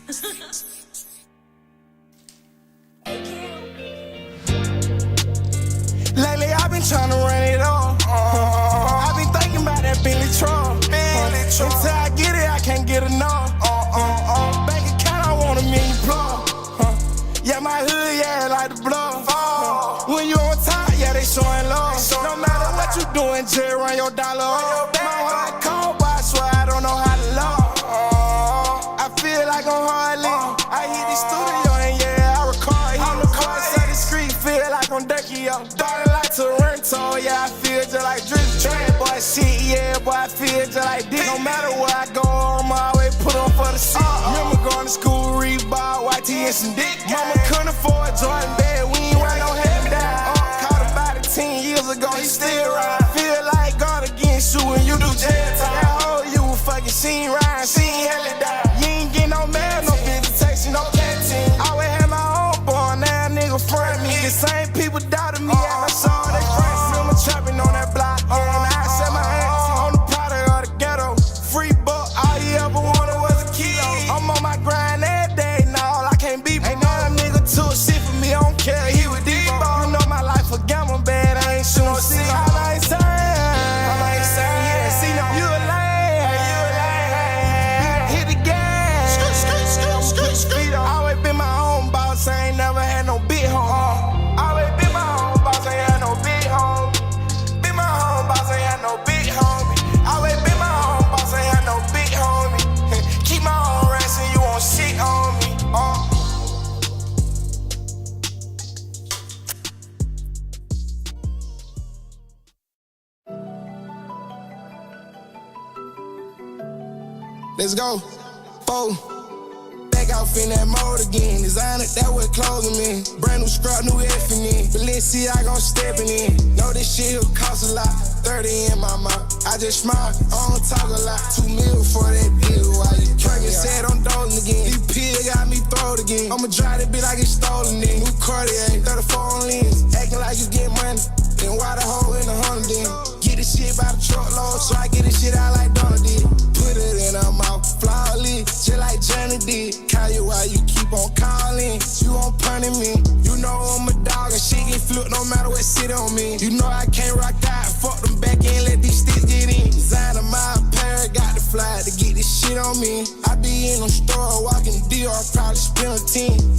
Lately I've been trying to run it all. I've been thinking about that Billy Trump. Until I get it, I can't get enough. Bank account, I want $1 million plus. Yeah, my hood, yeah, like the blood. When you on top, yeah, they showing love. No matter what you doing, just run your dollar up. My heart cold, but I swear I don't know how to love. I feel like I'm hardly. I hit the studio and yeah, I record. On the course of the street, feel like I'm Ducky up. Darting like Toronto, yeah, I feel just like Drip. Train boy shit, yeah, boy, I feel just like this. No matter where I go, I'm always put on for the seat. Remember going to school, Reebok, white tee and some dick. Mama couldn't afford Jordan bed, we ain't wear no hand down. Caught about it 10 years ago, he still ride. Feel like God against you when you do jail time. That hoe you fucking seen ride, seen hell it down. You ain't get no mail, no visitation, no canteen. Always had my own boy, now nigga front me. The same people doubted me at my show, they friends. Remember trapping on that block, and I set my hands on the product of the ghetto. Free buck, all you ever wanted was a kilo. I'm on my grind every day, now I can't be. Ain't no nigga took shit for me, I don't care, he was deep. You know my life a gamble bad, I ain't shooting no see. I ain't saying, yeah, see no. You a lame, hit the gas. Always been my own boss, I ain't never had no big home. Always been my own boss, I ain't had no big home. Been my own boss, I ain't had no big homie. Always been my own boss, I ain't had no big homie. Keep my own rest and you won't shit on me. Let's go. 4. Back off in that mode again. Design it, that what clothing me. Brand new scrap, new effing in. Balenciaga gon' stepping in. Know this shit will cost a lot. 30 in my mouth. I just smile, I don't talk a lot. 2 mil for that deal. While you cranking, said I'm dozing again. These pills got me throwed again. I'ma drive that bitch like it's stolen in. New Cartier, 34 on lens. Acting like you get money. Then why the hoe in the Honda then? Get this shit by the truckload, so I get this shit out like Donna did. Put it in her mouth, flawless, just like Johnny did. Call you while you keep on calling. You on punning me. You know I'm a dog and shit get flipped no matter what sit on me. You know I can't rock out, fuck them back and let these sticks get in. Designer my apparel, got the fly to get this shit on me. I be in them store walking Dior, probably spend $10,000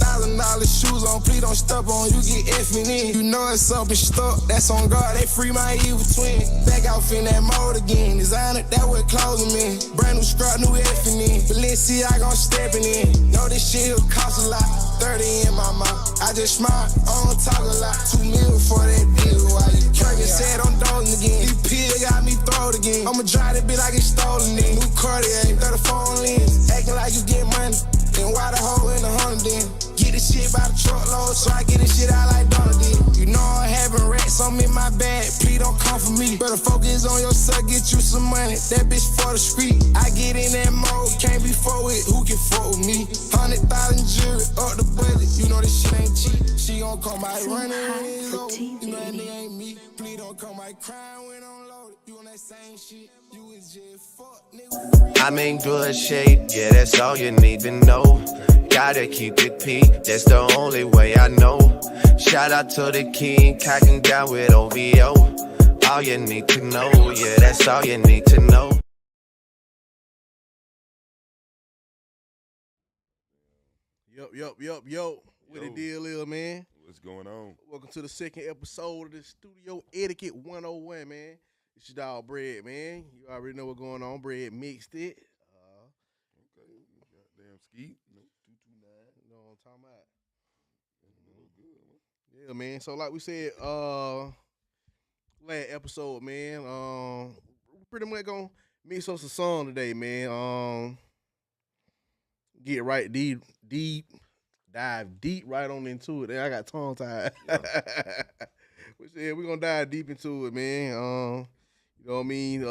shoes on. Please don't step on, you get effing in. You know it's something stuck, that's on guard. They free my evil twin. Back off in that mode again. Designer, that what clothing me. Brand new scrap, new effing in. Balenciaga gon' stepping in. Know this shit will cost a lot. 30 in my mouth. I just smile, I don't talk a lot. 2 mil for that deal. While you cranking, said I'm dozing again. These pills got me throwed again. I'ma drive that bitch like it's stolen in. New Cartier, 34 on lens. Acting like you get money. Then why the hoe in the Honda then? Get this shit by the truckload, so I get this shit out like Donna did. You know I'm having racks on me in my bag, please don't come for me. Better focus on yourself, get you some money. That bitch for the street. I get in that mode, can't be fucked with, who can fuck with me? 100,000 jury, up the budget, you know this shit ain't cheap. She gon' come out running when it's low. You know that nigga ain't me. Please don't come out crying when I'm loaded. You on that same shit, you is just fuck, nigga. I'm in good shape, yeah, that's all you need to know. Gotta keep it peak, that's the only way I know. Shout out to the king, cocking down with OVO. All you need to know, yeah, that's all you need to know. Yo. What the deal is, man? What's going on? Welcome to the second episode of the Studio Etiquette 101, man. It's your dog, Bread, man. You already know what's going on. Bread mixed it. Okay, goddamn skeet. 229. You know what I'm talking about? Yeah, man. So like we said, last episode, man, we're pretty much gonna mix up some song today, man. Get right deep, dive deep right on into it. I got tongue tied. Yeah. We said we're gonna dive deep into it, man. You know what I mean?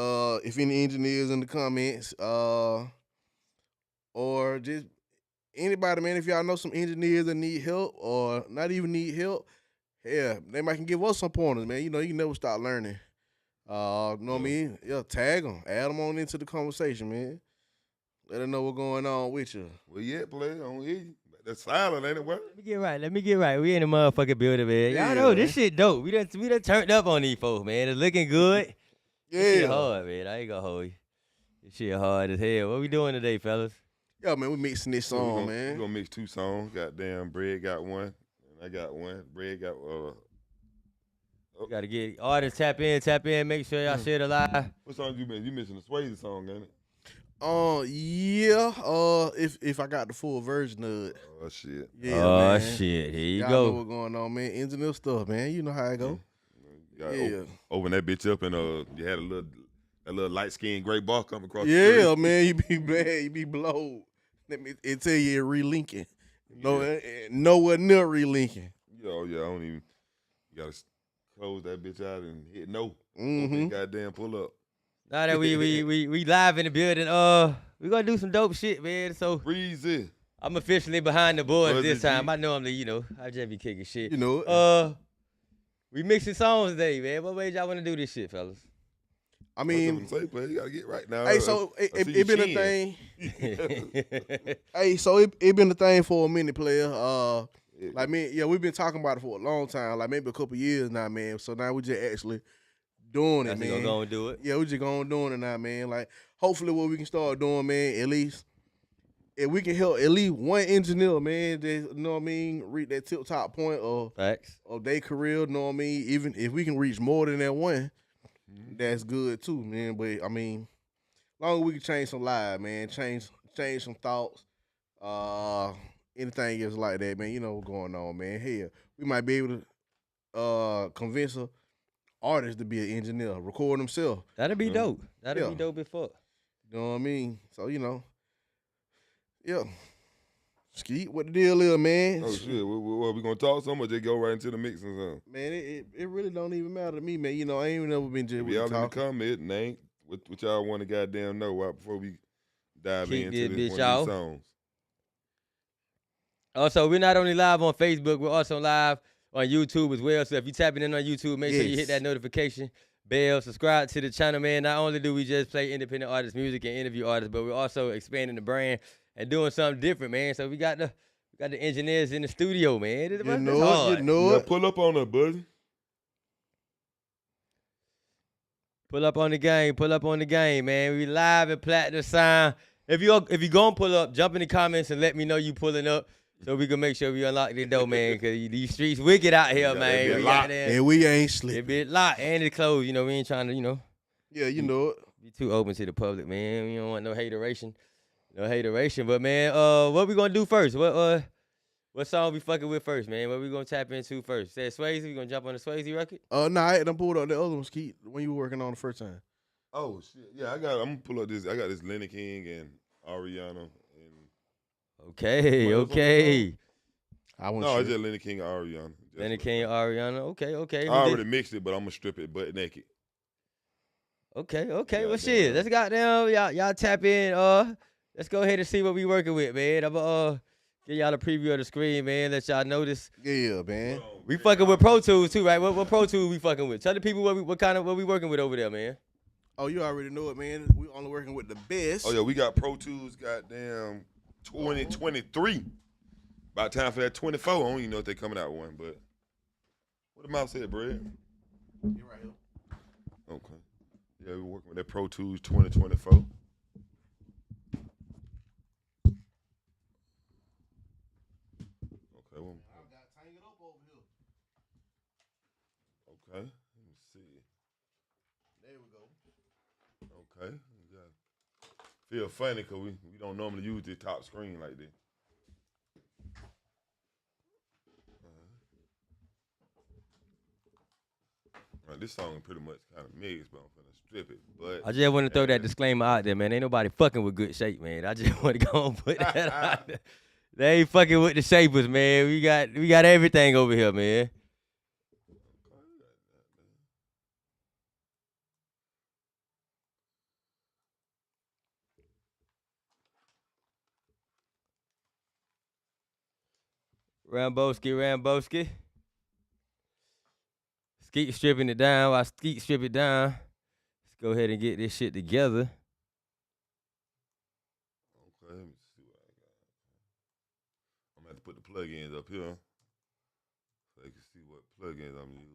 If any engineers in the comments, or just anybody, man, if y'all know some engineers that need help or not even need help, yeah, they might can give us some pointers, man. You know, you can never stop learning. You know what I mean? Yeah, tag them, add them on into the conversation, man. Let them know what's going on with you. Well, yeah, play. I don't hear you. That's silent, ain't it? What? Let me get right. We in the motherfucking building, man. Y'all know this shit dope. We done turned up on these folks, man. It's looking good. This shit hard, man. I ain't gonna hold you. This shit hard as hell. What we doing today, fellas? Yo, man, we mixing this song, man. We gonna mix 2 songs. Goddamn, Bread got one, and I got one. Bread got You gotta get artists tap in. Make sure y'all share the live. What song you missing? You missing the Swayze song, ain't it? Yeah. If I got the full version of it. Oh shit. Yeah, Oh man. shit. Here you Y'all go. know what's going on, man. Engineer stuff, man. You know how it go. Yeah. Open that bitch up and you had a little light skinned gray bar come across. Yeah, the street. man. You be bad. You be blowed. Let me tell you, relinking. No, nowhere near relinking. Yeah, I don't even. You gotta close that bitch out and hit no. Mm-hmm. Goddamn pull up. Now that we live in the building, we gonna do some dope shit, man. So Breezy. I'm officially behind the boards Brother this time. G. I normally, I just be kicking shit. You know. We mixing songs today, man. What way y'all wanna do this shit, fellas? I mean, Say, play. You gotta get right now. hey, so it been a thing. Hey, so it been a thing for a minute, player. Like me, yeah, we've been talking about it for a long time, like maybe a couple years now, man. So now we just actually doing it, man. Gonna go and do it. Yeah, we just going doing it now, man. Like hopefully, what we can start doing, man, at least if we can help at least one engineer, man, that, you know what I mean, reach that tip top point of Facts. their career, you know what I mean. Even if we can reach more than that one, that's good too, man. But I mean, long as we can change some lives, man, change some thoughts, anything else like that, man. You know what's going on, man. Hell, we might be able to convince a artist to be an engineer, record himself. That'd be dope. That'd Yeah. be dope as fuck. You know what I mean? So yeah. Skeet, what the deal is, man? Oh shit, what we gonna talk so much? They go right into the mix and something. Man, it really don't even matter to me, man. You know, I ain't never been just with Y'all in the talking. comment, name what y'all want to goddamn know right before we dive Kick into this this bitch one of off. these songs. Also, we're not only live on Facebook, we're also live on YouTube as well. So if you're tapping in on YouTube, make sure you hit that notification bell, subscribe to the channel, man. Not only do we just play independent artist music and interview artists, but we're also expanding the brand and doing something different, man. So we got the engineers in the studio, man. You know it. Pull up on her, buddy. Pull up on the game, man. We live and platinum sound. If you gonna pull up, jump in the comments and let me know you pulling up, so we can make sure we unlock the door, man. Cause these streets wicked out here, man. We got there. And we ain't It slipping. be locked and it's closed. You know, we ain't trying to, Yeah, you know it. be too open to the public, man. We don't want no hateration. But man, what we gonna do first? What song we fucking with first, man? What we gonna tap into first? Say Swayze, we gonna jump on the Swayze record? Nah, I had done pulled up the other one, Skeet, when you were working on the first time. Oh shit, yeah, I'm gonna pull up this. I got this Lenny King and Ariana and Okay. I want no, it's just Lenny King and Ariana. Lenny King, Ariana. Okay. I already mixed it, but I'm gonna strip it butt naked. Okay. Yeah, Well, shit. Let's goddamn y'all tap in. Let's go ahead and see what we working with, man. I'm give y'all a preview of the screen, man. Let y'all notice. Yeah, man. We fucking with Pro Tools too, right? What Pro Tools we fucking with? Tell the people what we working with over there, man. Oh, you already know it, man. We only working with the best. Oh yeah, we got Pro Tools, goddamn 2023. About time for that 24. I don't even know if they coming out with one, but what the mouth said, Brad? You right here. Okay. Yeah, we're working with that Pro Tools 2024. Okay, well, okay. Let me see. There we go. Okay. Feel funny because we don't normally use the top screen like this. Right, this song is pretty much kind of mixed, but I'm finna strip it. But I just want to throw that disclaimer out there, man. Ain't nobody fucking with good shape, man. I just want to go and put that out there. They ain't fucking with the shapers, man. We got everything over here, man. Ramboski. Skeet stripping it down. While Skeet strip it down, let's go ahead and get this shit together. have to put the plugins up here so you can see what plugins I'm using.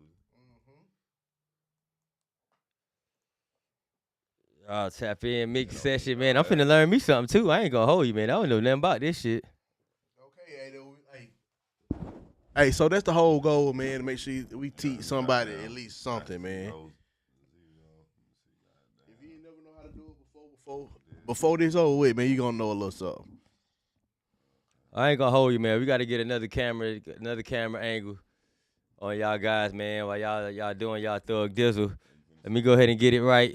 Oh, tap in, mix session, man. I'm finna learn me something too. I ain't gonna hold you, man. I don't know nothing about this shit. Okay, hey, so that's the whole goal, man. To make sure we teach somebody at least something, man. If you ain't never know how to do it before this over with, man, you gonna know a little something. I ain't gonna hold you, man. We gotta get another camera angle on y'all guys, man. While y'all doing y'all thug dizzle. Let me go ahead and get it right.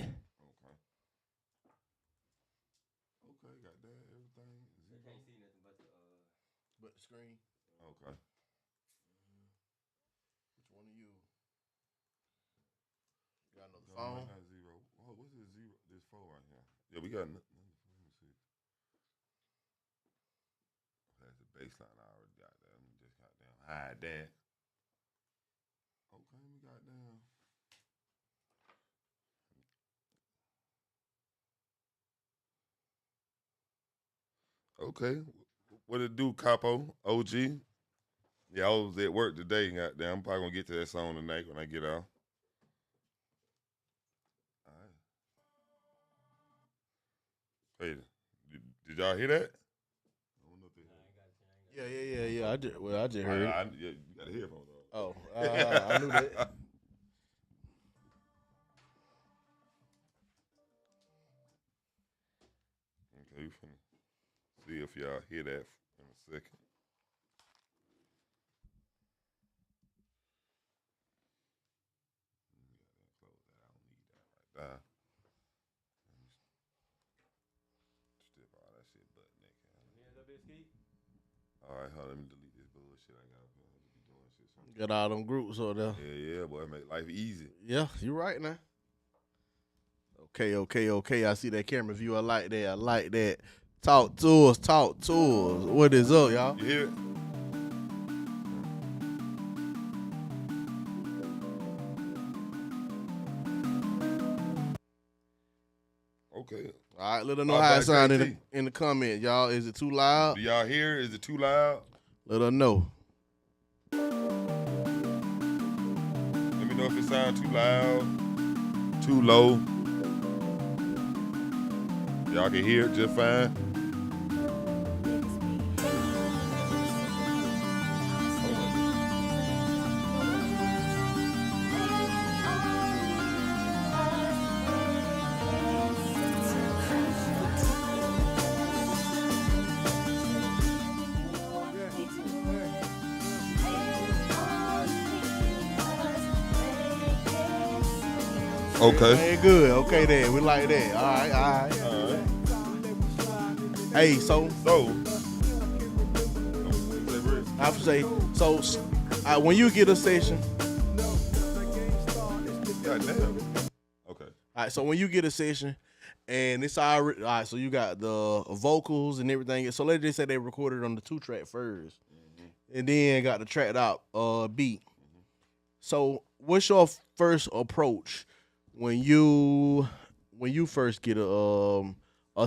But the screen. Okay. Which one of you? Got another phone? Not zero. Oh, what's this zero? This 4 right here. Yeah, we got. Let me see. That's the baseline I already got there. Let me just goddamn hide that. Okay, we got down. Okay, what it do, Capo? OG? Yeah, I was at work today. Goddamn, I'm probably gonna get to that song tonight when I get off. All right. Hey, did y'all hear that? I don't know if they heard. Yeah. I just heard it. Yeah, you got a headphone on. Oh, I knew that. Okay, we finna see if y'all hear that in a second. Close that. I don't need that right there. Strip all that shit butt naked. All right, hold on, let me delete this bullshit I got up here. I be doing shit. Got all them groups over there. Yeah, boy, make life easy. Yeah, you right now. Okay. I see that camera view. I like that. Talk to us. What is up, y'all? You hear it? Okay. All right, let us know All how right, it sound JT. in the comment, y'all. Is it too loud? Do y'all hear? Is it too loud? Let us know. Let me know if it sounds too loud, too low. Y'all can hear it just fine. Okay. Hey, good. Okay, then. We like that. All right. Hey, so I have to say, so when you get a session, Goddamn. Okay. all right, so when you get a session and it's already, all right, so you got the vocals and everything. So let's just say they recorded on the 2-track first and then got the tracked out beat. So what's your first approach when you first get a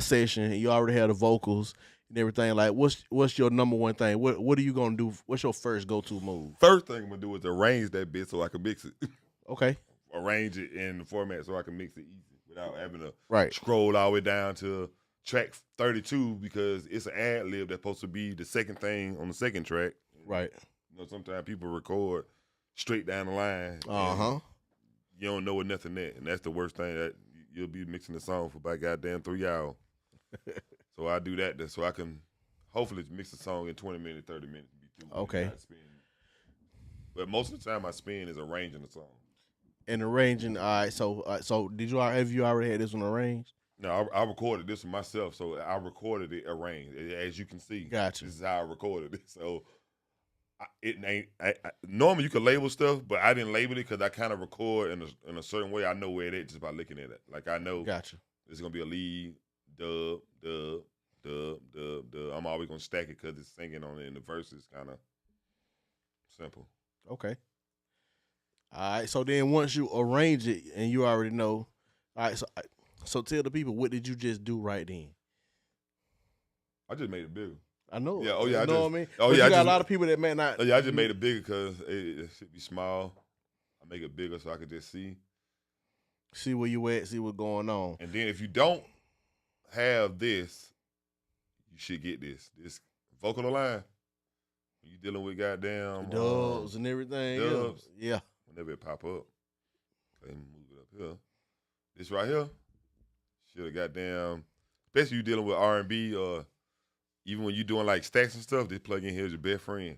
session and you already have the vocals and everything? Like, what's your number one thing? What are you gonna do? What's your first go-to move? First thing I'm gonna do is arrange that bit so I can mix it. Okay. Arrange it in the format so I can mix it easy without having to Right. scroll all the way down to track 32 because it's an ad lib that's supposed to be the second thing on the second track. Right. You know, sometimes people record straight down the line. Uh-huh. You don't know what nothing that, and that's the worst thing, that you'll be mixing the song for about goddamn 3 hours. So I do that so I can hopefully mix the song in 20 minutes, 30 minutes. Be through. Okay. But most of the time I spend is arranging the song. And arranging, all right. So have you already had this one arranged? No, I recorded this one myself, so I recorded it arranged. As you can see, Gotcha. This is how I recorded it. So normally you could label stuff, but I didn't label it because I kind of record in a certain way. I know where it is just by looking at it. Like I know, Gotcha. It's gonna be a lead, dub. I'm always gonna stack it because it's singing on it, and the verse is kind of simple. Okay. All right. So then once you arrange it and you already know, all right. So tell the people, what did you just do right then? I just made it bigger. I know. Yeah. Oh yeah. You know what I mean? Oh But yeah. you got a lot of people that may not. Oh yeah. I just made it bigger because it should be small. I make it bigger so I could just see. See where you at. See what's going on. And then if you don't have this, you should get this. This vocal line. You dealing with goddamn Dubs and everything. dubs. Yeah. Whenever it pop up, let me move it up here. This right here should have goddamn. Especially you dealing with R&B or even when you doing like stacks and stuff. This plug in here is your best friend.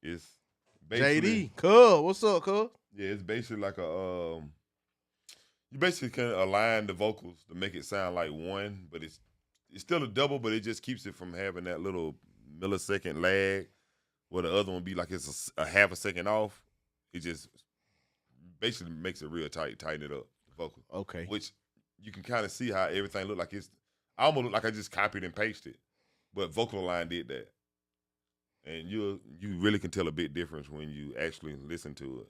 It's basically, JD, cuz, what's up, cuz? yeah, it's basically like a you basically can align the vocals to make it sound like one, but it's still a double, but it just keeps it from having that little millisecond lag where the other one be like it's a half a second off. It just basically makes it real tight, tighten it up, the vocal. Okay. Which you can kind of see how everything look like it's I almost look like I just copied and pasted, but Vocal Line did that. And you really can tell a big difference when you actually listen to it.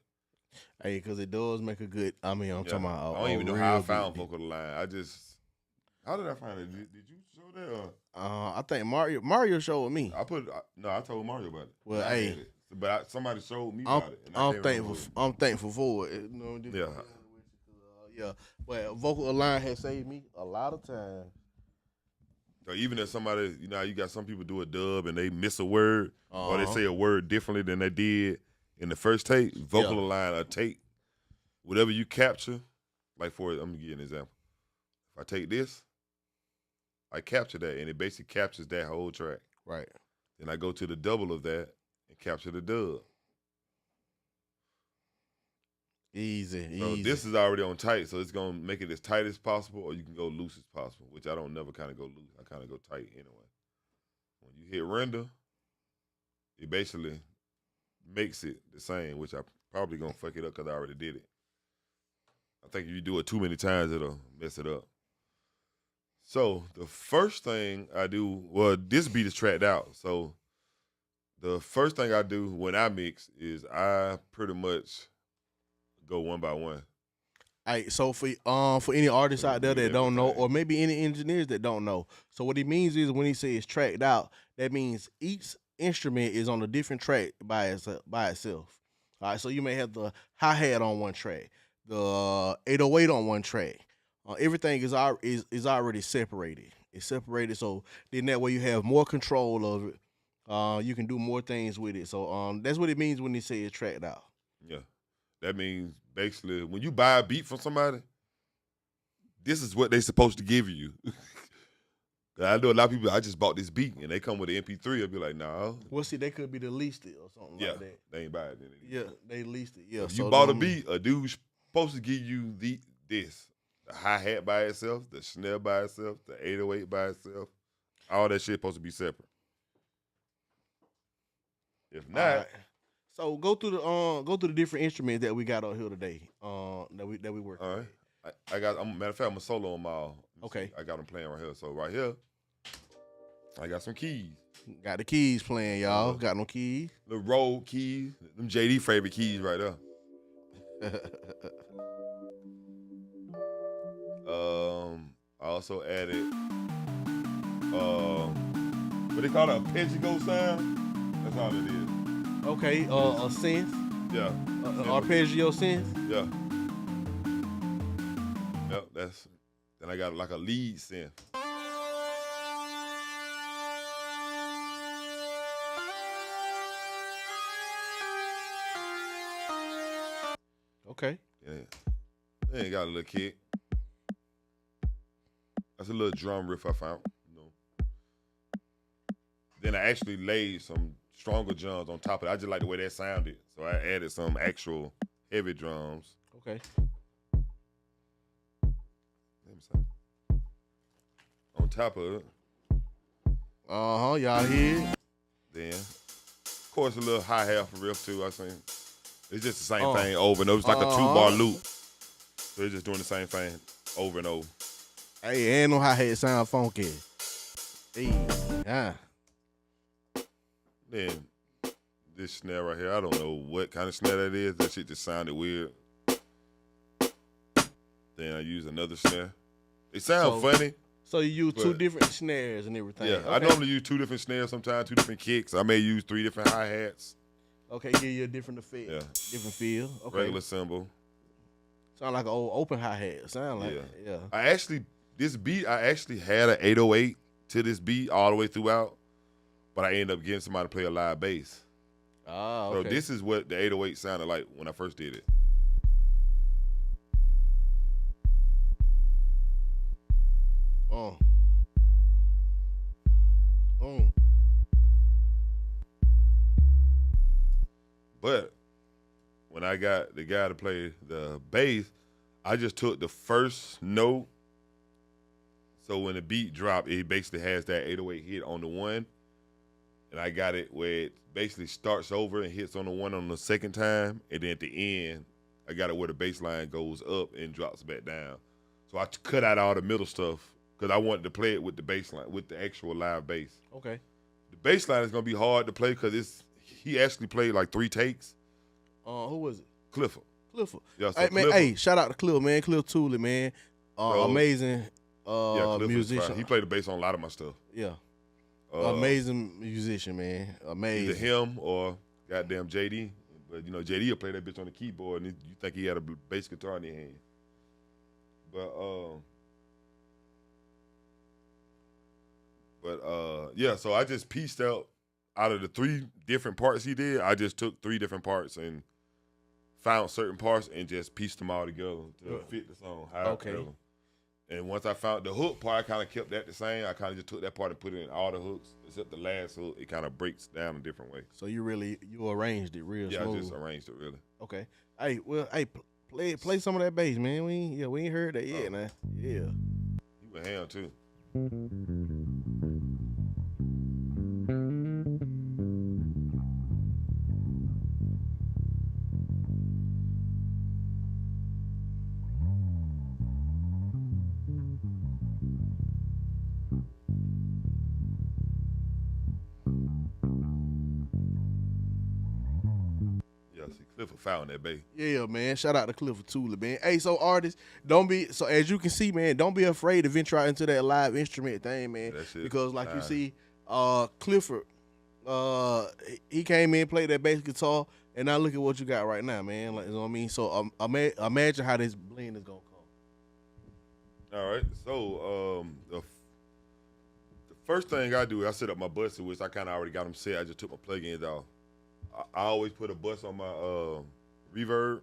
Hey, because it does make a good. I mean, I'm talking about. I don't even know how I found Vocal Line. How did I find it? Did you show that? Or? I think Mario showed me. I told Mario about it. Well, hey, but somebody showed me about it. I'm thankful for it. You know, yeah. Yeah. But Vocal Line has saved me a lot of time. So even if somebody, you know, you got some people do a dub and they miss a word or they say a word differently than they did in the first take, Vocal Line or take whatever you capture. Like I'm gonna give you an example. If I take this, I capture that and it basically captures that whole track. Right. Then I go to the double of that and capture the dub. Easy. So this is already on tight, so it's gonna make it as tight as possible, or you can go loose as possible, which I don't never kind of go loose. I kind of go tight anyway. When you hit render, it basically makes it the same, which I probably gonna fuck it up because I already did it. I think if you do it too many times, it'll mess it up. So the first thing I do, well, this beat is tracked out. So the first thing I do when I mix is I pretty much go one by one. Hey, so for any artists out there that don't know, or maybe any engineers that don't know, so what he means is when he says tracked out, that means each instrument is on a different track by itself. All right, so you may have the hi-hat on one track, the 808 on one track. Everything is already separated. It's separated, so then that way you have more control of it. You can do more things with it. So that's what it means when he says tracked out. Yeah. That means basically when you buy a beat from somebody, this is what they're supposed to give you. I know a lot of people, I just bought this beat and they come with an MP3, I'll be like, nah. Well, see, they could be the leased it or something like that. They ain't buy it. Yeah, they leased it. Yeah. If you bought a beat, a dude's supposed to give you this. The hi-hat by itself, the snare by itself, the 808 by itself. All that shit supposed to be separate. If not, so go through the different instruments that we got out here today. That we work. All right. I got. Matter of fact, I'm a solo on my. Okay. I got them playing right here. So right here, I got some keys. Got the keys playing, y'all. Got no keys. The Rode keys, them JD favorite keys right there. I also added what they call it, a arpeggio sound. That's all it is. Okay, a synth. Yeah. Arpeggio synth. Yeah. Yep, then I got like a lead synth. Okay. Yeah. Then it got a little kick. That's a little drum riff I found, you know. Then I actually laid some stronger drums on top of it. I just like the way that sounded. So I added some actual heavy drums. Okay. On top of it. Y'all hear it? Then, of course, a little hi-hat riff too, I think. It's just the same thing over and over. It's like a 2-bar loop. So it's just doing the same thing over and over. Hey, ain't no hi-hat sound funky. Hey, yeah. Then this snare right here, I don't know what kind of snare that is. That shit just sounded weird. Then I use another snare. It sounds funny. So you use two But- different snares and everything. Yeah, I Okay. normally use 2 different snares, sometimes 2 different kicks. I may use 3 different hi-hats, Okay, give you a different effect, Yeah. different feel. Okay. regular cymbal. Sound like an old open hi-hat. Sound like yeah. I actually had an 808 to this beat all the way throughout, but I ended up getting somebody to play a live bass. Ah, So okay. this is what the 808 sounded like when I first did it. Oh. But when I got the guy to play the bass, I just took the first note. So when the beat dropped, it basically has that 808 hit on the one. And I got it where it basically starts over and hits on the one on the second time. And then at the end, I got it where the bass line goes up and drops back down. So I cut out all the middle stuff because I wanted to play it with the bass line, with the actual live bass. Okay. The bass line is going to be hard to play because he actually played like 3 takes. Who was it? Clifford. Clifford. Yeah, so Hey man, Clifford- hey, shout out to Cliff, man. Cliff Tooley, man. Amazing Clifford is musician. fine. He played the bass on a lot of my stuff. Yeah. Uh, Amazing musician, man. Amazing. Either him or goddamn JD. But, JD will play that bitch on the keyboard, and you think he had a bass guitar in his hand. Yeah, so I just pieced out of the 3 different parts he did, I just took 3 different parts and found certain parts and just pieced them all together to fit the song. Okay. And once I found the hook part, I kind of kept that the same. I kind of just took that part and put it in all the hooks, except the last hook. It kind of breaks down a different way. So you arranged it real Yeah, smooth. I just arranged it really. Okay. Hey, play some of that bass, man. We ain't heard that yet, man. Yeah. You went ham too. Yeah, see, Clifford found that bass. Yeah, man. Shout out to Clifford Tooley, man. Hey, so artists, as you can see, man, don't be afraid to venture out into that live instrument thing, man. That shit Because like you fine. see, Clifford, he came in, played that bass guitar, and now look at what you got right now, man. Like, you know what I mean? So imagine how this blend is gonna come. All right, so the first thing I do is I set up my bus, which I kind of already got them set. I just took my plugins off. I always put a bus on my reverb.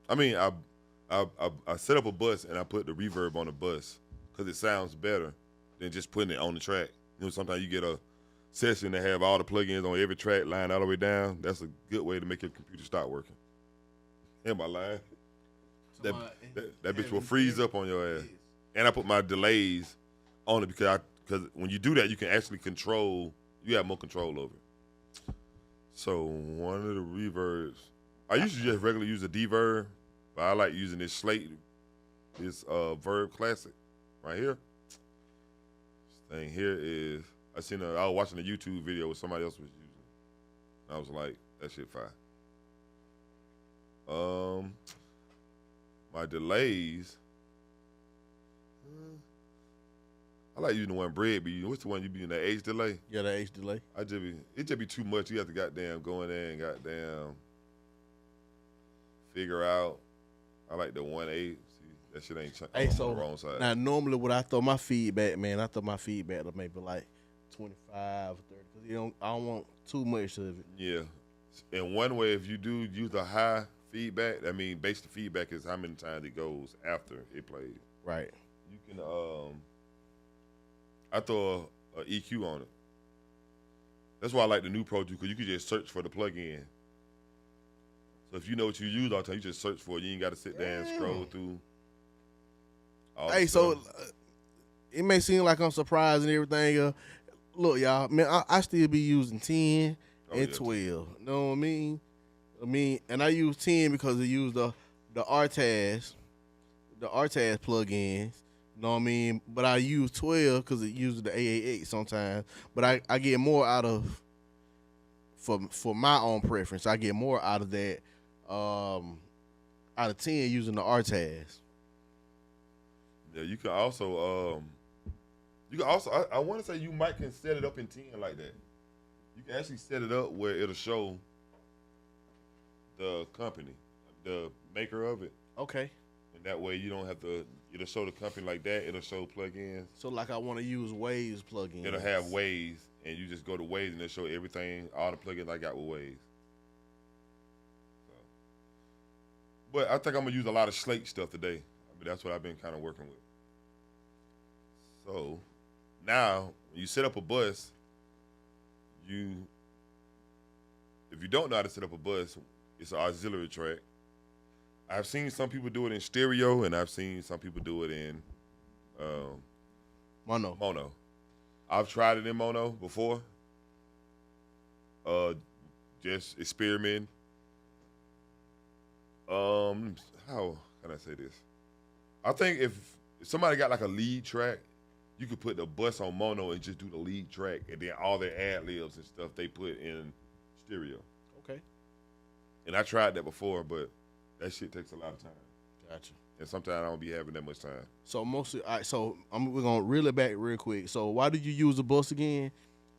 I mean, I set up a bus and I put the reverb on the bus because it sounds better than just putting it on the track. Sometimes you get a session that have all the plugins on every track line all the way down. That's a good way to make your computer stop working. Am I lying? That bitch will freeze up on your ass. And I put my delays on it because when you do that, you can actually you have more control over it. So one of the reverbs, I usually just regularly use a D-verb, but I like using this Verb Classic right here. This thing here is, I was watching a YouTube video where somebody else was using it. I was like, that shit fire. My delays, I like using the one Bread be using. What's the one you be using, that H delay? Yeah, the H delay. It just be too much. You have to goddamn go in there and goddamn figure out. I like the 1/8. See, that shit ain't Hey, on so the wrong side. now normally when I throw my feedback, man, to maybe like 25 or 30 because I don't want too much of it. Yeah. And one way, if you do use a high feedback, I mean, basic feedback is how many times it goes after it plays. Right. You can, I throw a EQ on it. That's why I like the new Pro Tools, because you can just search for the plug-in. So if you know what you use all the time, you just search for it. You ain't got to sit there and scroll through. all the Hey, so stuff. it may seem like I'm surprised and everything. Look, y'all, man, I still be using 10 and yeah, 12. You know what I mean? And I use 10 because it use the RTAS plugins. You know what I mean? But I use 12 because it uses the AAX sometimes. But I get more out of, for my own preference, I get more out of that, out of 10 using the RTAS. Yeah, you can also, You can also, I want to say you might can set it up in 10 like that. You can actually set it up where it'll show the company, the maker of it. Okay. And that way you don't have to, it'll show the company like that. It'll show plugins. So like I want to use Waves plugins. It'll have Waves, and you just go to Waves and it'll show everything, all the plugins I got with Waves. So. But I think I'm going to use a lot of Slate stuff today. I mean, that's what I've been kind of working with. So now, when you set up a bus, if you don't know how to set up a bus, it's an auxiliary track. I've seen some people do it in stereo, and I've seen some people do it in mono. I've tried it in mono before. Just experimenting. How can I say this? I think if somebody got like a lead track, you could put the bus on mono and just do the lead track, and then all their ad-libs and stuff they put in stereo. Okay. And I tried that before, but that shit takes a lot of time. Gotcha. And sometimes I don't be having that much time. So mostly, all right, so we're gonna reel it back real quick. So why do you use the bus again?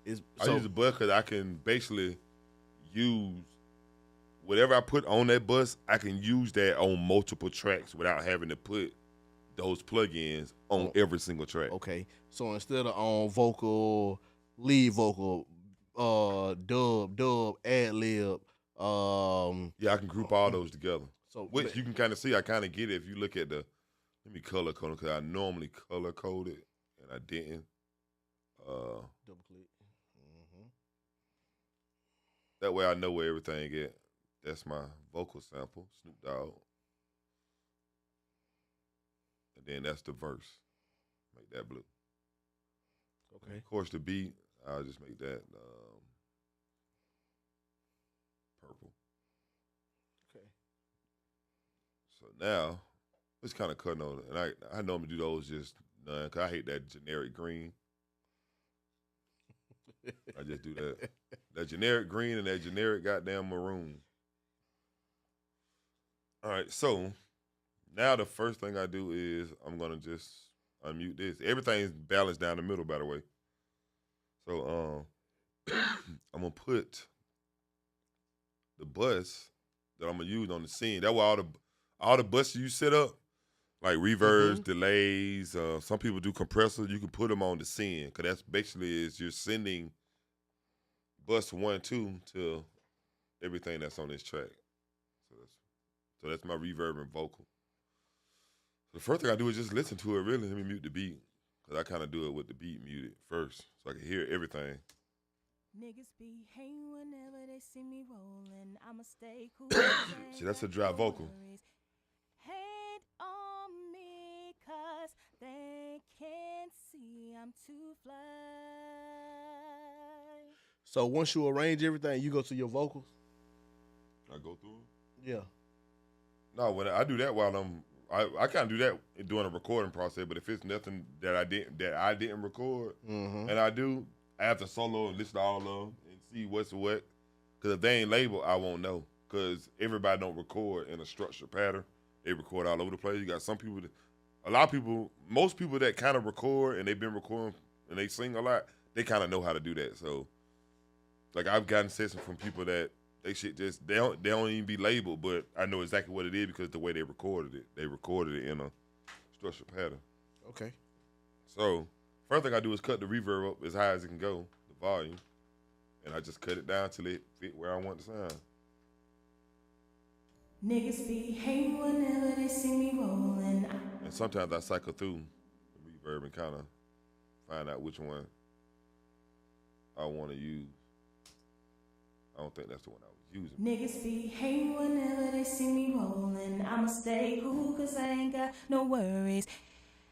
I use the bus because I can basically use whatever I put on that bus. I can use that on multiple tracks without having to put those plugins on every single track. Okay. So instead of on vocal, lead vocal, dub, ad lib, yeah, I can group all those together. So which you can kind of see. I kind of get it if you look at the. Let me color code it because I normally color code it and I didn't. Double click. That way I know where everything is. That's my vocal sample, Snoop Dogg. And then that's the verse. Make that blue. Okay. Of course, the beat, I'll just make that purple. Okay. So now, it's kind of cutting on it. And I normally do those just none, because I hate that generic green. I just do that. That generic green and that generic goddamn maroon. All right, so now the first thing I do is I'm going to just unmute this. Everything's balanced down the middle, by the way. So I'm going to put the bus that I'm going to use on the scene. That's why all the buses you set up, like reverbs, delays, some people do compressors, you can put them on the scene because that's basically is you're sending bus 1, 2 to everything that's on this track. So that's my reverb and vocal. So the first thing I do is just listen to it, really. Let me mute the beat because I kind of do it with the beat muted first so I can hear everything. Niggas be hating whenever they see me rolling. I'ma stay cool. See, that's a dry vocal. Hate on me cause they can't see I'm too fly. So once you arrange everything, you go to your vocals? I go through them? Yeah. No, when I do that while I kind of do that during a recording process. But if it's nothing that I didn't record, and I have to solo and listen to all of them and see what's what. Because if they ain't labeled, I won't know. Because everybody don't record in a structured pattern. They record all over the place. You got some people, most people that kind of record and they've been recording and they sing a lot, they kind of know how to do that. So, like I've gotten sessions from people that they don't even be labeled, but I know exactly what it is because the way they recorded it. They recorded it in a structured pattern. Okay. So first thing I do is cut the reverb up as high as it can go, the volume, and I just cut it down till it fit where I want the sound. Niggas be hating whenever they see me rolling. And sometimes I cycle through the reverb and kind of find out which one I want to use. I don't think that's the one I was using. Niggas be hating whenever they see me rolling. I'ma stay cool cause I ain't got no worries.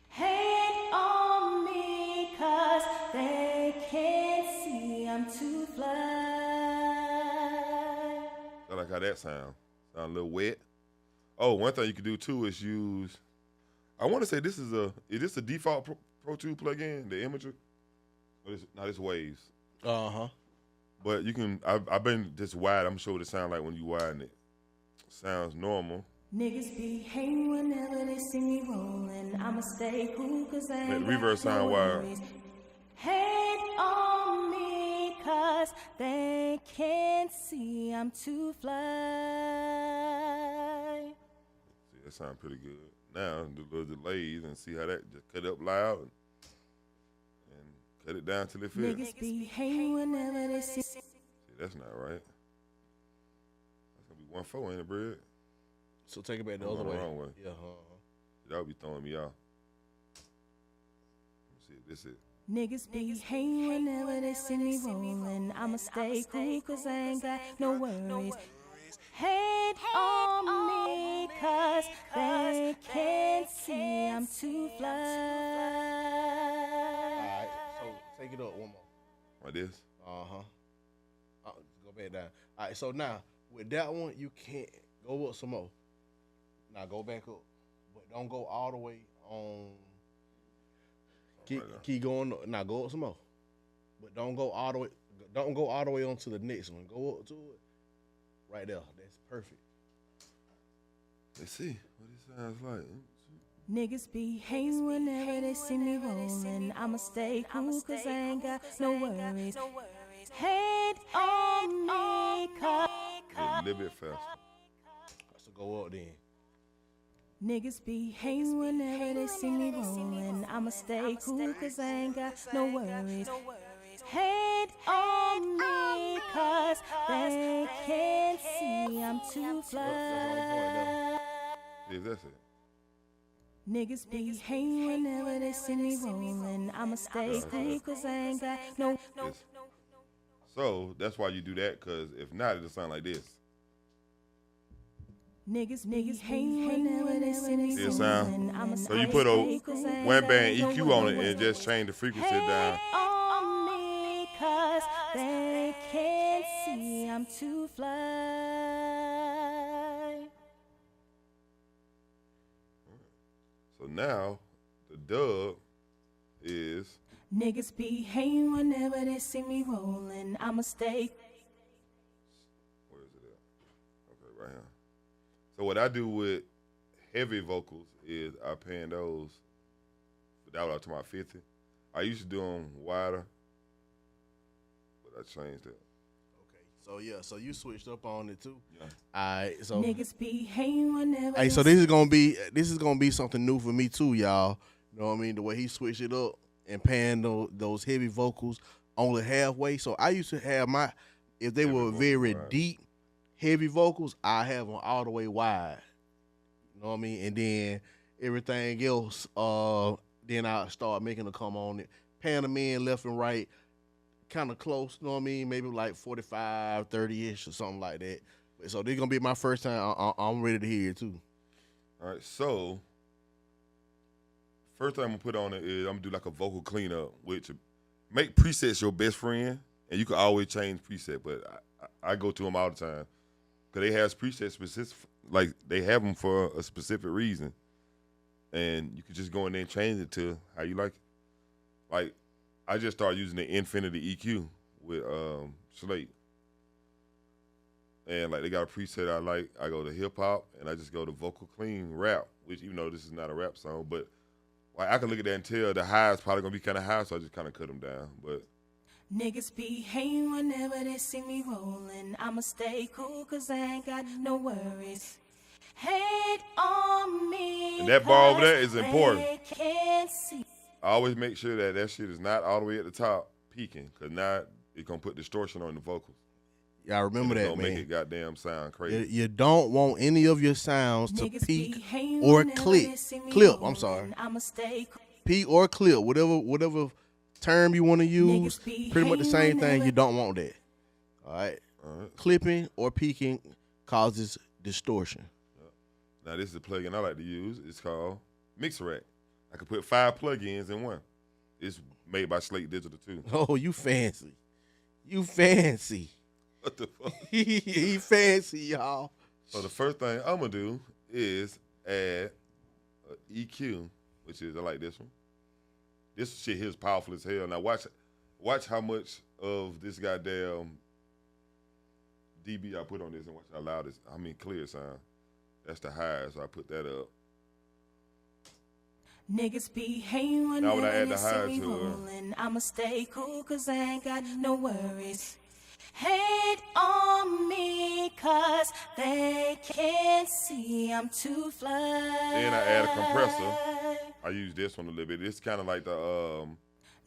Hate on me cause they can't see I'm too fly. I like how that sound. Sound a little wet. Oh, one thing you can do too is use, I want to say is this a default Pro Tools plugin, the Imager? Or it's Waves. Uh-huh. But you can, I've been just wide. I'm sure what it sounds like when you widen it. Sounds normal. Niggas be hating whenever they see me rolling. I'ma stay cool cause I ain't Let the reverb sound wide. hate on me 'cause they can't see I'm too fly. See, that sounds pretty good. Now, do little delays and see how that, just cut it up loud and cut it down till it fits. Niggas be hating whenever they see. See, that's not right. That's going to be 1-4, ain't it, Bread? So take it back the I'm other going way. the wrong way. Yeah. That would be throwing me off. Let me see. This is. Niggas be hating whenever they see me rolling. I'ma stay cool 'cause I ain't got no worries. Hate on me 'cause they can't see I'm too fly. Alright, so take it up one more. Like this? Go back down. Alright, so now with that one, you can't go up some more. Now go back up, but don't go all the way on. Keep going. Now go up some more, but don't go all the way. Don't go all the way on to the next one. Go up to it, right there. That's perfect. Let's see what it sounds like. Niggas be hating whenever they see me rolling. I'ma stay cool 'cause I ain't got no worries. Hate on me 'cause A little bit faster. So go up then. niggas be hating whenever they see me rolling. I'ma stay cool 'cause I ain't got no worries. Hate on me 'cause they can't see I'm too fly. Yeah, that's it. Niggas be hating whenever they see me rolling. I'ma stay cool 'cause I ain't got no. This. So that's why you do that, because if not, it'll sound like this. Niggas be hating whenever they see me See it rolling. sound? I'ma So you stay put a cool 'cause I ain't one got band no EQ on it worries. and just change the frequency down. Hate on me 'cause they can't see I'm too fly. So now the dub is. Niggas be hating whenever they see me rolling. I'ma stay. Where is it at? Okay, right here. So what I do with heavy vocals is I pan those. That was up to my 50. I used to do them wider, but I changed it. Okay. So yeah. So you switched up on it too. Yeah. All right. So. Niggas be hating whenever. Hey, so this is gonna be something new for me too, y'all. You know what I mean? The way he switched it up and panned those heavy vocals only halfway. So I used to have if they were very deep, heavy vocals, I have them all the way wide. You know what I mean? And then everything else, then I start making them come on it, pan them in left and right, kind of close. You know what I mean? Maybe like 45, 30-ish or something like that. So this is gonna be my first time. I'm ready to hear it too. All right, so first thing I'm gonna put on it is I'm gonna do like a vocal cleanup, which make presets your best friend, and you can always change preset. But I go to them all the time because they have presets specific, like they have them for a specific reason, and you can just go in there and change it to how you like it. Like I just started using the Infinity EQ with Slate. And like they got a preset I like. I go to hip hop and I just go to vocal clean rap, which even though this is not a rap song, but like I can look at that and tell the high is probably gonna be kind of high, so I just kind of cut them down. But niggas be hating whenever they see me rolling. I'ma stay cool 'cause I ain't got no worries. Hate on me. And that bar over there is important. They can't see. I always make sure that that shit is not all the way at the top peaking, because now it's gonna put distortion on the vocals. Y'all remember And it's that, gonna man. make it goddamn sound crazy. You don't want any of your sounds to Niggas peak be hating or whenever clip. they see me Clip, I'm rolling. sorry. I'ma stay cool. Peak or clip, whatever term you want to use, Niggas be pretty much the hating same thing. whenever- You don't want that. All right. Clipping or peaking causes distortion. Now this is a plugin I like to use. It's called Mixerack. I can put 5 plugins in one. It's made by Slate Digital too. Oh, you fancy. You fancy. What the fuck? He fancy, y'all. So the first thing I'm gonna do is add a EQ, which is I like this one. This shit here is powerful as hell. Now watch how much of this goddamn dB I put on this, and watch how loud clear it sound. That's the high, so I put that up. Niggas be hating Now when I whenever add they the see high me to it. rolling. I'ma stay cool cause I ain't got no worries. Hate on me cause they can't see I'm too fly. Then I add a compressor. I use this one a little bit. It's kind of like the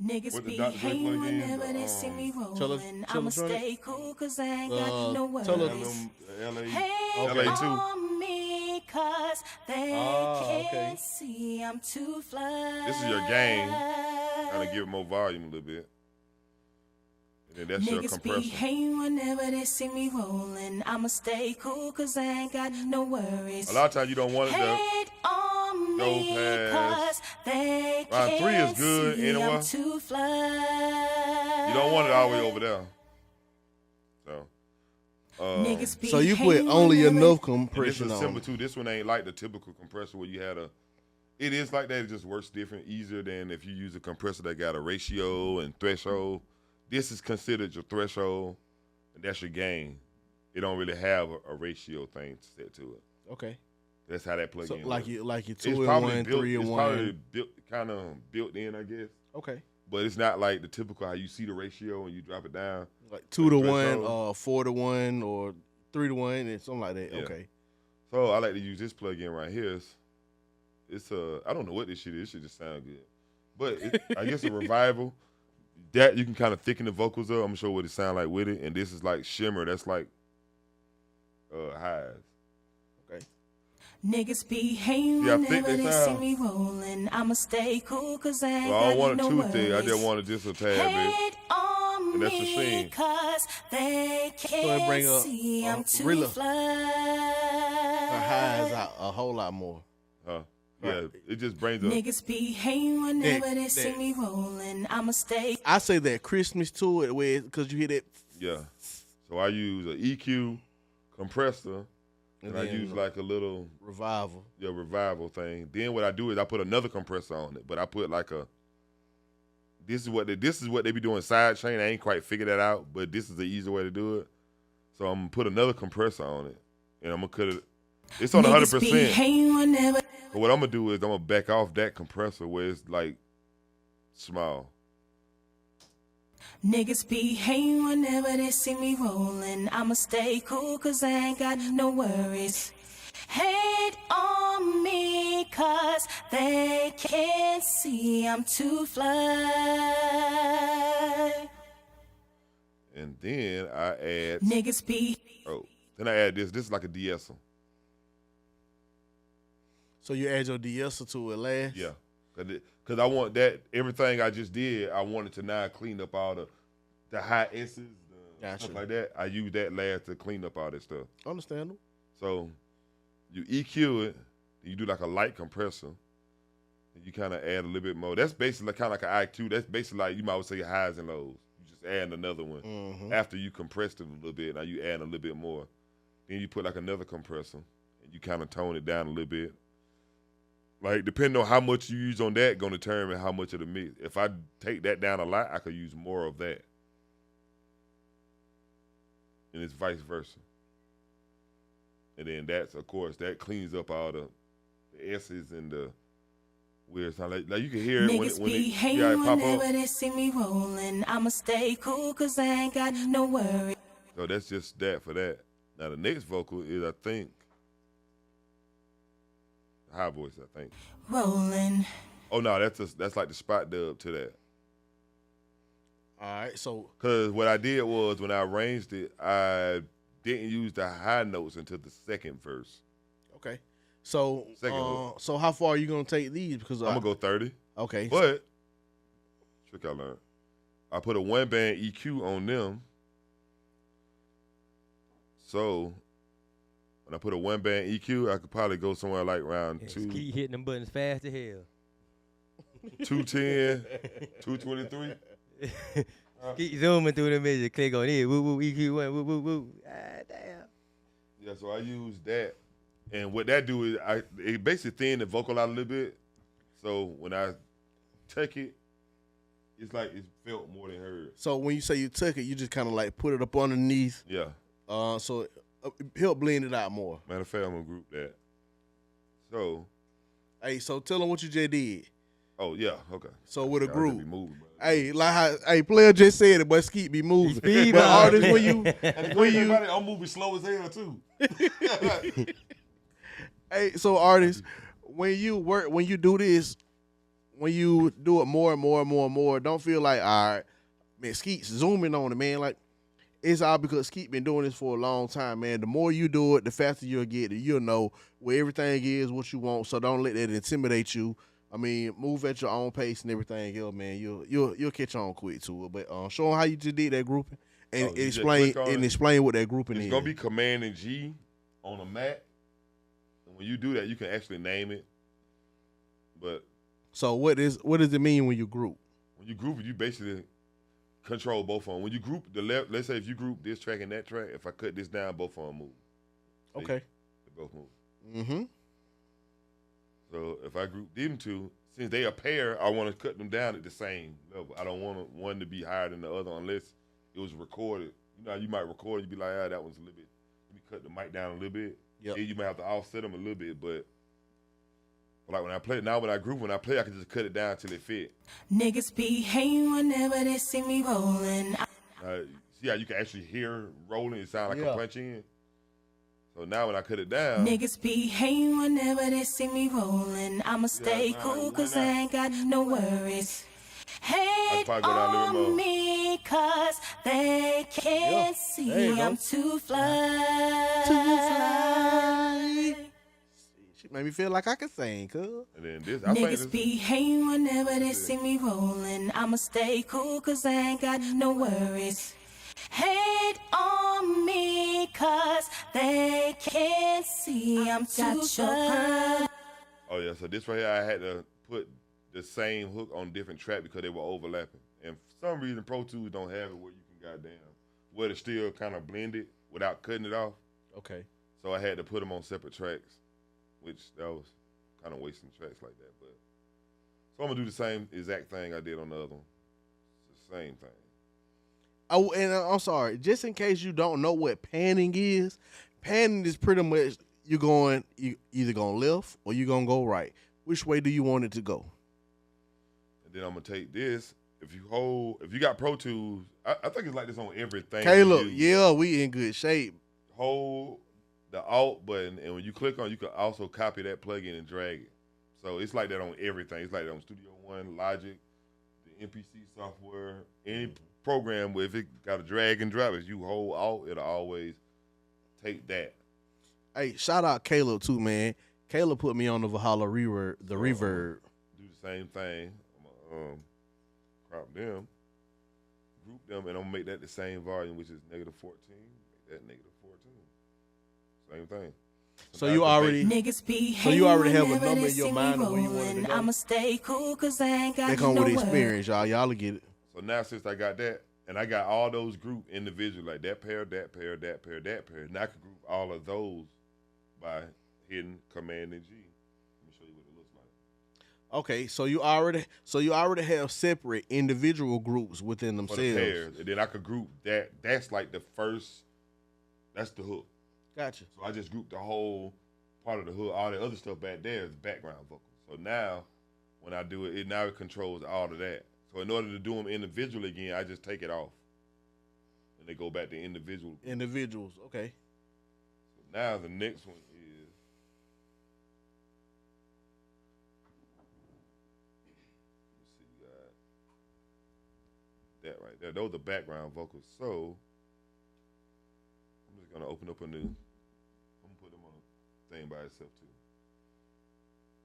Niggas what the be Dr. Dre hating plug in? whenever they see me Tele- rolling. I'ma Teletronic? stay cool cause I ain't got no Tele- worries. LA, Hate LA 2. on me cause they okay. can't see I'm too fly. This is your gain. Kind of give it more volume a little bit. And then that's your Niggas be compressor. hating whenever they see me rolling. I'ma stay cool cause I ain't got no worries. A lot of times you don't want it to Hate on go me cause past. they Round 3 is can't good see anyway. I'm too fly. You don't want it all the way over there. So, Niggas be So you put hating only whenever- enough and this compression is on simple it. too. This one ain't like the typical compressor where you had a. It is like that. It just works different, easier than if you use a compressor that got a ratio and threshold. This is considered your threshold, and that's your gain. It don't really have a ratio thing set to it. Okay. That's how that plug So in. like works. you It's 2 in probably 1, built, 3 in it's 1. probably built, kind of built in, I guess. Okay. But it's not like the typical how you see the ratio and you drop it down. Like 2 to 1, threshold. 4 to 1, or 3 to 1, and something like that. Yeah. Okay. So I like to use this plug-in right here. It's I don't know what this shit is. It should just sound good. But I guess a revival. That you can kind of thicken the vocals up. I'm gonna show what it sound like with it. And this is like shimmer. That's like highs. Okay. Niggas be hating See how thick whenever they they see sound? me rolling. I'ma stay cool cause I ain't Well, I don't got want it no too worries. thick. I just wanted just a tad bit. Hate on And that's the me scene. cause they it can't bring up, see I'm too really fly. Her highs out a whole lot more. Huh? Yeah, it just brings up. Niggas be hating whenever That- they see that- me rolling. I'ma stay. I say that Christmas to it, where because you hear that, Yeah. So I use a EQ compressor, and I then use like a little revival. revival thing. Then what I do is I put another compressor on it, but I put like a. This is what they be doing side chain. I ain't quite figured that out, but this is the easy way to do it. So I'm gonna put another compressor on it, and I'm gonna cut it. It's on Niggas be 100%. hating whenever. But what I'm gonna do is I'm gonna back off that compressor where it's like small. Niggas be hating whenever they see me rolling. I'ma stay cool cause I ain't got no worries. Hate on me cause they can't see I'm too fly. And then I add. Niggas be. Then I add this. This is like a de-esser. So you add your de-esser to it last. Yeah, because I want that everything I just did. I wanted to now clean up all the high S's, Gotcha. stuff like that. I use that last to clean up all that stuff. Understandable. So you EQ it. You do like a light compressor. And you kind of add a little bit more. That's basically kind of like an IQ. That's basically like you might say highs and lows. You just add another one after you compressed it a little bit. Now you add a little bit more. Then you put like another compressor and you kind of tone it down a little bit. Like, depending on how much you use on that, gonna determine how much of the mix. If I take that down a lot, I could use more of that. And it's vice versa. And then that's, of course, that cleans up all the S's and the weird sound. Like you can hear it Niggas when be it hating pop whenever up. they see me rolling. I'ma stay cool cause I ain't got no worries. So that's just that for that. Now the next vocal is, I think, high voice, I think. Rolling. Oh no, that's like the spot dub to that. All right. So Cause what I did was when I arranged it, I didn't use the high notes until the second verse. okay. So Second hook. so how far are you gonna take these? Because I'm gonna go 30. Okay. But trick I learned. I put a 1-band EQ on them. So when I put a 1-band EQ, I could probably go somewhere like around Just keep hitting them buttons fast as hell. 210, 223. Keep zooming through the measure. Click on it. Woo woo EQ1. Woo woo woo. Ah, damn. Yeah, so I use that. And what that do is it basically thin the vocal out a little bit. So when I take it, it's like it's felt more than heard. So when you say you took it, you just kind of like put it up underneath. Yeah. So it help blend it out more. Matter of fact, I'm gonna group that. So Hey, so tell them what you just did. Oh yeah, okay. So with a Y'all group. just be moving, bro. Hey, like how player just said it, but Skeet be moving. Speed But bump. artists, when you And the when crazy thing you about it, I'm moving slow as hell too. hey, so artists, when you do this, when you do it more and more and more and more, don't feel like, all right, man, Skeet's zooming on it, man. Like, it's all because Skeet been doing this for a long time, man. The more you do it, the faster you'll get it. You'll know where everything is, what you want. So don't let that intimidate you. I mean, move at your own pace and everything else, man. You'll catch on quick to it. But show them how you just did that grouping and You just explain click on it. explain what that grouping It's is. gonna be Command and G on a Mac. And when you do that, you can actually name it. But So what does it mean when you group? when you group it, you basically control both of them. When you group the left, let's say if you group this track and that track, if I cut this down, both of them move. See? Okay. They both move. Mm-hmm. So if I group them two, since they a pair, I want to cut them down at the same level. I don't want one to be higher than the other unless it was recorded. You know, you might record, you be like, that one's a little bit. Let me cut the mic down a little bit. Yep. Yeah, you might have to offset them a little bit, but like when I play, now when I group, when I play, I can just cut it down till it fit. Niggas be hating whenever they see me rolling. See how you can actually hear rolling? It sound like Yeah. a punch in. So now when I cut it down, Niggas be hating whenever they see me rolling. I'ma stay nah, cool you cause went I out. ain't got no worries. Hate probably go down a little on more. me cause they can't There you see go. I'm too fly. She made me feel like I could sing, cuz. and then this, I think Niggas this, be hating whenever they see me rolling. I'ma stay cool cause I ain't got no worries. Hate on me cause they can't see I'm too fly. oh yeah, so this right here, I had to put the same hook on different track because they were overlapping. And for some reason, Pro Tools don't have it where you can where it's still kind of blended without cutting it off. Okay. So I had to put them on separate tracks, which that was kind of wasting tracks like that. But so I'm gonna do the same exact thing I did on the other one. It's the same thing. Oh, and I'm sorry, just in case you don't know what panning is pretty much you either gonna left or you gonna go right. Which way do you want it to go? And then I'm gonna take this. If you got Pro Tools, I think it's like this on everything. Caleb, you use. yeah, we in good shape. Hold the Alt button, and when you click on, you can also copy that plugin and drag it. So it's like that on everything. It's like that on Studio One, Logic, the MPC software, any program where if it got a drag and drop, if you hold Alt, it'll always take that. Hey, shout out Caleb too, man. Caleb put me on the Valhalla reverb, reverb. Do the same thing. I'm gonna crop them, group them, and I'm gonna make that the same volume, which is -14. Make that -14. Same thing. So you already Niggas be So you already have a hating number whenever in your they see mind me of where you want it to rolling. go? I'ma stay cool cause I ain't got they come no with worries. experience, y'all. Y'all will get it. So now since I got that, and I got all those grouped individually, like that pair, that pair, that pair, that pair, and I can group all of those by hitting Command and G. Let me show you what it looks like. Okay, so you already have separate individual groups within For the themselves. pairs, and then I could group that. That's like the first. That's the hook. Gotcha. So I just grouped the whole part of the hook. All the other stuff back there is background vocals. So now, when I do it, it controls all of that. So in order to do them individually again, I just take it off, and they go back to individual. Individuals, okay. So now the next one is. Let's see, you got that right there. Those are background vocals. So I'm just gonna open up a new. I'm gonna put them on a thing by itself too.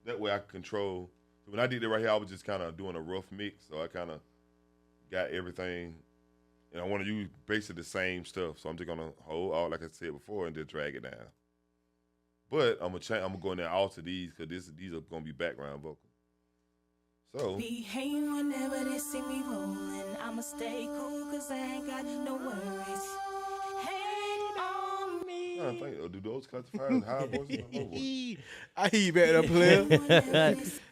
That way I can control. When I did it right here, I was just kind of doing a rough mix, so I kind of got everything, and I want to use basically the same stuff. So I'm just gonna hold all, like I said before, and just drag it down. But I'm gonna go in there and alter these because these are gonna be background vocals. So Be hating whenever they see me rolling. I'ma stay cool cause I ain't got no worries. Hate on me. I think, do those classifiers high voices or low voices? I hear you back there, player.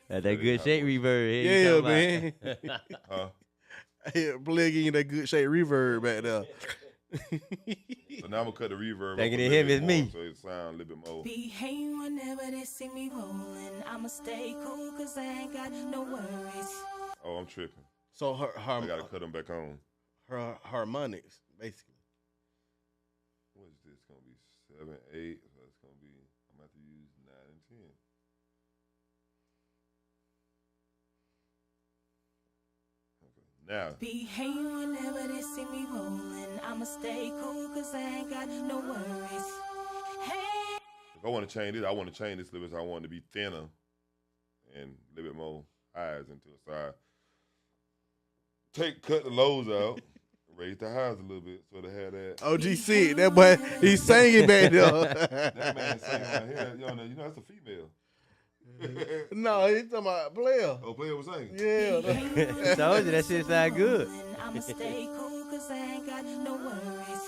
That good shake reverb. Yeah, man. Huh? I hear player giving you that good shape reverb back there. So now I'm gonna cut the reverb. Thinking up a of little him bit is more, me. so it sound a little bit more. Behave whenever they see me rolling. I'ma stay cool, cause I ain't got no worries. Oh, I'm tripping. So I gotta cut them back on. her harmonics, basically. What is this gonna be? 7, 8. So it's gonna be. I'm gonna have to use 9 and 10. Okay. Now. Behave whenever they see me rolling. I'ma stay cool, cause I ain't got no worries. Hey. If I want to change this, I want to change this a little bit. So I want it to be thinner and a little bit more highs into a side. Cut the lows out, raise the highs a little bit so they have that. OG sick. That boy, he's singing back there. That man singing right here. You know, that's a female. No, he's talking about player. Oh, player was singing. Yeah. Told you that shit sound good. I'ma stay cool, cause I ain't got no worries.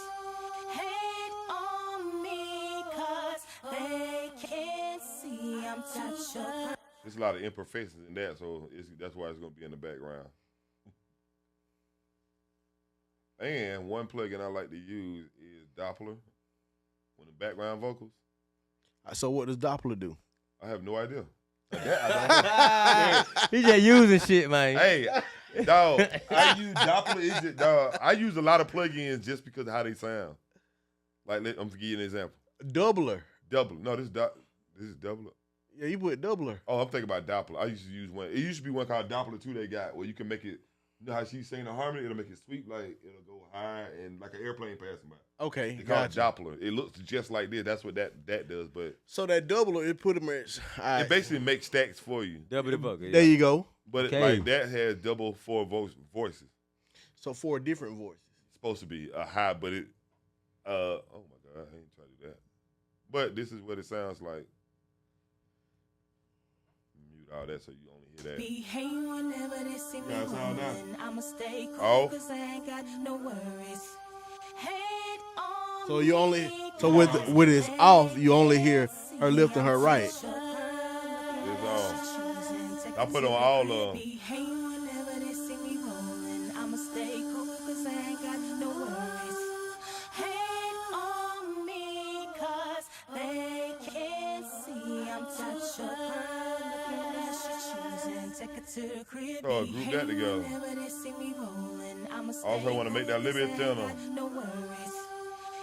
Hate on me, cause they can't see I'm touching. There's a lot of imperfections in that, so that's why it's going to be in the background. And one plugin I like to use is Doppler on the background vocals. So what does Doppler do? I have no idea. I don't know. He just using shit, man. Hey, dog, I use Doppler. Dog, I use a lot of plugins just because of how they sound. Like, I'm going to give you an example. Doubler. No, this is Doubler. Yeah, you put doubler. Oh, I'm thinking about Doppler. I used to use one. It used to be one called Doppler 2 they got where you can make it, you know how she's singing the harmony? It'll make it sweep, like it'll go high and like an airplane passing by. Okay, They call it gotcha. Doppler. It looks just like this. That's what that does, but So that doubler, it put him at. it basically makes stacks for you. Double the bucket. There you go. But Okay. like that has double 4 voices. So 4 different voices. It's supposed to be a high, but it oh my God, I ain't trying to do that. But this is what it sounds like. Mute all that so you only hear that. Behave whenever they see me Yeah, it's all now. rolling. I'ma stay cool, Oh. cause I ain't got no worries. Hate on So you only. me, So with it's off, you only hear her left and her right. It's on. I put on all of them. Behave whenever they see me rolling. I'ma stay cool, cause I ain't got no worries. Hate on me, cause they can't see I'm touching her. Looking at she choosing, take her to the crib. Oh, group that together. Whenever they see me rolling, I'ma stay Also wanna make that a little bit cool, 'cause I thinner. ain't got no worries.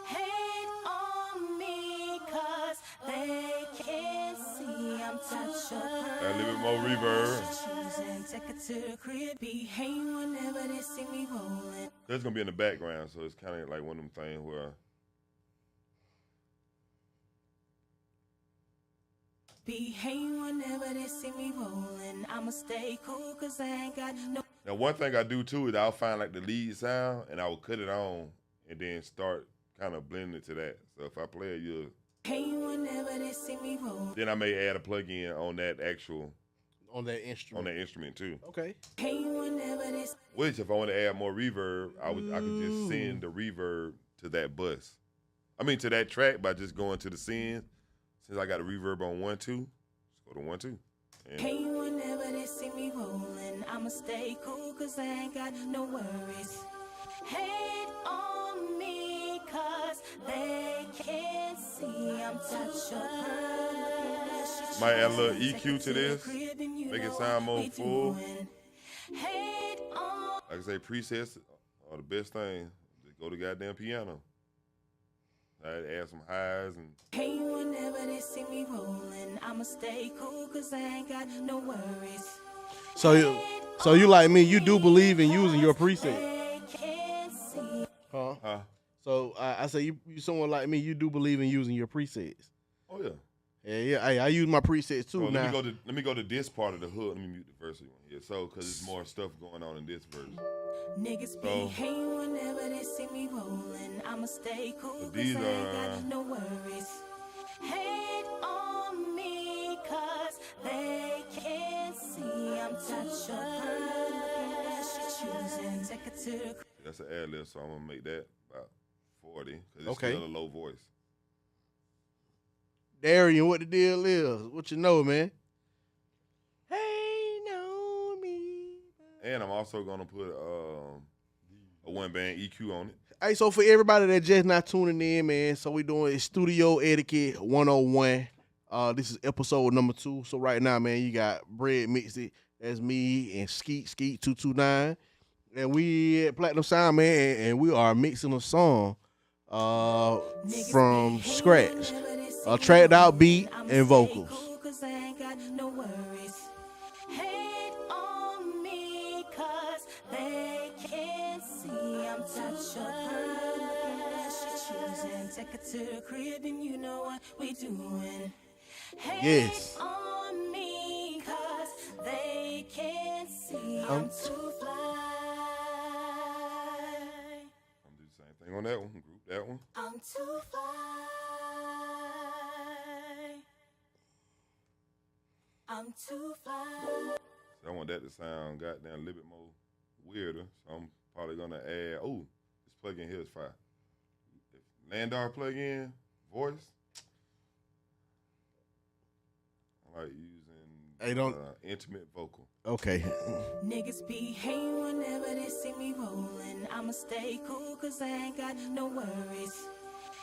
Hate on me, cause they can't see I'm touching her. Add a little bit more reverb. Choosing, take her to the crib. Behave whenever they see me rolling. It's gonna be in the background, so it's kind of like one of them things where Behave whenever they see me rolling. I'ma stay cool, cause I ain't got no. now one thing I do too is I'll find like the lead sound and I will cut it on and then start kind of blending it to that. So if I play it, you'll Behave whenever they see me rolling. then I may add a plug-in on that actual On that instrument. too. Okay. Behave whenever they. Which if I want to add more reverb, I could just send the reverb to that bus. I mean to that track by just going to the send. Since I got a reverb on 1, 2, just go to 1, 2. And Behave whenever they see me rolling. I'ma stay cool, cause I ain't got no worries. Hate on me, cause they can't see I'm touching her. Might add a little EQ to this, make it sound more full. Hate on Like I say, presets are the best thing. Just go to goddamn piano. I'd add some highs and Hey, whenever they see me rolling, I'ma stay cool, cause I ain't got no worries. So you like me, you do believe in using your preset, They can't see. huh? So I say you someone like me, you do believe in using your presets. oh yeah. Yeah. Hey, I use my presets too So now. let me go to this part of the hook. Let me mute the verse you want here. So because there's more stuff going on in this verse. Niggas behave whenever they see me rolling. I'ma stay cool, But cause these I ain't are, got no worries. Hate on me, cause they can't see I'm touching her. Looking at she choosing, take her to the. That's an ad lib, so I'm gonna make that about 40 because it's Okay. still a low voice. Darian, what the deal is? What you know, man? Hey, know me. And I'm also gonna put a 1-band EQ on it. Hey, so for everybody that just not tuning in, man, so we doing Studio Etiquette 101. This is episode number 2. So right now, man, you got Bread Mixed It. That's me and Skeet 229. And we at Platinum Sound, man, and we are mixing a song from scratch. A tracked out beat and vocals. Hate on me 'cause they can't see I'm touch your pearl looking at she choosing. Take her to the crib and you know what we doing. Hate Yes. on me 'cause they can't see I'm too fly. I'm do the same thing on that one. Group that one. I'm too fly. I'm too fly. So I want that to sound goddamn a little bit more weirder. So I'm probably gonna add. Oh, this plug-in here is fire. If Landar plug-in voice. I like using Hey, don't- intimate vocal. Okay. Niggas be hating whenever they see me rolling. I'ma stay cool 'cause I ain't got no worries.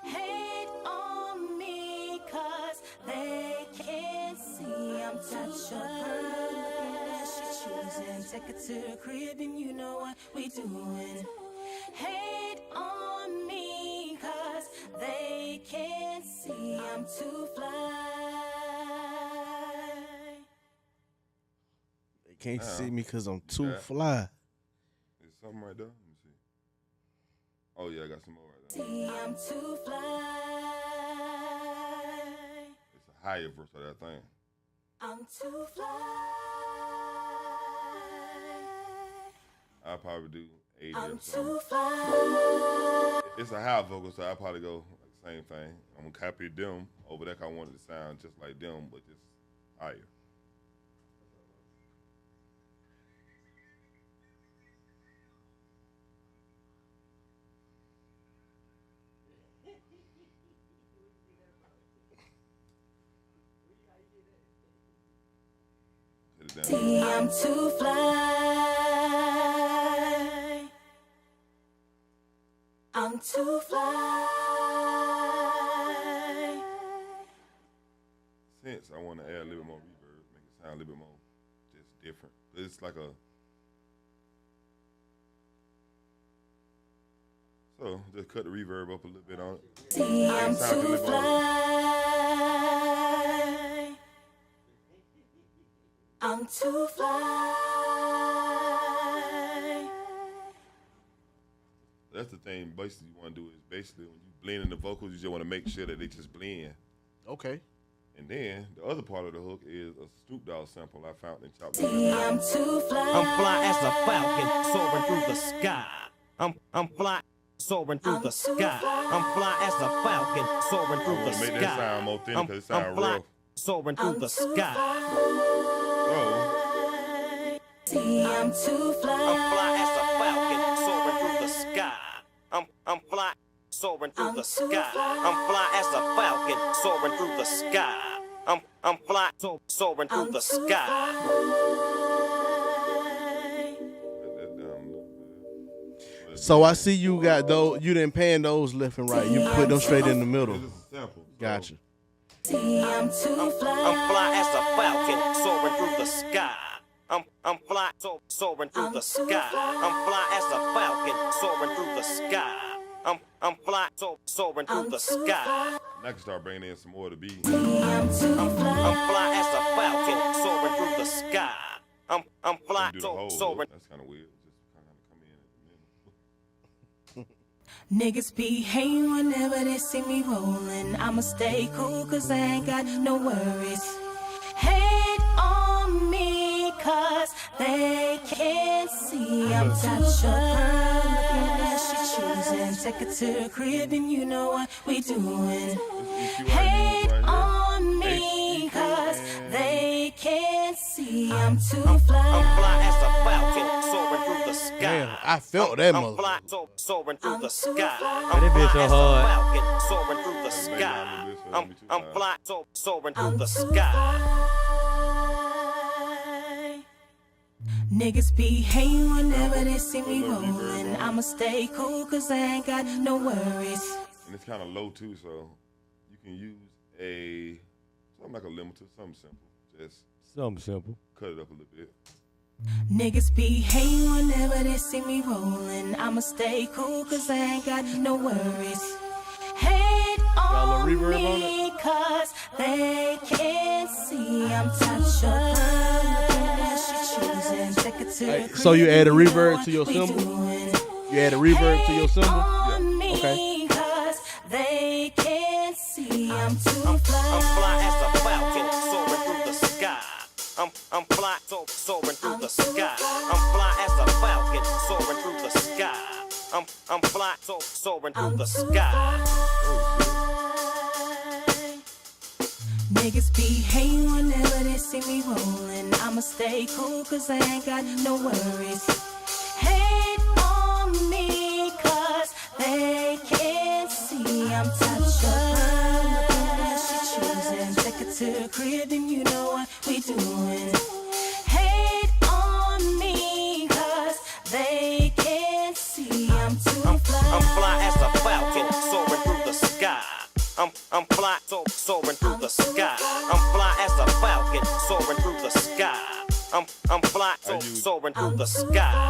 Hate on me 'cause they can't see I'm touch your pearl looking at she choosing. Take her to the crib and you know what we doing. Hate on me 'cause they can't see I'm too fly. They can't Now, see me because I'm too got- fly. Is something right there? Let me see. Oh yeah, I got some more right there. See I'm too fly. It's a higher verse of that thing. I'm too fly. I'll probably do 80 I'm or something. too fly. It's a high vocal, so I'll probably go like the same thing. I'm gonna copy them over there 'cause I wanted to sound just like them, but just higher. Hit it down. See I'm too fly. I'm too fly. Since I want to add a little bit more reverb, make it sound a little bit more just different. It's like a so just cut the reverb up a little bit on it. See I'm Sound a too little bit more. fly. I'm too fly. That's the thing. Basically, you want to do is basically when you blend in the vocals, you just want to make sure that they just blend. Okay. And then the other part of the hook is a Snoop Dogg sample I found in Chop. See I'm too fly. I'm fly as a falcon soaring through the sky. I'm fly soaring through the sky. I'm fly as a falcon soaring I through want the to make that sky. sound more thin because it I'm sounds fly rough. soaring through the sky. So See I'm too I'm fly as a fly. falcon soaring through the sky. I'm fly soaring through the sky. I'm fly as a falcon soaring through the sky. I'm fly soaring through I'm the too sky. fly. let that down a little bit. So I see you got those. You didn't pan those left and right. You put them straight in the middle. This is a sample. So Gotcha. See I'm too fly. I'm fly as a falcon soaring through the sky. I'm fly soaring through the sky. I'm fly as a falcon soaring through the sky. I'm fly soaring through the sky. I can start bringing in some more to be. I'm too I'm fly. fly as a falcon soaring through the sky. I'm fly Do the whole soaring. look. That's kind of weird. Just kind of come in at the middle. Niggas be hating whenever they see me rolling. I'ma stay cool 'cause I ain't got no worries. Hate on me 'cause they can't see I'm touch your pearl looking at she choosing. Take her to the crib and you know what we doing. Hate on me 'cause they can't see I'm too I'm fly. fly as a falcon soaring through the sky. Damn, I felt that I'm mother. fly soaring through the sky. That I'm bitch fly so as a hard. falcon soaring through the Baby, sky. I'm a bitch, so don't be too I'm loud. fly soaring through I'm the too sky. fly. Niggas be hating whenever they see me rolling. I'ma stay cool cause I ain't got no worries. And it's kind of low too, so you can use something like a limiter, something simple. Just Something simple. cut it up a little bit. Niggas be hating whenever they see me rolling. I'ma stay cool cause I ain't got no worries. Hate Got a little on reverb on me cause they can't see I'm touching her. She choosing. Take it to Hey, the so you crib add a and reverb what to your we symbol? doing. You add a reverb to your symbol? On me Okay. cause they can't see I'm too I'm fly. fly as a falcon, soaring through the sky. I'm fly, soaring through the sky. I'm fly as a falcon, soaring through the sky. I'm fly, soaring through the sky. Niggas be hating whenever they see me rolling. I'ma stay cool cause I ain't got no worries. Hate on me cause they can't see I'm touching her. She choosing. Take it to the crib and you know what we doing. Hate on me cause they can't see I'm too fly. I'm fly as a falcon, soaring through the sky. I'm fly, soaring through the sky. I'm fly as a falcon, soaring through the sky. I'm fly, soaring through the sky.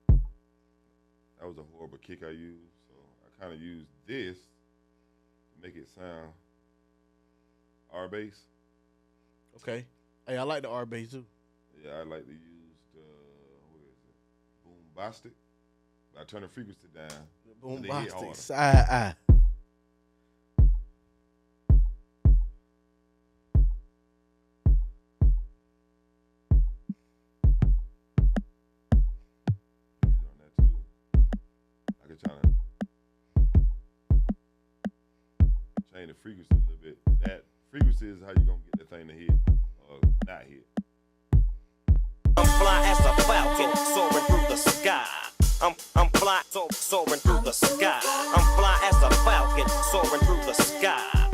That was a horrible kick I used, so I kind of used this to make it sound R bass. Okay. Hey, I like the R bass too. Yeah, I like to use the what is it, Boombastic. But I turn the frequency down. so they hit harder. Boombastic side. Use on that too. I could try to change the frequency a little bit. That frequency is how you gonna get the thing to hit or not hit. I'm fly as a falcon, soaring through the sky. I'm fly, soaring through the sky. I'm fly as a falcon, soaring through the sky.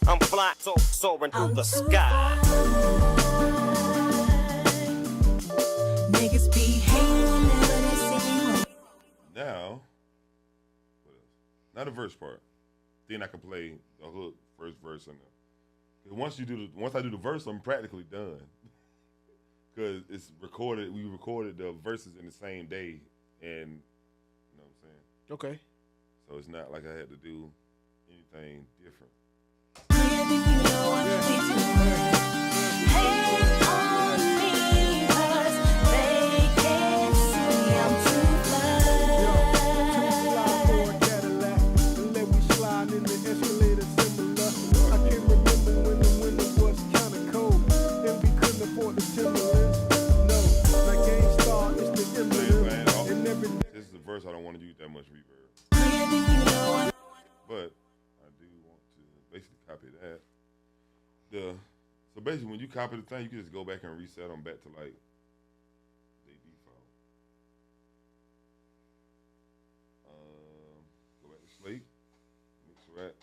I'm fly, soaring through the sky. Niggas be hating whenever they see me rolling. Now, what else? Not the verse part. Then I can play the hook, first verse, and once I do the verse, I'm practically done. Cause it's recorded. We recorded the verses in the same day, and you know what I'm saying. Okay. So it's not like I had to do anything different. This is the verse I don't want to use that much reverb, but I do want to basically copy that. So basically, when you copy the thing, you can just go back and reset them back to like they default. Go back to Slate, mix rap.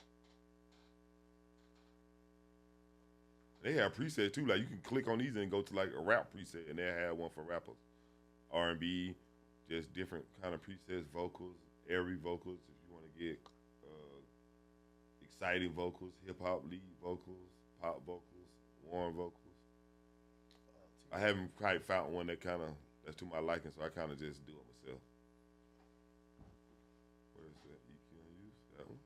They have presets too. Like you can click on these and go to like a rap preset, and they have one for rappers, R&B, just different kind of presets, vocals, airy vocals. If you want to get exciting vocals, hip hop lead vocals, pop vocals, warm vocals. I haven't quite found one that's to my liking, so I kind of just do it myself. Where's that EQ I use? That one.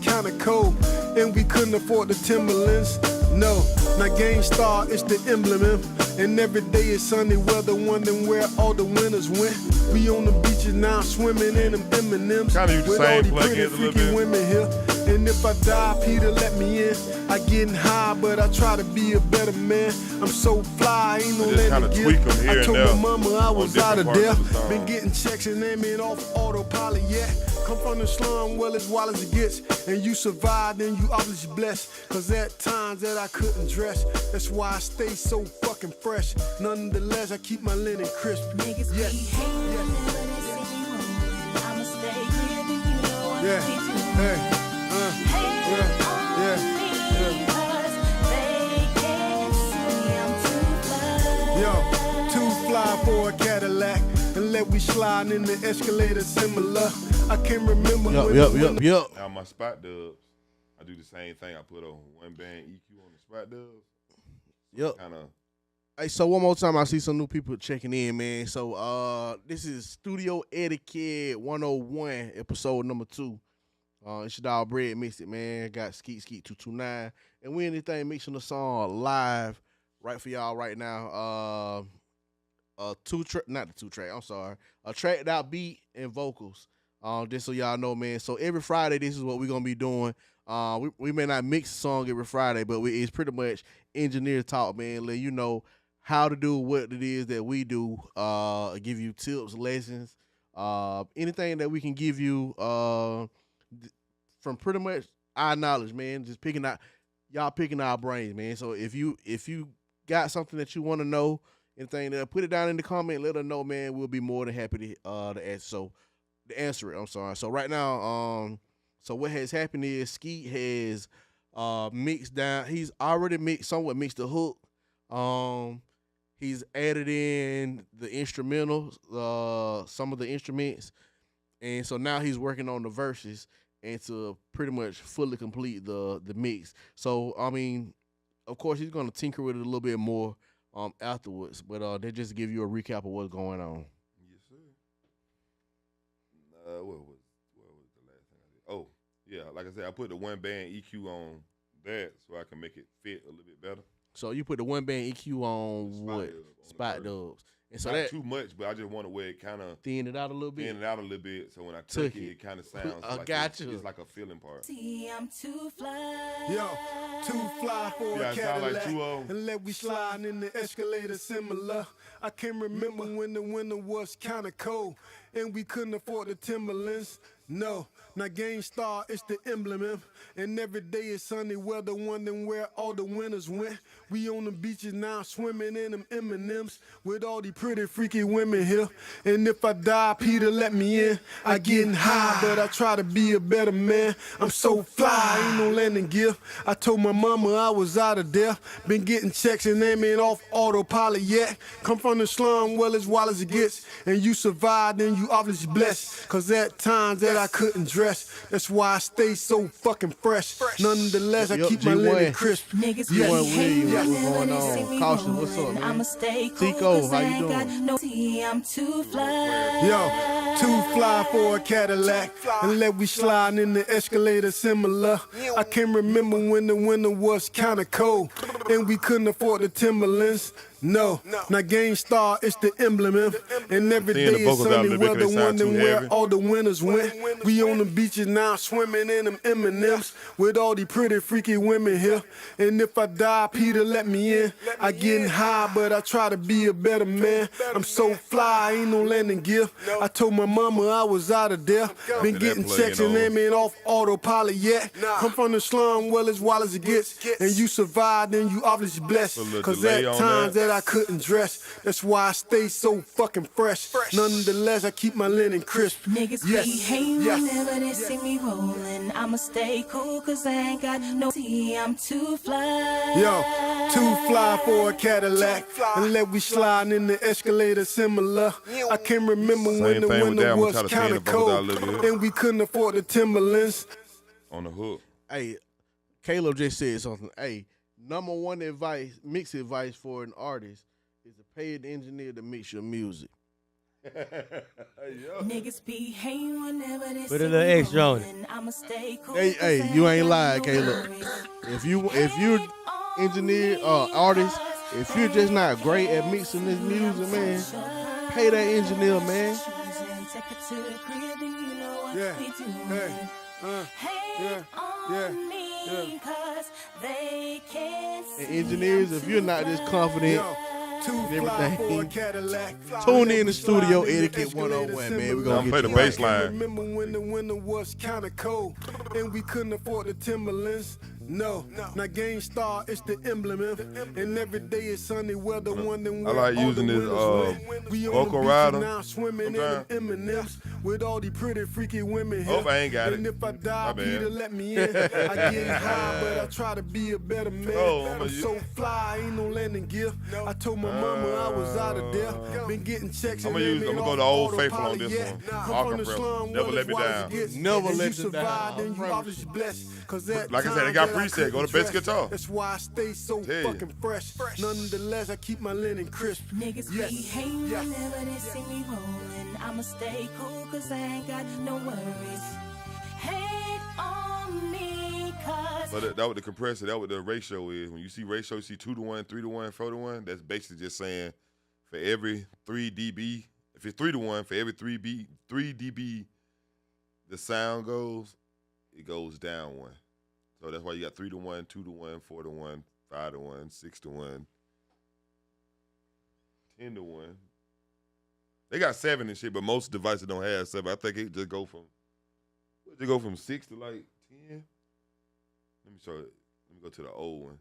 Kinda cold, and we couldn't afford the Timberlands. No, now Game Star is the emblem, and every day is sunny weather, wondering where all the winners went. We on the beaches now, swimming in them M&Ms. Kinda use the with same all these plugins pretty a little freaky bit. women here. And if I die, Peter, let me in. I getting high, but I try to be a better man. I'm so fly, ain't no Just kinda letting tweak 'em give. here I and told there my mama I on was out of different there. parts of the song. Been getting checks and aiming off autopilot, yeah. Come from the slum, well as wild as it gets. And you survived and you obviously blessed. Cause at times that I couldn't dress. That's why I stay so fucking fresh. Nonetheless, I keep my linen crisp. Niggas be hating whenever they see me rolling. I'ma stay clear, then you know what Yeah, we do. hey, Hate yeah, on yeah, me yeah. 'cause they can't see I'm too fly. Yo, too fly for a Cadillac. And let we slide in the escalator similar. I can't remember when Yep. Now my spot dubs, I do the same thing. I put a one band EQ on the spot dubs. Yep. Kind of. Hey, so one more time, I see some new people checking in, man. So this is Studio Etiquette 101, episode number 2. It's your dog Bread Mixed It, man. Got Skeet 229. And we anything mixing the song live right for y'all right now. Not the 2-track, I'm sorry. A tracked out beat and vocals. Just so y'all know, man. So every Friday, this is what we're gonna be doing. We may not mix a song every Friday, but it's pretty much engineer talk, man. Let you know how to do what it is that we do. Give you tips, lessons, anything that we can give you from pretty much our knowledge, man. Just picking our brains, man. So if you got something that you want to know, anything, put it down in the comment. Let us know, man. We'll be more than happy to answer it. I'm sorry. So right now, so what has happened is Skeet has mixed down. He's already somewhat mixed the hook. He's added in the instrumentals, some of the instruments, and so now he's working on the verses and to pretty much fully complete the mix. So I mean, of course, he's gonna tinker with it a little bit more afterwards, but they just give you a recap of what's going on. Yes, sir. What was the last thing I did? Oh, yeah, like I said, I put the one band EQ on that so I can make it fit a little bit better. So you put the one band EQ on what? Spot dubs. And so not that too much, but I just want to where it kind of thin it out a little bit. Thin it out a little bit, so when I cook it kind of sounds like it's like a feeling part. See, I'm too fly. Yo, too fly for a Cadillac. Like and let we slide in the escalator similar. I can remember when the winter was kind of cold and we couldn't afford the Timberlands. No, now Game Star, it's the emblem. And every day is sunny weather, wondering where all the winners went. We on the beaches now, swimming in them M&Ms with all these pretty freaky women here. And if I die, Peter, let me in. I getting high, but I try to be a better man. I'm so fly, ain't no landing gift. I told my mama I was out of there. Been getting checks and aiming off autopilot, yeah. Come from the slum, well as wild as it gets. And you survived, and you obviously blessed. Cause at times that I couldn't dress. That's why I stay so fucking fresh. Nonetheless, I keep my linen crisp. Niggas G1 what's going on? Caution, what's up, man? I'ma stay cool, Tico, how you doing? No tea, I'm too fly. Yo, too fly for a Cadillac. And let we slide in the escalator similar. I can remember when the winter was kind of cold and we couldn't afford the Timberlands. No, now Game Star, it's the emblem. And every day is sunny weather, wondering where all the winners went. We on the beaches now, swimming in them M&Ms with all these pretty freaky women here. And if I die, Peter, let me in. I getting high, but I try to be a better man. I'm so fly, ain't no landing gift. I told my mama I was out of there. Been getting checks and aiming off autopilot, yeah. Come from the slum, well as wild as it gets. And you survived, and you obviously blessed. Cause at times that I couldn't dress. That's why I stay so fucking fresh. Nonetheless, I keep my linen crisp. Niggas be hating whenever they see me rolling. I'ma stay cool cause I ain't got no tea, I'm too fly. Yo, too fly for a Cadillac. And let we slide in the escalator similar. I can remember when the winter was kind of cold and we couldn't afford the Timberlands. On the hook. Hey, Caleb just said something. Hey, number one advice, mix advice for an artist is to pay an engineer to mix your music. Niggas be hating whenever they Put a little extra on it. I'ma stay cool. Hey, you ain't lying, Caleb. If you engineer artist, if you're just not great at mixing this music, man, pay that engineer, man. Yeah, hey. hate on me, 'cause they can't see. And engineers, if you're not this confident and everything, tune in the studio, Etiquette 101, man. We're I'm gonna play get the you bass right. line. Remember when the winter was kinda cold and we couldn't afford the Timberlands? No, now Game Star is the emblem, and every day is sunny weather. Wondering I like using this vocal rider now swimming in them M&Ms with all the pretty freaky women here. Hope I ain't got it. And if I die, My bad. Peter, let me in. I get high, but I try to be a better man. Oh, I'm so fly, ain't no landing gear. I told my mama I was out of there. Been getting checks. I'm gonna go to Old Faithful on this one. Acapella. Never let me down. Never let you down. Then you obviously blessed. Cause that Like I said, they got preset. Go to bass guitar. That's why I stay so Tell you. fucking fresh. Nonetheless, I keep my linen crisp. Niggas be hating whenever they see me rolling. I'ma stay cool 'cause I ain't got no worries. Hate on me 'cause But that what the compressor, that what the ratio is. When you see ratio, you see 2-to-1, 3-to-1, 4-to-1. That's basically just saying for every 3 dB, if it's 3-to-1, for every 3 dB, the sound goes, it goes down 1. So that's why you got 3-to-1, 2-to-1, 4-to-1, 5-to-1, 6-to-1, 10-to-1. They got 7 and shit, but most devices don't have 7. I think it just go from 6 to like 10. Let me show it. Let me go to the old one.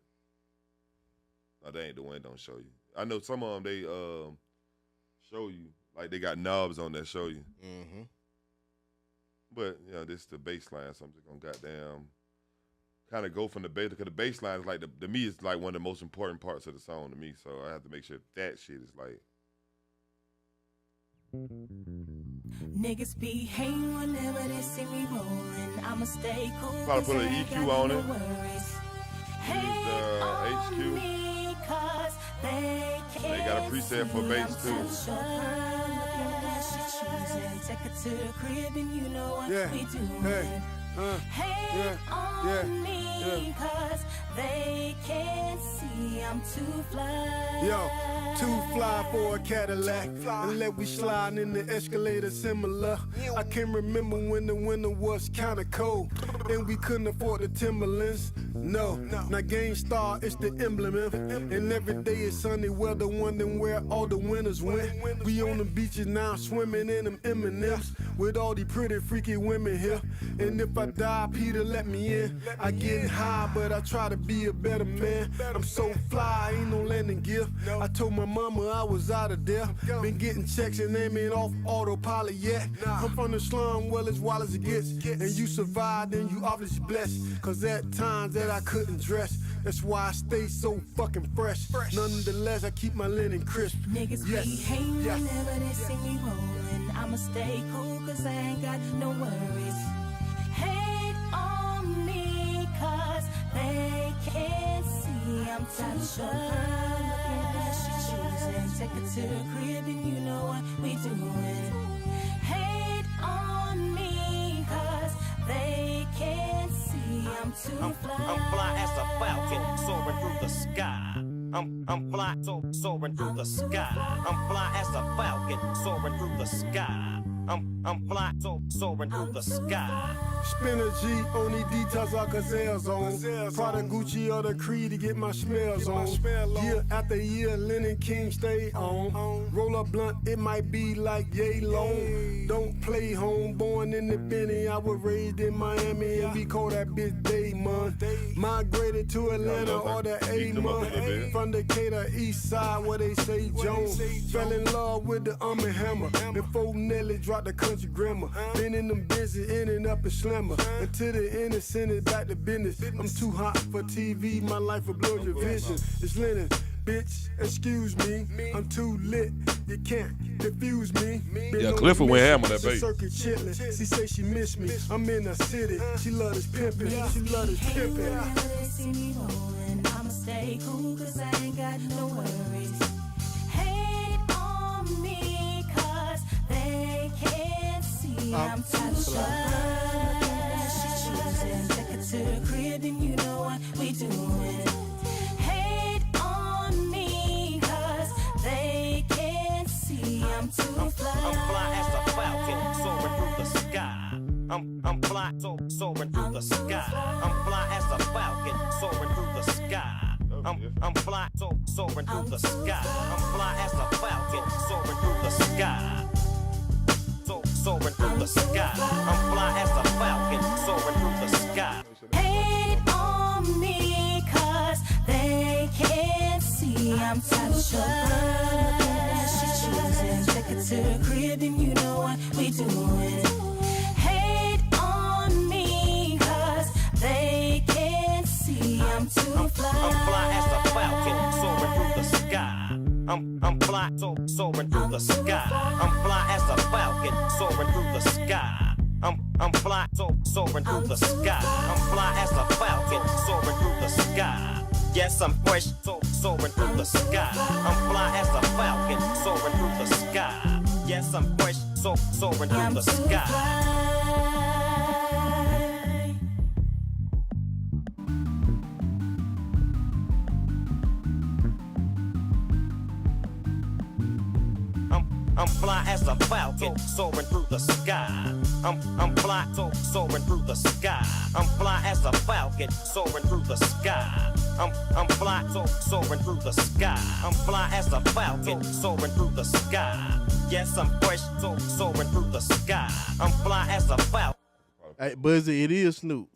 No, that ain't the one. Don't show you. I know some of them they show you like they got knobs on that show you. Mm-hmm. But this is the bass line, so I'm just gonna goddamn kind of go from the bass because the bass line is like to me is like one of the most important parts of the song to me. So I have to make sure that shit is like. niggas be hating whenever they see me rolling. I'ma stay cool. Probably 'cause put I an ain't EQ got on no it. worries. Hate HQ. on me 'cause they They got a preset for bass too. Take her to the crib and you know what Yeah. we do. Hey. Hate on me 'cause they can't see I'm too fly. Yo, too fly for a Cadillac. And let we slide in the escalator similar. I can remember when the winter was kinda cold and we couldn't afford the Timberlands. No, now Game Star is the emblem. And every day is sunny weather, wondering where all the winners went. We on the beaches now swimming in them M&Ms with all the pretty freaky women here. And if I die, Peter, let me in. I get high, but I try to be a better man. I'm so fly, ain't no landing gear. I told my mama I was out of there. Been getting checks and aiming off autopilot yet. I'm from the slum, well as wild as it gets. And you survived and you obviously blessed. Cause at times that I couldn't dress. That's why I stay so fucking fresh. Nonetheless, I keep my linen crisp. Niggas be hating whenever they see me rolling. I'ma stay cool 'cause I ain't got no worries. Hate on me 'cause they can't see I'm too shy. She choosing, take her to the crib and you know what we doing. Hate on me 'cause they can't see I'm too fly. I'm fly as a falcon soaring through the sky. I'm fly soaring through the sky. I'm fly as a falcon soaring through the sky. I'm fly soaring through the sky. Spin a G on these details I gazelles on. Prada, Gucci, or the Creed to get my smells on. Year after year, Lennon King stay on. Roll up blunt, it might be like yay long. Don't play home, born in the Benny. I was raised in Miami and we call that bitch Daymond. Migrated to Atlanta or the A-Mon. From Decatur, East Side where they say Jones. Fell in love with the and Hammer. Before Nelly dropped the country grammar. Been in them busy, in and up and slammer. Until the innocent is back to business. I'm too hot for TV, my life will blow your vision. It's Lennon, bitch, excuse me. I'm too lit, you can't confuse me. Yeah, Clifford went ham on that bass. Circuit chitlin', she say she miss me. I'm in the city, she love this pimpin', she love this pimpin'. Whenever they see me rolling, I'ma stay cool 'cause I ain't got no worries. Hate on me 'cause they can't see I'm too shy. She choosing, take her to the crib and you know what we doing. Hate on me 'cause they can't see I'm too fly. I'm fly as a falcon soaring through the sky. I'm fly soaring through the sky. I'm fly as a falcon, soaring through the sky. I'm fly, soaring through the sky. I'm fly as a falcon, soaring through the sky. Soaring through the sky. I'm fly as a falcon, soaring through the sky. Hate on me, cause they can't see I'm touching. She choosing, take it to the crib and you know what we doing. Hate on me, cause they can't see I'm too fly. I'm fly as a falcon, soaring through the sky. I'm fly, soaring through the sky. I'm fly as a falcon, soaring through the sky. I'm fly, soaring through the sky. I'm fly as a falcon, soaring through the sky. Yes, I'm fresh, soaring through the sky. I'm fly as a falcon, soaring through the sky. Yes, I'm fresh, soaring through the sky. I'm fly as a falcon, soaring through the sky. I'm fly, soaring through the sky. I'm fly as a falcon, soaring through the sky. I'm fly, soaring through the sky. I'm fly as a falcon, soaring through the sky. Yes, I'm fresh, soaring through the sky. I'm fly as a falcon. Hey, Buzzy, it is Snoop.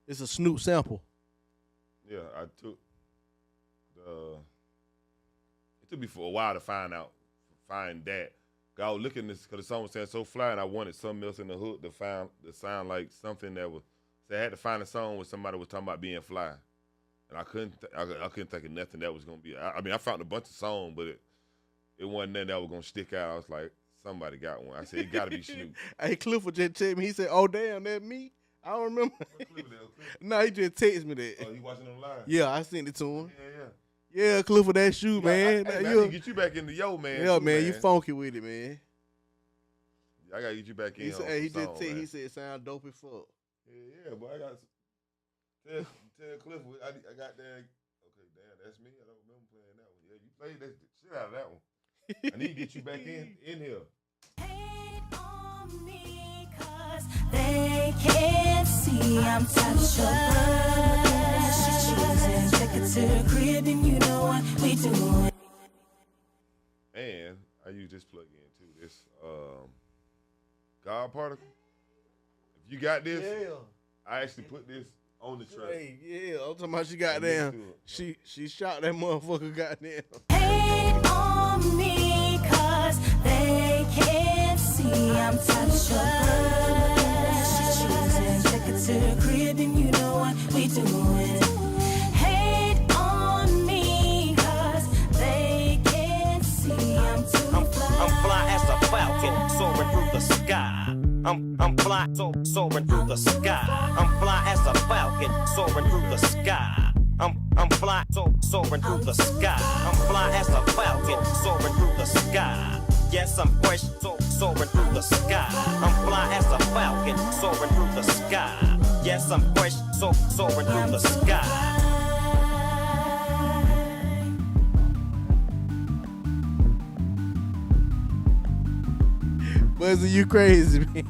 It's a Snoop sample. Yeah, I took it took me for a while to find that. I was looking at this because the song was saying so fly, and I wanted something else in the hook to sound like something that was. So I had to find a song where somebody was talking about being fly, and I couldn't think of nothing that was gonna be. I mean, I found a bunch of songs, but it wasn't nothing that was gonna stick out. I was like, somebody got one. I said, it got to be Snoop. Hey, Clifford just texted me. He said, "Oh damn, that me." I don't remember. No, he just texted me that. Oh, he watching them live? Yeah, I sent it to him. Yeah. Yeah, Clifford, that's you, man. I need to get you back into man. Yeah, too, man, you funky with it, man. I gotta get you back in. He said, he just he said it sound dope as fuck. Yeah, but I got tell Clifford I got that. Okay, damn, that's me. I don't remember playing that one. Yeah, you played that shit out of that one. I need to get you back in here. Hate on me, cause they can't see I'm touching. She choosing, take it to the crib and you know what we doing. And I use this plug in too. This God particle. If you got this, I actually put this on the track. Hey, yeah, I'm talking about she goddamn. She shot that motherfucker goddamn. Hate on me, cause they can't see I'm touching. She choosing, take it to the crib and you know what we doing. Hate on me, cause they can't see I'm too fly. I'm fly as a falcon, soaring through the sky. I'm fly, soaring through the sky. I'm fly as a falcon, soaring through the sky. I'm fly, soaring through the sky. I'm fly as a falcon, soaring through the sky. Yes, I'm fresh, soaring through the sky. I'm fly as a falcon, soaring through the sky. Yes, I'm fresh, soaring through the sky. Buzzy, you crazy, man.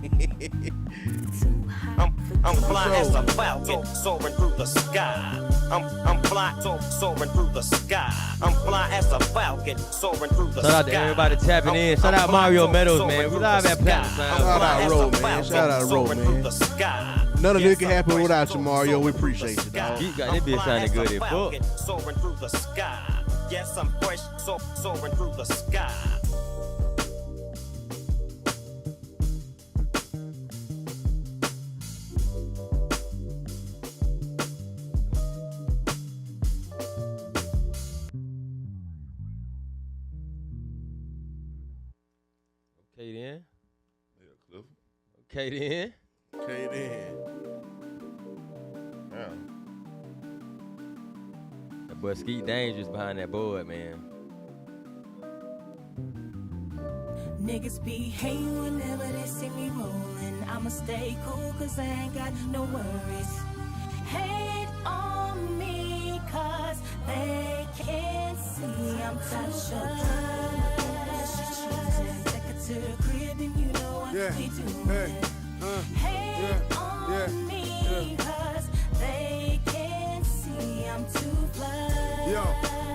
I'm fly as a falcon, soaring through the sky. I'm fly, soaring through the sky. I'm fly as a falcon, soaring through the sky. Shout out to everybody tapping in. Shout out Mario Meadows, man. We live at Platinum Sound. Shout out Roll, man. Shout out Roll, man. None of this can happen without you, Mario. We appreciate you, dog. You got this bitch sounding good as fuck. Soaring through the sky. Yes, I'm fresh, soaring through the sky. Okay then. Yeah, Clifford. Okay then. Okay, then. Yeah. That boy Skeet dangerous behind that board, man. Niggas be hating whenever they see me rolling. I'ma stay cool cause I ain't got no worries. Hate on me cause they can't see I'm touching. She choosing, take it to the crib and you know what we doing. Hate on me 'cause they can't see I'm too fly. Yo,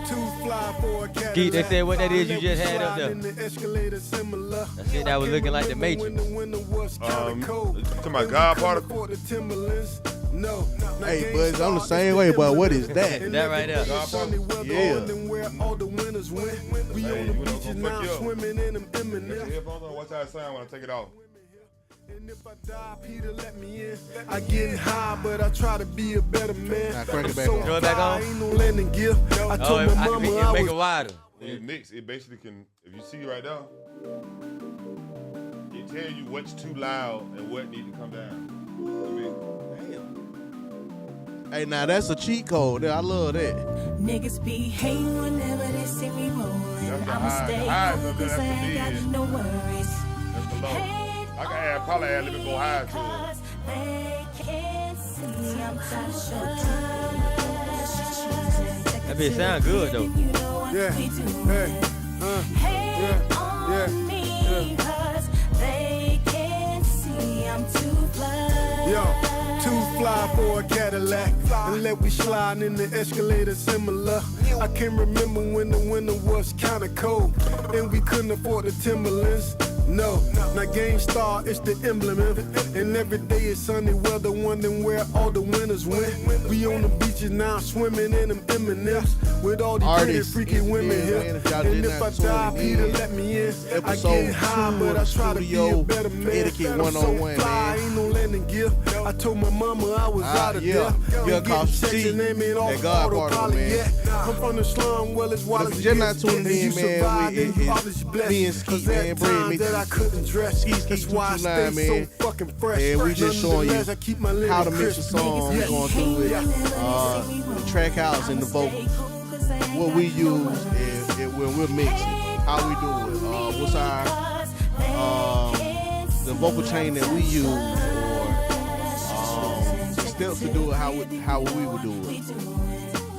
too fly for a Cadillac. Keith, they said what that is you just had up there. In the escalator similar. That shit that was looking like the Matrix. When the winter was kinda cold. You talking about God Couldn't particle? afford the Timberlands. No. Hey, Buzz, I'm the same way, but what is that? That right there. Yeah. Where all the winners went. We Hey, on the you know, beaches gonna fuck now you up. swimming in them Got M&Ms. your headphones on? Watch how it sound when I take it off. And if I die, Peter, let me in. I get high, but I try to be a better man. Now crank it back So on. Throw it back fly, on? ain't no landing gear. I Oh, told my mama I make was it wider. When it mix, it basically can, if you see right now, it tell you what's too loud and what need to come down. Hey, now that's a cheat code. There, I love that. Niggas be hating whenever they see me rolling. That's the I'ma high- stay high cool up there, 'cause I that's the ain't got mid. no worries. That's the low. Hate I can add, probably add a little bit more high to it. 'cause they can't see I'm too shy. That bitch sound good though. You know what Yeah. we do. Hey, Hate yeah, on yeah, me 'cause they can't see I'm too fly. yo, too fly for a Cadillac. And let we slide in the escalator similar. I can remember when the winter was kinda cold and we couldn't afford the Timberlands. No, now Game Star is the emblem, and every day is sunny weather, wondering where all the winners went. We on the beaches now, swimming in them M&Ms with all these pretty Artists, freaky women man, here. man, if y'all And did if I not tune die, in, Peter, let me in. I episode get high, 2 but of I the try to be studio, a better man. Etiquette I'm so 101, fly, man. ain't no landing gear. I told my mama I was out of yeah. there. Yeah, Been cause getting checks T, and they ain't off that God particle, autopilot man. yet. I'm from the slum, well as wild If as you're it not gets. tuning And in, you man, survived we- and you obviously blessed. me and Skeet, 'Cause man, at Brad times mix that I couldn't dress. Skeet That's why I 229, stay man. so fucking fresh. And we just showing you Nonetheless, I keep my living how to mix a crisp. song. We're going through it. The track house and the vocals. What we use when we're mixing. How we do it. What's our the vocal chain that we use, or the steps to do it how we would do it.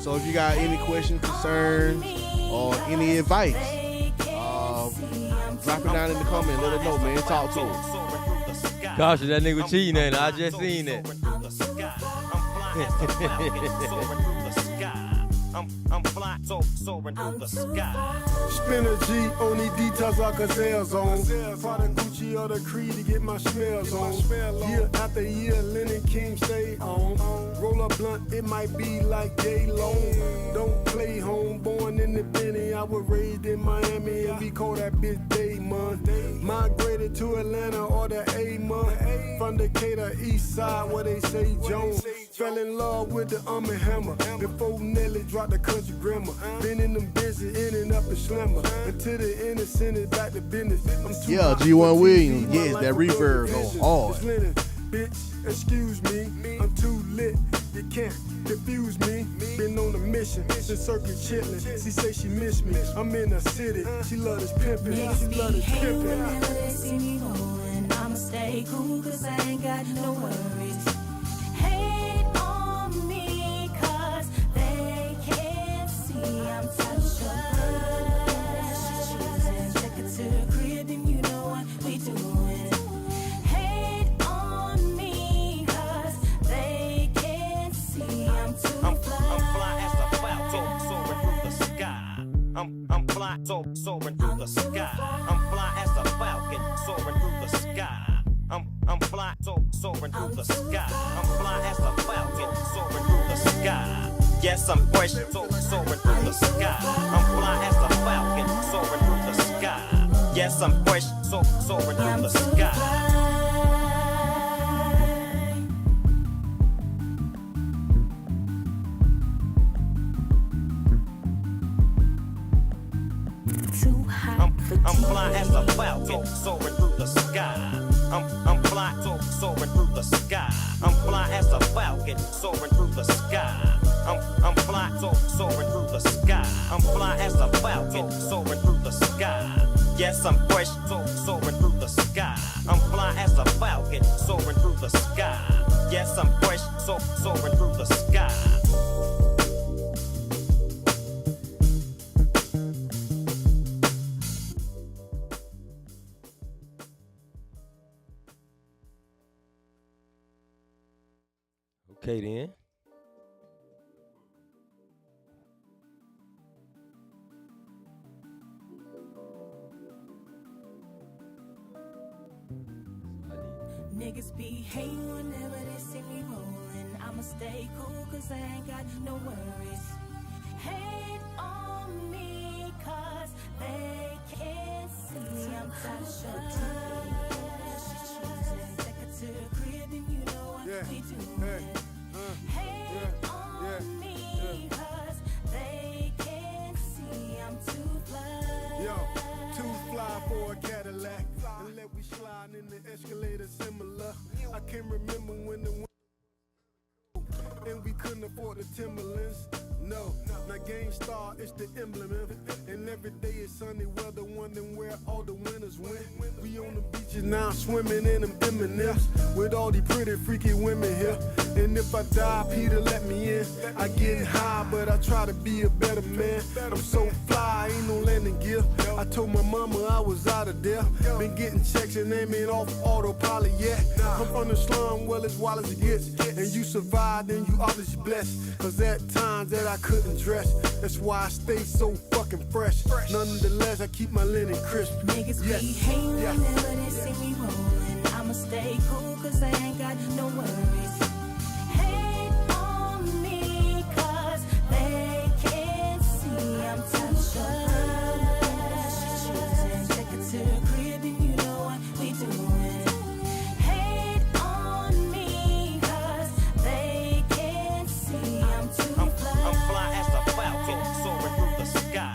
So if you got any questions, concerns, or any advice, drop it down in the comment. Let us know, man. Talk to us. Gosh, that nigga cheating, ain't it? I just seen that. I'm fly, soaring through the sky. Spin a G on these details like a sales zone. Prada, Gucci, or the Creed to get my smells on. Year after year, Lennon King stay on. Roll up blunt, it might be like day long. Don't play home, born in the Benny. I was raised in Miami and we call that bitch day month. Migrated to Atlanta or the A month. From Decatur, East Side, where they say Jones. Fell in love with the and Hammer. Before Nelly dropped the country grammar. Been in them busy, in and up and slammer. Until the innocent is back to business. I'm too Yeah, hot G1 for Williams. TV, Yes, my that life a reverb vision. go hard. It's Lennon, bitch, excuse me. I'm too lit, you can't confuse me. Been on a mission, since circuit chitlin'. She say she miss me. I'm in the city, she love this pimpin'. Niggas She be love this hating pimpin'. whenever they see me rolling. I'ma stay cool 'cause I ain't got no worries. Hate on me 'cause they can't see I'm too shy. Take it to the crib and you know what we doing. Hate on me 'cause they can't see I'm too I'm fly. fly as a falcon, soaring through the sky. I'm fly, soaring through the sky. I'm fly as a falcon, soaring through the sky. I'm fly, soaring through the sky. I'm fly as a falcon, soaring through the sky. Yes, I'm fresh, soaring through the sky. I'm fly as a falcon, soaring through the sky. Yes, I'm fresh, soaring through the sky. Too hot for I'm fly as a falcon, soaring through the sky. I'm fly, soaring through the sky. I'm fly as a falcon, soaring through the sky. I'm fly, soaring through the sky. I'm fly as a falcon, soaring through the sky. Yes, I'm fresh, soaring through the sky. I'm fly as a falcon, soaring through the sky. Yes, I'm fresh, soaring through the sky. Okay then. Niggas be hating whenever they see me rollin'. I'ma stay cool cause I ain't got no worries. Hate on me cause they can't see I'm touched. She choosing, take her to the crib and you know what we doing. Hate on me cause they can't see I'm too fly. Yo, too fly for a Cadillac. And let we slide in the escalator similar. I can remember when the and we couldn't afford the Timberlands. No, now Game Star is the emblem. And every day is sunny weather, wondering where all the winners went. We on the beaches now swimming in them M&Ms with all these pretty freaky women here. And if I die, Peter let me in. I get high, but I try to be a better man. I'm so fly, ain't no landing gear. I told my mama I was out of there. Been getting checks and aiming off autopilot, yeah. I'm from the slum, well as wild as it gets. And you survived and you obviously blessed. Cause at times that I couldn't dress. That's why I stay so fucking fresh. Nonetheless, I keep my linen crisp. Niggas be hating whenever they see me rollin'. I'ma stay cool cause I ain't got no worries. Hate on me cause they can't see I'm touched. She choosing, take her to the crib and you know what we doing. Hate on me cause they can't see I'm too fly. I'm fly as a falcon soaring through the sky.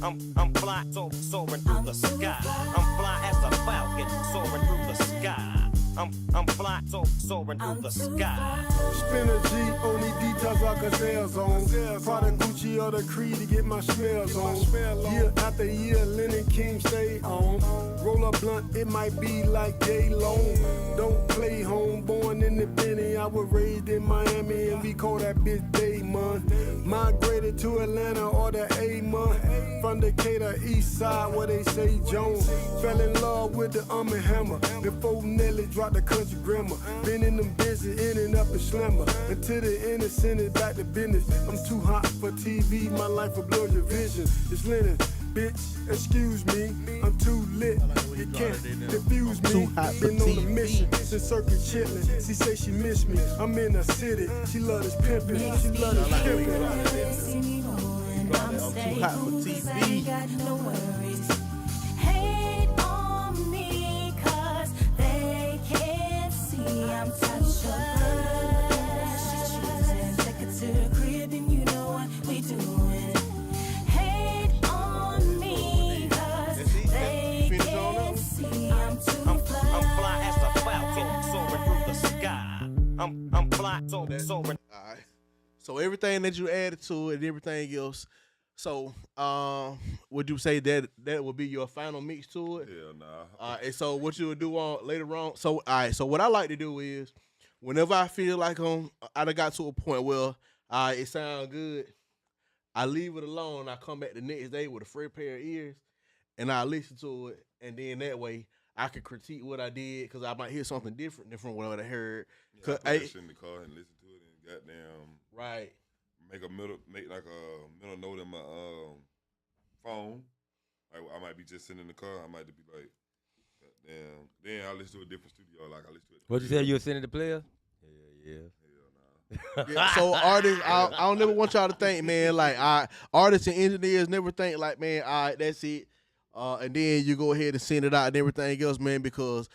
I'm fly soaring through the sky. I'm fly as a falcon soaring through the sky. I'm fly soaring through the sky. Spin a G on these details like gazelles on. Prada, Gucci, or the Creed to get my smells on. Year after year, Lennon King stay on. Roll up blunt, it might be like day long. Don't play home, born in the Benny. I was raised in Miami and we call that bitch Daymon. Migrated to Atlanta or the A-Mon. From Decatur, East Side, where they say Jones. Fell in love with the and Hammer. Before Nelly dropped the country grammar. Been in them busy, ending up in slammer. Until the innocent is back to business. I'm too hot for TV, my life will blow your vision. It's Lennon, bitch, excuse me. I'm too lit, you can't confuse me. Too hot for Been on a TV. mission since circuit chitlin'. She say she miss me. I'm in the city, she love this pimpin'. She love this pimpin'. I'm too hot for TV. Got no worries. Hate on me cause they can't see I'm touched. She choosing, take her to the crib and you know what we doing. Hate on me cause they can't see I'm too fly. I'm fly as a falcon soaring through the sky. I'm fly soaring. All right. So everything that you added to it and everything else. So, would you say that would be your final mix to it? Hell nah. All right. So what you would do on later on? So, all right. So what I like to do is, whenever I feel like I done got to a point where it sounds good, I leave it alone. I come back the next day with a fresh pair of ears, and I listen to it, and then that way I can critique what I did because I might hear something different from what I heard. Yeah, I put that shit in the car and listen to it and goddamn Right. make like a middle note in my phone. Like I might be just sitting in the car. I might be like, goddamn. Then I listen to a different studio. Like I listen to it. What you say? You were sending the player? Yeah. Hell nah. Yeah, so artists, I don't never want y'all to think, man, like artists and engineers never think like, man, all right, that's it. And then you go ahead and send it out and everything else, man, because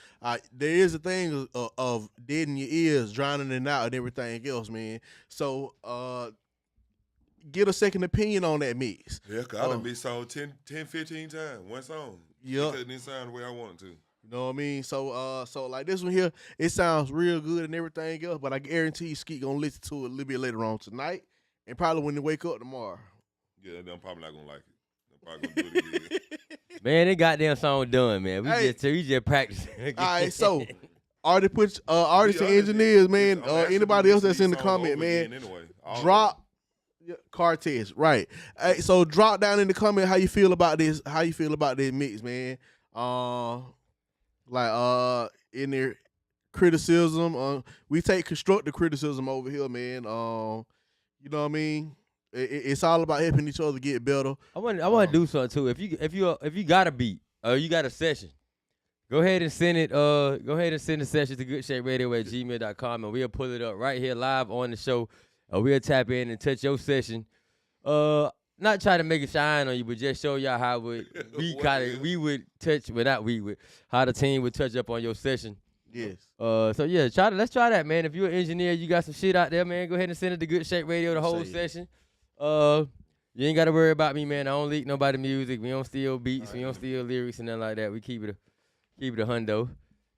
there is a thing of dead in your ears, drowning it out and everything else, man. So get a second opinion on that mix. Yeah, cause I done been song 10, 15 times, one song. Yup. Because it didn't sound the way I wanted to. You know what I mean? So like this one here, it sounds real good and everything else, but I guarantee you Skeet gonna listen to it a little bit later on tonight and probably when you wake up tomorrow. Yeah, I'm probably not gonna like it. I'm probably gonna do it again. Man, that goddamn song done, man. We just practicing. All right, so artists and engineers, man, anybody else that's in the comment, man, Anyway, drop Cortez, right? Hey, so drop down in the comment how you feel about this. How you feel about this mix, man? In there, criticism. We take constructive criticism over here, man. You know what I mean? It's all about helping each other get better. I want to do something too. If you got a beat or you got a session, go ahead and send it. Go ahead and send the session to goodshaperadio@gmail.com, and we'll pull it up right here live on the show. We'll tap in and touch your session. Not try to make it shine on you, but just show y'all how we would touch, but not we would, how the team would touch up on your session. Yes. So yeah, let's try that, man. If you're an engineer, you got some shit out there, man, go ahead and send it to Good Shape Radio, the whole session. You ain't got to worry about me, man. I don't leak nobody music. We don't steal beats. We don't steal lyrics and nothing like that. We keep it a hundo.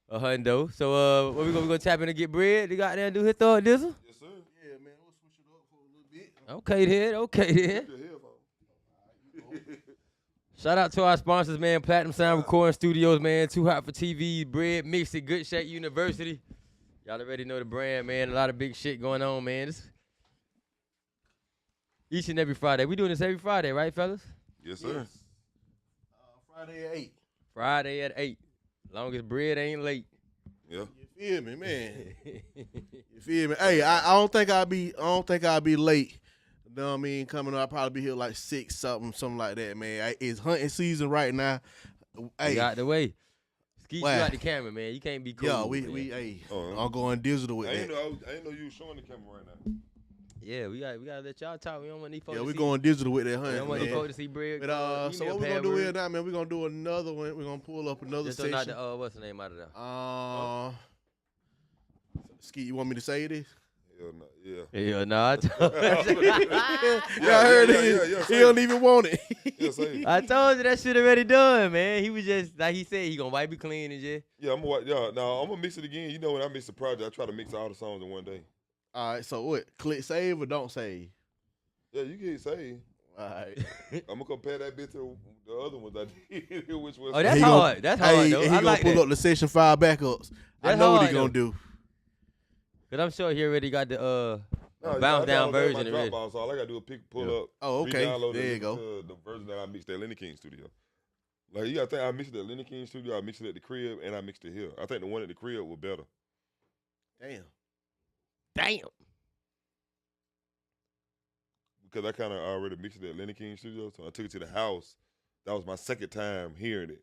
A hundo. So what we gonna tap in and get bread? They got there and do his thought, Dizzle? Yes, sir. Yeah, man. We'll switch it up for a little bit. Okay then. Shout out to our sponsors, man. Platinum Sound Recording Studios, man. Too Hot for TV, Bread, Mixed at Good Shape University. Y'all already know the brand, man. A lot of big shit going on, man. Each and every Friday. We doing this every Friday, right, fellas? Yes, sir. Yes. Friday at 8. Friday at 8. Long as bread ain't late. Yeah. You feel me, man? You feel me? Hey, I don't think I'll be late. You know what I mean? Coming up, I'll probably be here like 6 something like that, man. It's hunting season right now. Hey, out the way. Skeet you out the camera, man. You can't be cool. Yeah, I'm going digital with that. I didn't know you was showing the camera right now. Yeah, we gotta let y'all talk. We don't want these folks. Yeah, we're going digital with that hunting. We don't want these folks to see bread. But so what we're gonna do here now, man? We're gonna do another one. We're gonna pull up another section. Not the what's the name out of there? Skeet, you want me to say this? Hell no. Yeah. Hell no. I heard it. He don't even want it. I told you that shit already done, man. He was just like he said he gonna wipe it clean and just. Yeah, I'm gonna mix it again. You know when I mix the project, I try to mix all the songs in one day. All right, so what? Click save or don't save? Yeah, you can hit save. All right. I'm gonna compare that bit to the other ones I did. Which was that's hard. That's hard. Though. He I gonna pull up the session file backups. I know what he gonna do. Cause I'm sure he already got the bounce down version already. So all I gotta do is pull up. Oh, okay. There you go. The version that I mixed at Lenny King Studio. Like you gotta think I mixed it at Lenny King Studio, I mixed it at the crib, and I mixed it here. I think the one at the crib was better. Damn. Because I kind of already mixed it at Lenny King Studio, so I took it to the house. That was my second time hearing it.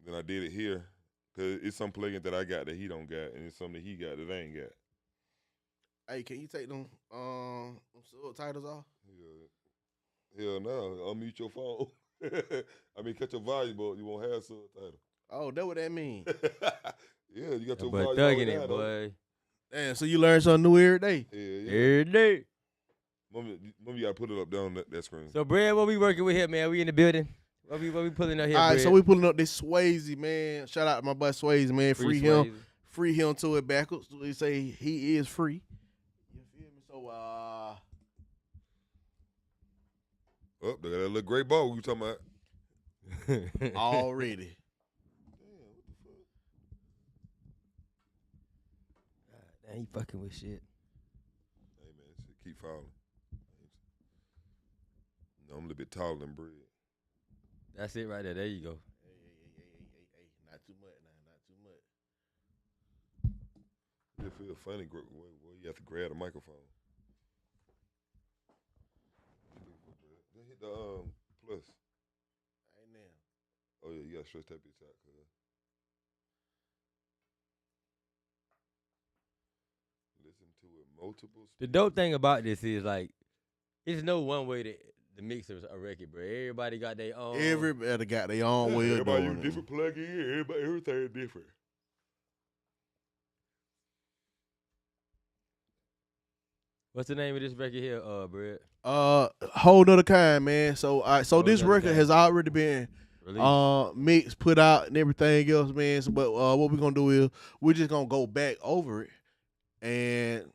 Then I did it here. Cause it's some plugin that I got that he don't got, and it's something that he got that I ain't got. Hey, can you take them subtitles off? Hell no, unmute your phone. I mean, cut your volume, but you won't have subtitles. Oh, that's what that means. Yeah, you got your but volume. thugging it, boy. Damn, so you learn something new every day. Yeah. Every day. Mom, you gotta put it up down that screen. So, Brad, what we working with here, man? We in the building. What we pulling up here, All right, Brad? so we pulling up this Swayze, man. Shout out to my boy Swayze, man. Free him. Free him to it backwards. They say he is free. You feel me? So, oh, they got that little gray ball we were talking about. Already. Damn, he fucking with shit. Hey, man, shit keep falling. No, I'm a little bit taller than Bread. That's it right there. There you go. Hey. Not too much now. Not too much. It feel funny where you have to grab the microphone. Then hit the plus. Right now. Oh, yeah, you got to stretch that bitch out. Listen to it multiple speeds. The dope thing about this is, like, there's no one way to mix a record, bro. Everybody got their own. Everybody got their own way of doing it. Everybody use different plug-in. Everything is different. What's the name of this record here, Brad? Whole Nother Kind, man. So this record has already been mixed, put out, and everything else, man. So, but what we're gonna do is we're just gonna go back over it and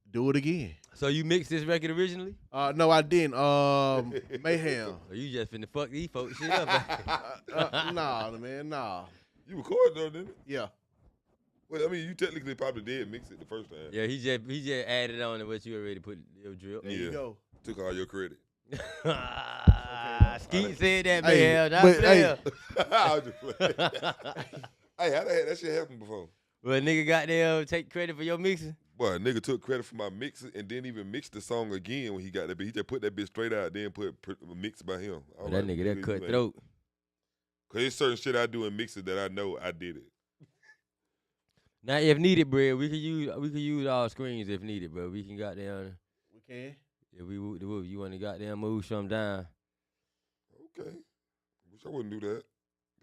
do it again. So you mixed this record originally? No, I didn't. Mayhem. So you just finna fuck these folks shit up. Nah, man, nah. You recorded though, didn't it? Yeah. Well, I mean, you technically probably did mix it the first time. Yeah, he just added on to what you already put your drip. There you go. Took all your credit. Skeet said that, man. Hey, I was just playing. Hey, I done had that shit happen before. Well, a nigga got there take credit for your mixing. Boy, a nigga took credit for my mixer and didn't even mix the song again when he got that bitch. He just put that bitch straight out, then put a mix by him. I was That like, nigga that cutthroat. Cause there's certain shit I do in mixes that I know I did it. Now, if needed, bro, we could use all screens if needed, bro. We can goddamn. We can. If we whoop the whoop, you want to goddamn move something down. Okay. Wish I wouldn't do that.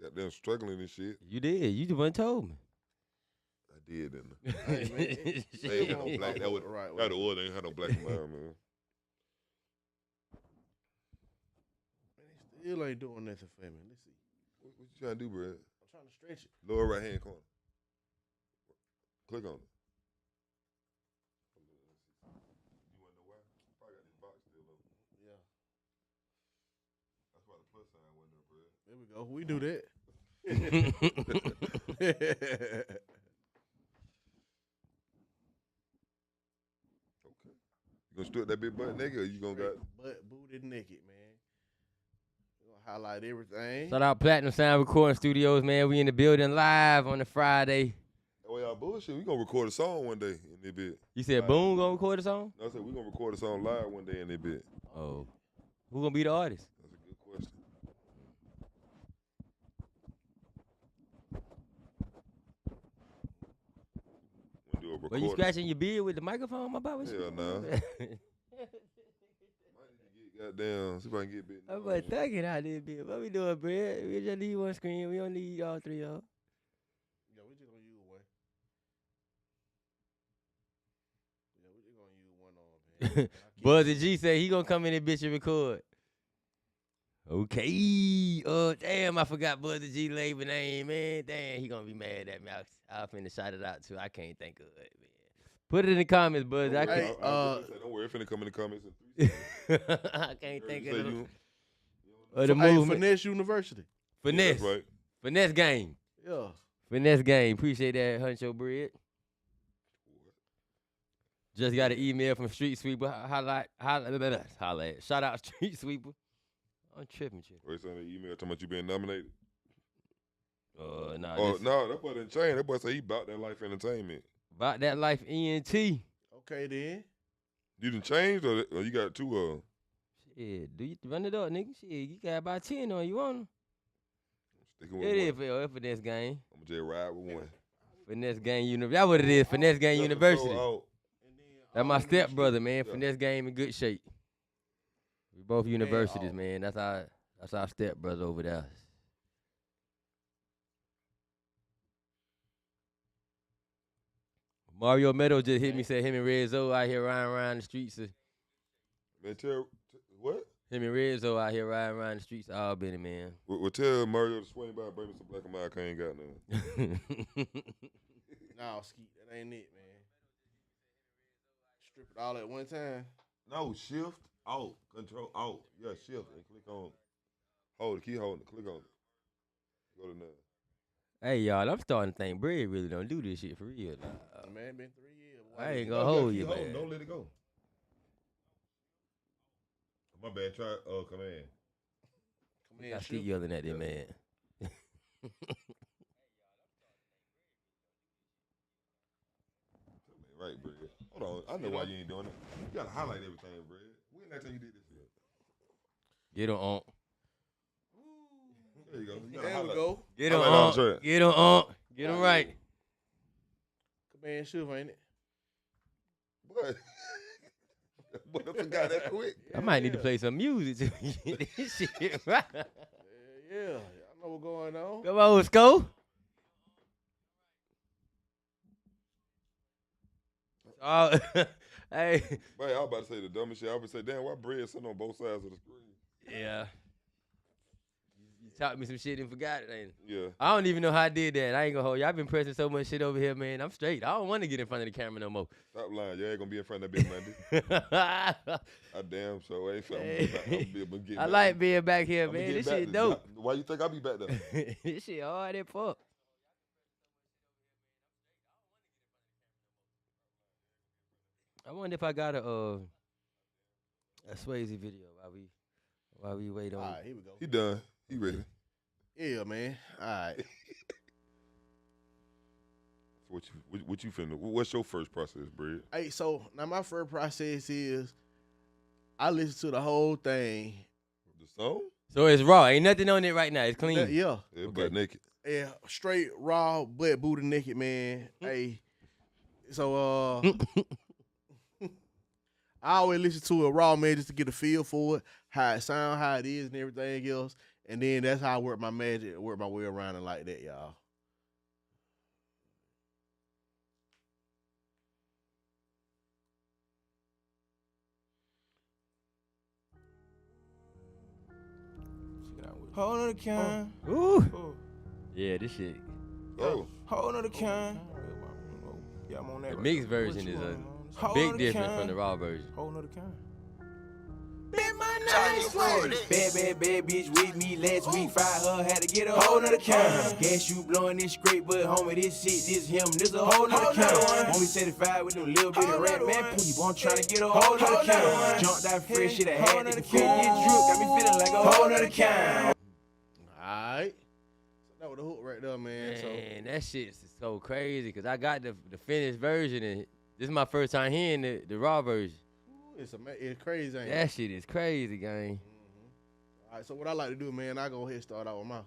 Goddamn struggling and shit. You did. You the one told me. I did, didn't I? Hey, man, They ain't had no black. That was right. the order. Ain't had no black in mine, man. Man, they still ain't doing nothing for me. Let's see. What you trying to do, bro? I'm trying to stretch it. Lower right hand corner. Click on it. You want to know why? Probably got this box still open. Yeah. That's why the plus sign wasn't up, bro. There we go. We do that. Okay. You gonna strip that big butt naked, or you gonna got? Butt booted naked, man. We gonna highlight everything. Shout out Platinum Sound Recording Studios, man. We in the building live on a Friday. Oh, y'all bullshit. We gonna record a song one day in this bit. You said Boom gonna record a song? No, I said we gonna record a song live one day in this bit. Oh. Who gonna be the artist? That's a good question. Wanna do a Were recording? you scratching your beard with the microphone, my boy? Hell nah. Goddamn, see if I can get bit. I'm like thugging out this bitch. What we doing, Brad? We just need one screen. We don't need all three of them. Yeah, we just gonna use one. Yeah, we just gonna use one on, man. Buzzy G say he gonna come in and bitch and record. Okay. Oh, damn, I forgot Buzzy G label name, man. Damn, he gonna be mad at me. I'll finna shout it out, too. I can't think of it, man. Put it in the comments, Buzzy. I can't. Don't worry, it's finna come in the comments in 3 seconds. I can't think of you. the movement. Finesse University. Finesse. Yeah, that's right. Finesse game. Yeah. Finesse game. Appreciate that, Huncho Bread. Just got an email from Street Sweeper. Highlight. Shout out Street Sweeper. I'm tripping, chick. Wait, send an email talking about you being nominated. Nah. Oh, no, that boy didn't change. That boy said he about that life entertainment. About that life ENT. Okay, then. You done changed or you got two Shit, do you run it up, nigga? Shit, you got about 10 on you on. sticking with It is one? for Finesse game. I'm just ride with one. Finesse game university. That's what it is. Finesse game university. So, That's my step brother, man. Finesse game in good shape. We both universities, man. That's our step brother over there. Mario Meadow just hit me, said him and Red Zo out here riding around the streets. man, what? Him and Red Zo out here riding around the streets of Albany, man. Well, tell Mario to swing by and bring me some black and mild. I ain't got none. Nah, Skeet, that ain't it, man. Strip it all at one time. No, shift, out, control, out. Yeah, shift and click on. Hold the key, hold it, click on it. Go to none. Hey, y'all, I'm starting to think Bread really don't do this shit for real. Man, been 3 years. I ain't gonna hold you, Hold, man. don't let it go. My bad, try command. I keep yelling at them, man. Right, Brad. Hold on, I know why you ain't doing it. You gotta highlight everything, Brad. When last time you did this shit? Get on. There you go. You gotta There we highlight. go. Get Highlight on. all track. Get on. Get him right. Command shift, ain't it? But I forgot that quick. I might need to play some music to get this shit right. Yeah. I know what's going on. Come on, Sco. Oh, hey. Man, I was about to say the dumbest shit. I would say, damn, why bread sitting on both sides of the screen? Yeah. You taught me some shit and forgot it, ain't it? Yeah. I don't even know how I did that. I ain't gonna hold you. I've been pressing so much shit over here, man. I'm straight. I don't want to get in front of the camera no more. Stop lying. You ain't gonna be in front of that bitch Monday. I damn so ain't I like being back here, man. This shit dope. Why you think I be back there? This shit hard as fuck. I wonder if I got a Swayze video while we wait on. All right, here we go. He done. He ready. Yeah, man. All right. What you finna? What's your first process, Brad? Hey, so now my first process is I listen to the whole thing. The song? So it's raw. Ain't nothing on it right now. It's clean. Yeah. Yeah, butt naked. Yeah, straight raw, butt booty naked, man. Hey, so I always listen to it raw, man, just to get a feel for it, how it sound, how it is, and everything else. And then that's how I work my magic, work my way around it like that, y'all. Whole nother kind. Ooh. Yeah, this shit. Oh, Whole nother kind. Yeah, I'm on that. The mixed version is a big difference from the raw version. Whole nother kind. Bad bitch with me last week. Fired her, had to get a whole nother kind. Guess you blowing this straight, but homie, this shit, this him, this a whole nother kind. When we satisfied with them little bit of rap, man, pooty, boy, I'm trying to get a whole nother kind. Jumped out fresh shit, I had to fit this drip, got me feeling like a whole nother kind. Alright. So that was the hook right there, man. Man, that shit's so crazy because I got the finished version and this is my first time hearing the raw version. It's crazy, ain't it? That shit is crazy, gang. All right, so what I like to do, man, I go ahead and start out with my,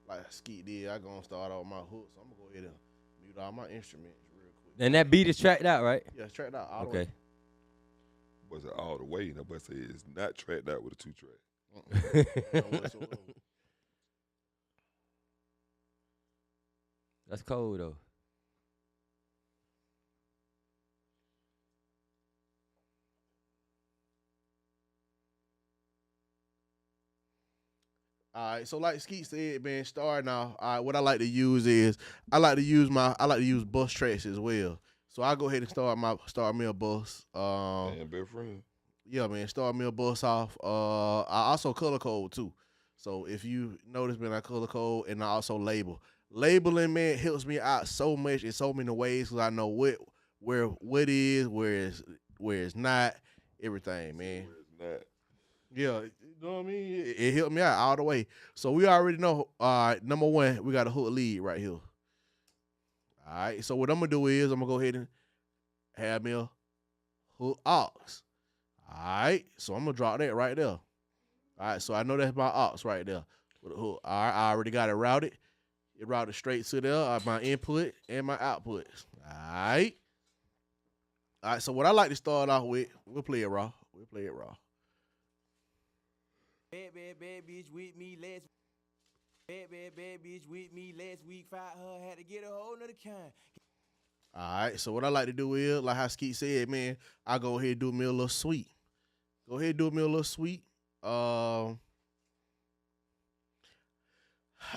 like Skeet did, I go and start out with my hook. So I'm going to go ahead and mute all my instruments real quick. And that beat is tracked out, right? Yeah, it's tracked out all the way. Okay. was it all the way? Nobody say it's not tracked out with a 2-track. No whatsoever. That's cold, though. All right, so like Skeet said, man, starting off, all right, what I like to use is I like to use bus tracks as well. So I go ahead and start me a bus. And best friend. Yeah, man, start me a bus off. I also color code too. So if you notice, man, I color code and I also label. Labeling, man, helps me out so much in so many ways because I know what is, where it's not, everything, man. Where it's not. Yeah, you know what I mean? It helped me out all the way. So we already know, number one, we got a hook lead right here. All right, so what I'm going to do is I'm going to go ahead and have me a hook aux. All right, so I'm going to drop that right there. All right, so I know that's my aux right there. With a hook. All right, I already got it routed. It routed straight to there, my input and my output. All right. All right, so what I like to start off with, we'll play it raw. Bad bitch with me last week. Bad bitch with me last week. Fired her, had to get a whole nother kind. All right, so what I like to do is, like how Skeet said, man, I go ahead and do me a little sweet.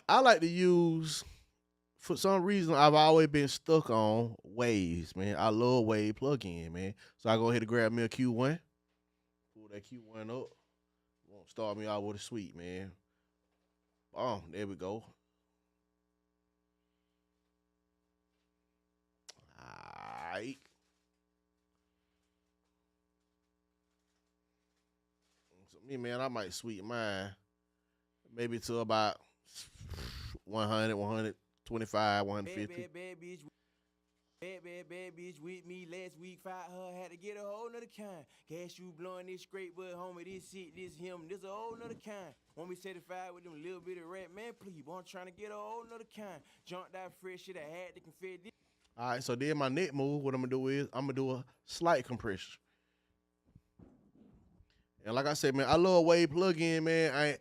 I like to use, for some reason, I've always been stuck on waves, man. I love wave plug-in, man. So I go ahead and grab me a Q1, pull that Q1 up. Won't start me out with a sweet, man. Oh, there we go. All right. So me, man, I might sweet mine maybe to about 100, 125, 150. Bad bitch with me last week. Fired her, had to get a whole nother kind. Guess you blowing this straight, but homie, this shit, this him, this a whole nother kind. When we satisfied with them little bit of rap, man, please, boy, I'm trying to get a whole nother kind. Jumped out fresh shit, I had to confess this. All right, so then my next move, what I'm gonna do is I'm gonna do a slight compression. And like I said, man, I love wave plug-in, man.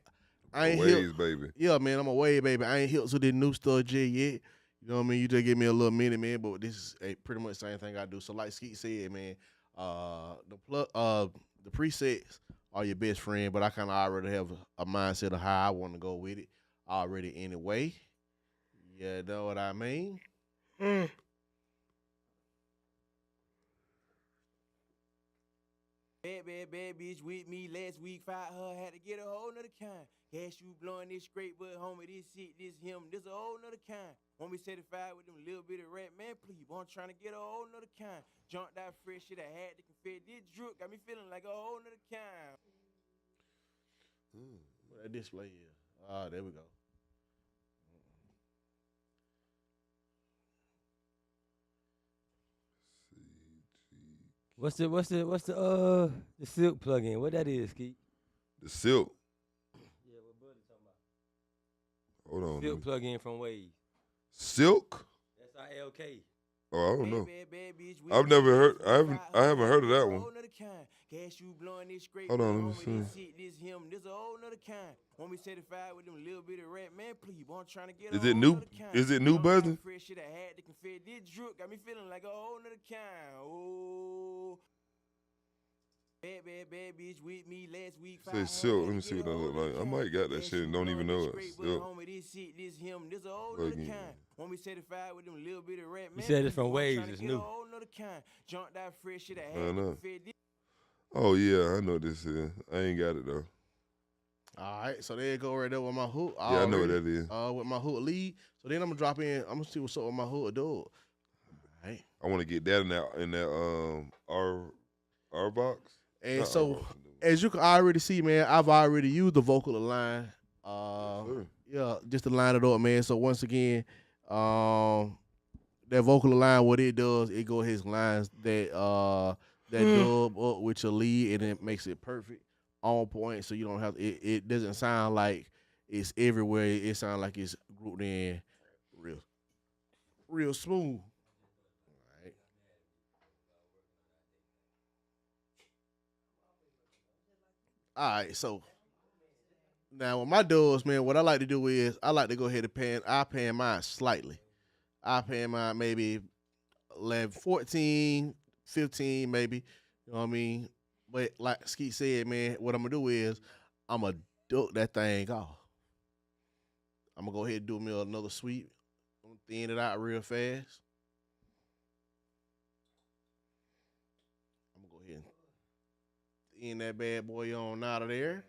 I ain't Waves, hip. baby. Yeah, man, I'm a wave baby. I ain't hip to this new stuff yet. You know what I mean? You just give me a little minute, man. But this is pretty much the same thing I do. So like Skeet said, man, the presets are your best friend. But I kind of already have a mindset of how I want to go with it already anyway. You know what I mean? Bad bitch with me last week. Fired her, had to get a whole nother kind. Guess you blowing this straight, but homie, this shit, this him, this a whole nother kind. When we satisfied with them little bit of rap, man, please, boy, I'm trying to get a whole nother kind. Jumped out fresh shit, I had to confess this drip, got me feeling like a whole nother kind. What that display is? There we go. What's the silk plug-in? What that is, Keith? The silk. Yeah, what Buddy talking about? Hold on. Silk plug-in from Waves. Silk? SILK. Oh, I don't know. I've never heard. I haven't heard of that one. Hold on, let me see. This him, this a whole nother kind. When we certified with them little bit of rat, man, please, I'm trying to get Is it new? Is it new buzzing? Fresh shit I had to confess. This drip got me feeling like a whole nother kind. Oh. Bad bitch with me last week. Say silk. Let me see what that look like. I might got that shit and don't even know it. Silk. This him, this a whole nother kind. When we certified with them little bit of rat, man. You said it's from Waves. It's new. Jumped out fresh shit I I had know. to confess. Oh yeah, I know this is. I ain't got it though. All right, so there you go right there with my hook. Yeah, I know what that is. With my hook lead. So then I'm gonna drop in. I'm gonna see what's up with my hook dog. All right. I want to get that in that R box. And so as you can already see, man, I've already used the vocal line. Yeah, just to line it up, man. So once again, that vocal line, what it does, it go his lines that dub up with your lead, and it makes it perfect, on point. So you don't have it doesn't sound like it's everywhere. It sounds like it's grouped in real smooth. All right, so now with my dubs, man, what I like to do is I like to go ahead and pan mine slightly. I pan mine maybe 11, 14, 15 maybe. You know what I mean? But like Skeet said, man, what I'm going to do is I'm going to duck that thing off. I'm going to go ahead and do me another sweep. I'm going to thin it out real fast. I'm going to go ahead and thin that bad boy on out of there.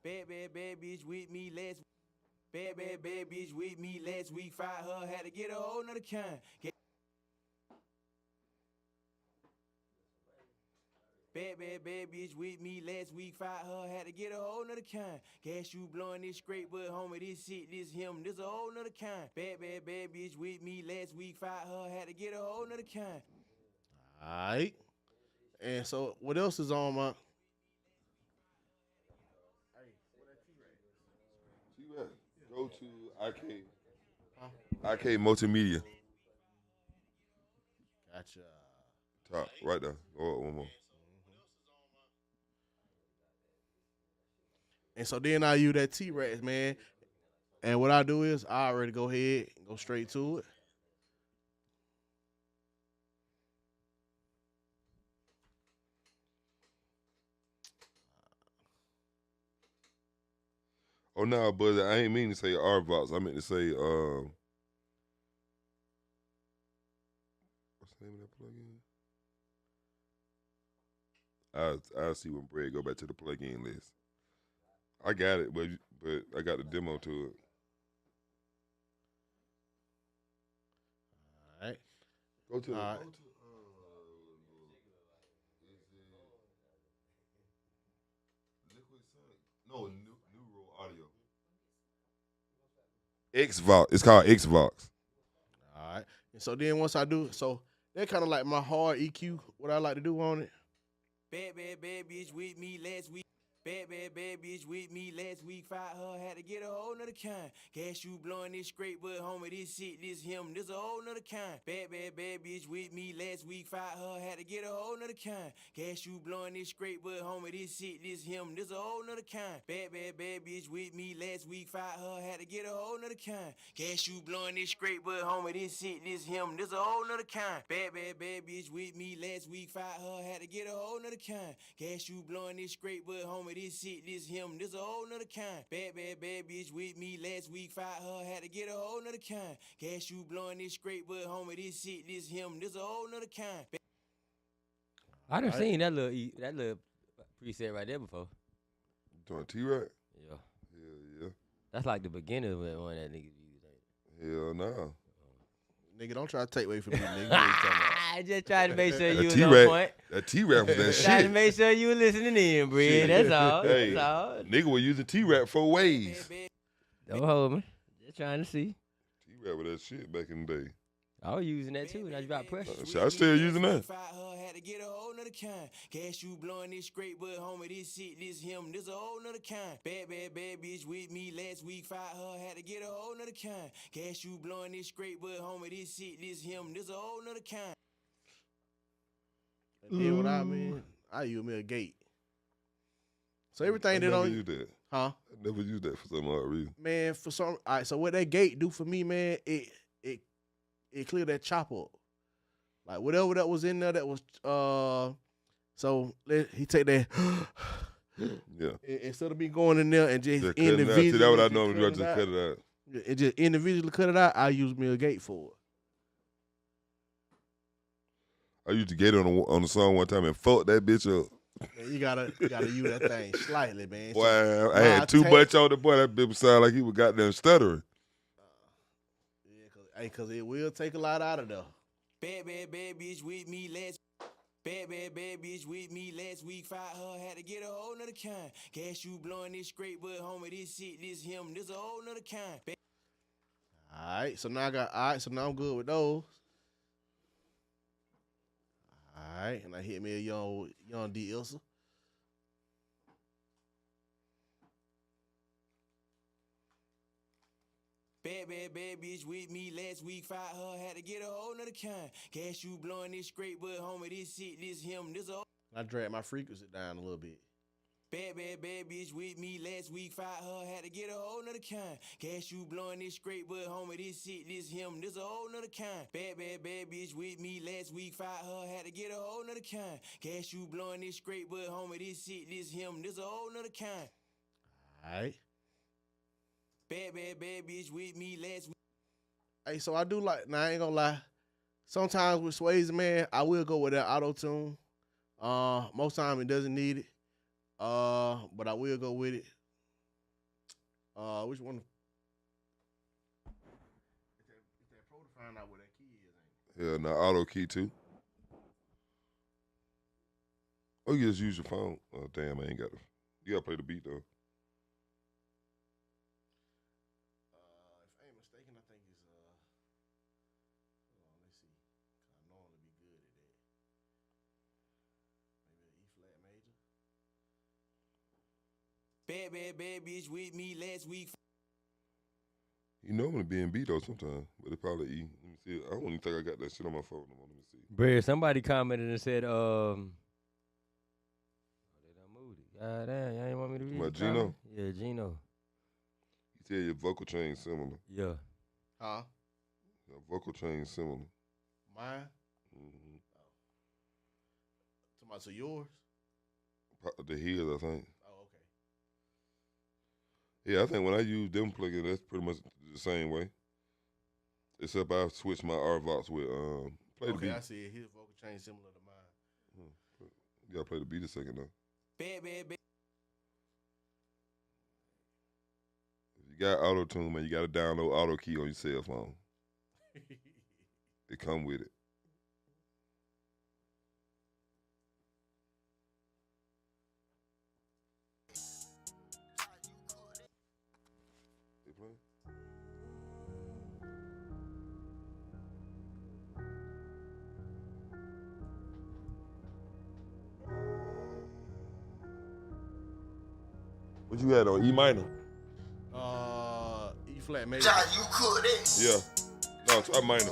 Bad bitch with me last. Bad bitch with me last week. Fired her, had to get a whole nother kind. Bad bitch with me last week. Fired her, had to get a whole nother kind. Gas you blowing this straight, but homie, this shit, this him, this a whole nother kind. Bad bitch with me last week. Fired her, had to get a whole nother kind. All right. And so what else is on my... Go to IK Multimedia. Gotcha. Top, right there. Go up one more. And so then I use that T-Rex, man. And what I do is I already go ahead and go straight to it. Oh no, but I ain't mean to say R box. I meant to say what's the name of that plugin? I'll see when Brad go back to the plugin list. I got it, but I got the demo to it. All right. Go to All right. No, Neural Audio. Xvox. It's called Xvox. All right. And so then once I do, so that kind of like my hard EQ, what I like to do on it. Bad bitch with me last week. Bad bitch with me last week. Fired her, had to get a whole nother kind. Gas you blowing this straight, but homie, this shit, this him, this a whole nother kind. Bad bitch with me last week. Fired her, had to get a whole nother kind. Gas you blowing this straight, but homie, this shit, this him, this a whole nother kind. Bad bitch with me last week. Fired her, had to get a whole nother kind. Gas you blowing this straight, but homie, this shit, this him, this a whole nother kind. Bad bitch with me last week. Fired her, had to get a whole nother kind. Gas you blowing this straight, but homie, this shit, this him, this a whole nother kind. Bad bitch with me last week. Fired her, had to get a whole nother kind. Gas you blowing this straight, but homie, this shit, this him, this a whole nother kind. I done seen that little preset right there before. Doing T-Rex? Yeah. Yeah. That's like the beginning of one that niggas use. Hell no. Nigga, don't try to take away from me, nigga. What you talking about? I just tried to make sure you was on T-Rex, point. that T-Rex was that Trying to shit. make sure you were listening in, Brad. Shit. That's all. Hey, That's all. nigga was using T-Rex for ways. Don't hold me. Just trying to see. T-Rex was that shit back in the day. I was using that too, and I dropped pressure. Shit, I still using that. Had to get a whole nother kind. Gas you blowing this straight, but homie, this shit, this him, this a whole nother kind. Bad bitch with me last week. Fired her, had to get a whole nother kind. Gas you blowing this straight, but homie, this shit, this him, this a whole nother kind. And then what I mean, I use me a gate. So everything that never on use that. huh? I never use that for some odd reason. Man, for some all right, so what that gate do for me, man, it clear that chop up. Like whatever that was in there that was so he take that Yeah. instead of me going in there and just Just cutting it out. individually. See, that's what I just normally do. I cut just it out. cut it out. And just individually cut it out, I use me a gate for it. I used to get it on the song one time and fuck that bitch up. Man, you gotta use that thing slightly, man. Boy, So, I had too much on the boy. That bitch sound like he was goddamn stuttering. Yeah, cause it will take a lot out of there. Bad bitch with me last. Bad bitch with me last week. Fired her, had to get a whole nother kind. Gas you blowing this straight, but homie, this shit, this him, this a whole nother kind. All right, so now I'm good with those. All right, and I hit me a young D Ilsa. Bad bitch with me last week. Fired her, had to get a whole nother kind. Gas you blowing this straight, but homie, this shit, this him, this a. I drag my frequency down a little bit. Bad bitch with me last week. Fired her, had to get a whole nother kind. Gas you blowing this straight, but homie, this shit, this him, this a whole nother kind. Bad bitch with me last week. Fired her, had to get a whole nother kind. Gas you blowing this straight, but homie, this shit, this him, this a whole nother kind. All right. Bad bitch with me last week. Hey, so I do like. Now I ain't gonna lie. Sometimes with Swayze, man, I will go with that auto tune. Most time it doesn't need it. But I will go with it. Which one? It's that pro to find out where that key is, ain't it? Yeah, now auto key too. Or you just use your phone. Oh damn, I ain't got it. You gotta play the beat though. If I ain't mistaken, I think it's hold on, let's see. I normally be good at that. Maybe an E flat major. Bad bitch with me last week. You normally be in B though sometimes, but it probably E. Let me see. I don't even think I got that shit on my phone no more. Let me see. Bro, somebody commented and said, oh, they done moved it. God damn, y'all ain't want me to read My it. Gino? Yeah, Gino. You said your vocal chain similar. Yeah. Huh? Your vocal chain similar. Mine? Mm-hmm. So yours? The heels, I think. Oh, okay. Yeah, I think when I use them plugins, that's pretty much the same way. Except I switch my RVox with play the Okay, beat. I see it. His vocal chain similar to mine. You gotta play the beat a second though. Bad. If you got auto tune, man, you gotta download auto key on your cell phone. It come with it. They playing? What you had on E minor? E flat major. Yeah. No, try minor.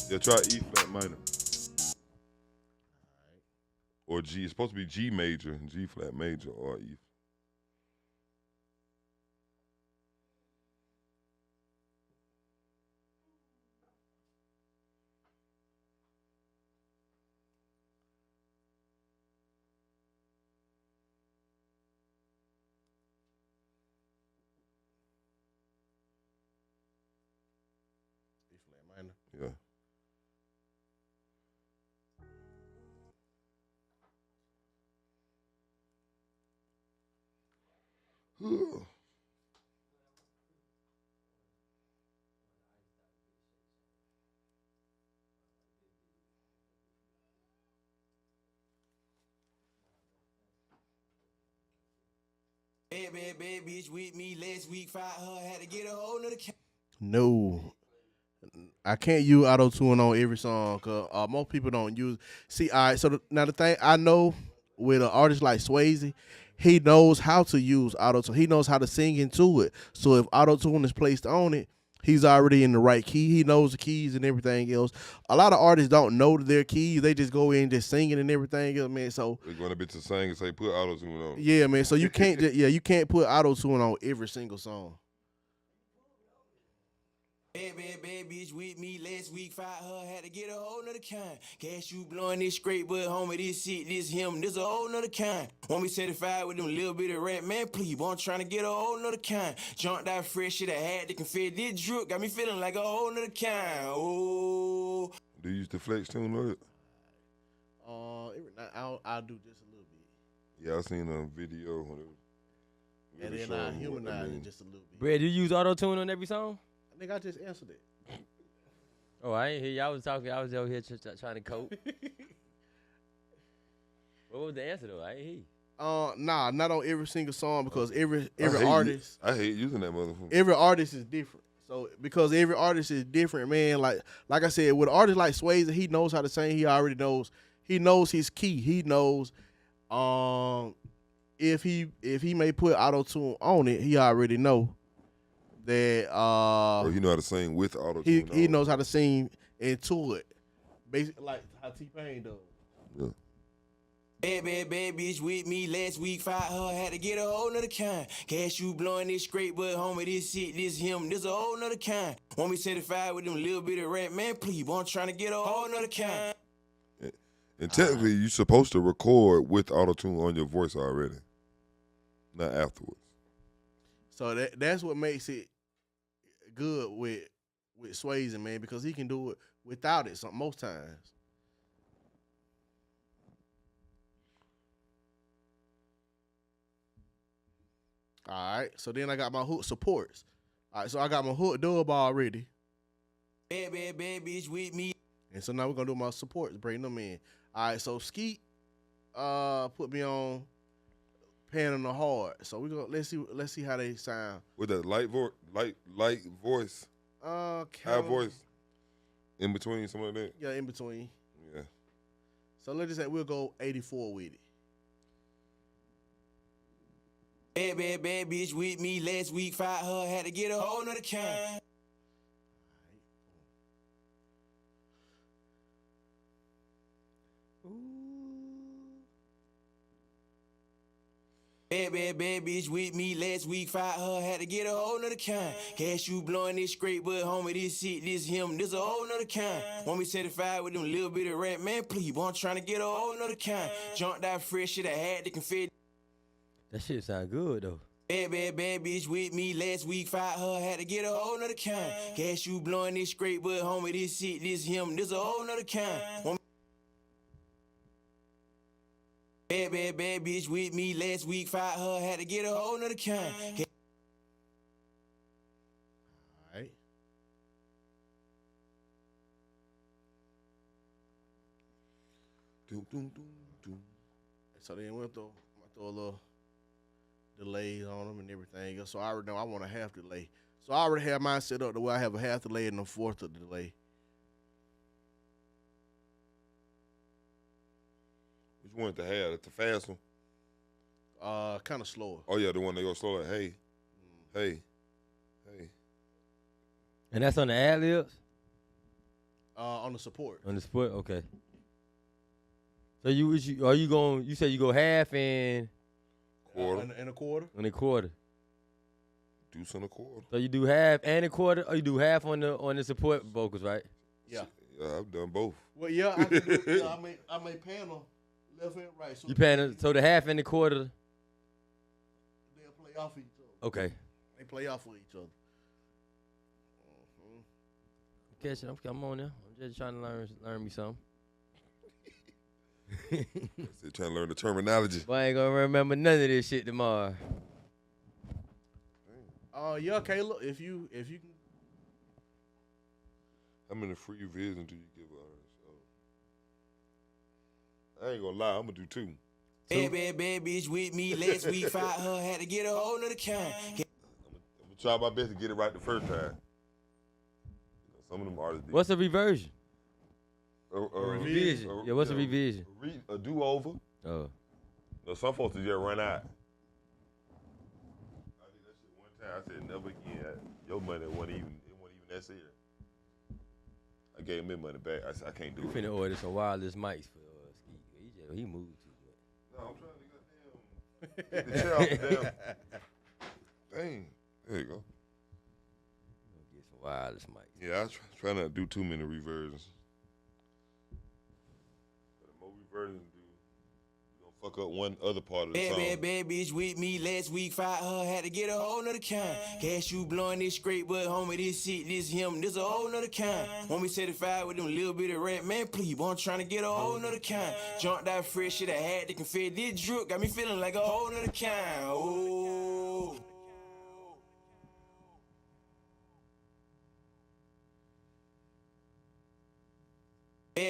Yeah, try E flat minor. Or G. It's supposed to be G major, G flat major, or E. E flat minor. Yeah. Bad bitch with me last week. Fired her, had to get a hold of the camera. No. I can't use auto tune on every song because most people don't use. See, all right. So now the thing I know with an artist like Swayze, he knows how to use auto tune. He knows how to sing into it. So if auto tune is placed on it, he's already in the right key. He knows the keys and everything else. A lot of artists don't know their keys. They just go in just singing and everything else, man. So They're going to be to sing and say put auto tune on. yeah, man. So you can't you can't put auto tune on every single song. Bad bitch with me last week. Fired her, had to get a whole nother kind. Gas you blowing this straight, but homie, this shit, this him, this a whole nother kind. Want me certified with them little bit of rap, man, please, boy, I'm trying to get a whole nother kind. Jumped out fresh shit, I had to confess this drip, got me feeling like a whole nother kind. Oh. Do you use the flex tune on it? Every night I'll do just a little bit. Yeah, I seen a video when it was And really then I showing what humanize that mean. it just a little bit. Brad, do you use auto tune on every song? I think I just answered it. Oh, I ain't hear you. I was talking. I was over here trying to cope. What was the answer though? I ain't hear you. Nah, not on every single song because every I hate artist, I hate using that motherfucker. every artist is different. So because every artist is different, man. Like I said, with an artist like Swayze, he knows how to sing. He already knows. He knows his key. He knows, if he may put auto tune on it, he already know that Or you know how to sing with auto tune. he knows how to sing into it, basically like how T-Pain does. Yeah. Bad bitch with me last week. Fired her, had to get a whole nother kind. Gas you blowing this straight, but homie, this shit, this him, this a whole nother kind. Want me certified with them little bit of rap, man, please, boy, I'm trying to get a whole nother kind. And technically, you're supposed to record with auto tune on your voice already, not afterwards. So that's what makes it good with Swayze, man, because he can do it without it most times. All right, so then I got my hook supports. All right, so I got my hook dub already. Bad bitch with me. And so now we're gonna do my supports, bring them in. All right, so Skeet put me on Pan on the Hard. So we go let's see how they sound. With that light voice, high voice, in between, something like that. Yeah, in between. Yeah. So let's just say we'll go 84 with it. Bad bitch with me last week. Fired her, had to get a whole nother kind. Bad bitch with me last week. Fired her, had to get a whole nother kind. Gas you blowing this straight, but homie, this shit, this him, this a whole nother kind. Want me certified with them little bit of rap, man, please, boy, I'm trying to get a whole nother kind. Jumped out fresh shit, I had to confess. That shit sound good though. Bad bitch with me last week. Fired her, had to get a whole nother kind. Gas you blowing this straight, but homie, this shit, this him, this a whole nother kind. Bad bitch with me last week. Fired her, had to get a whole nother kind. All right. Doom, doom, doom, doom. So then we'll throw a little delays on them and everything else. So I already know I want a half delay. So I already have mine set up the way I have a half delay and a fourth of the delay. Which one to have? The fast one? Kind of slower. Oh yeah, the one that goes slow. Like, hey, hey. And that's on the ad libs? On the support. On the support, okay. So you said you go half and Quarter. And a quarter. and a quarter. Deuce and a quarter. So you do half and a quarter, or you do half on the support vocals, right? Yeah. Yeah, I've done both. Well, yeah, I can do, yeah, I may panel left and right. So You pan so the half and the quarter. they'll play off each other. Okay. They play off of each other. Catching, I'm on there. I'm just trying to learn me something. Still trying to learn the terminology. But I ain't gonna remember none of this shit tomorrow. Yeah, Caleb, if you can. How many free visions do you give us? I ain't gonna lie, I'm gonna do 2. Bad bitch with me last week. Fired her, had to get a whole nother kind. I'm gonna try my best to get it right the first time. Some of them artists did. What's a reversion? A revision. Yeah, what's a revision? A do-over. Oh. No, some folks just run out. I did that shit one time. I said, never again. Your money wasn't even that serious. I gave him his money back. I said, I can't do You it. finna order some wireless mics for Ski. He moved too much. No, I'm trying to get the chair off the damn. Dang. There you go. Get some wireless mics. Yeah, I try not to do too many reversions. But the more reversions you do, you're gonna fuck up one other part of the song. Bad bitch with me last week. Fired her, had to get a whole nother kind. Cash you blowing this straight, but homie, this shit, this him, this a whole nother kind. Want me certified with them little bit of rap, man, please, boy, I'm trying to get a whole nother kind. Jumped out fresh shit, I had to confess, this drip got me feeling like a whole nother kind. Oh.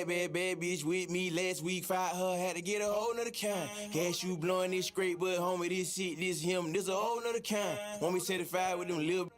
Bad bitch with me last week. Fired her, had to get a whole nother kind. Cash you blowing this straight, but homie, this shit, this him, this a whole nother kind. Want me certified with them little.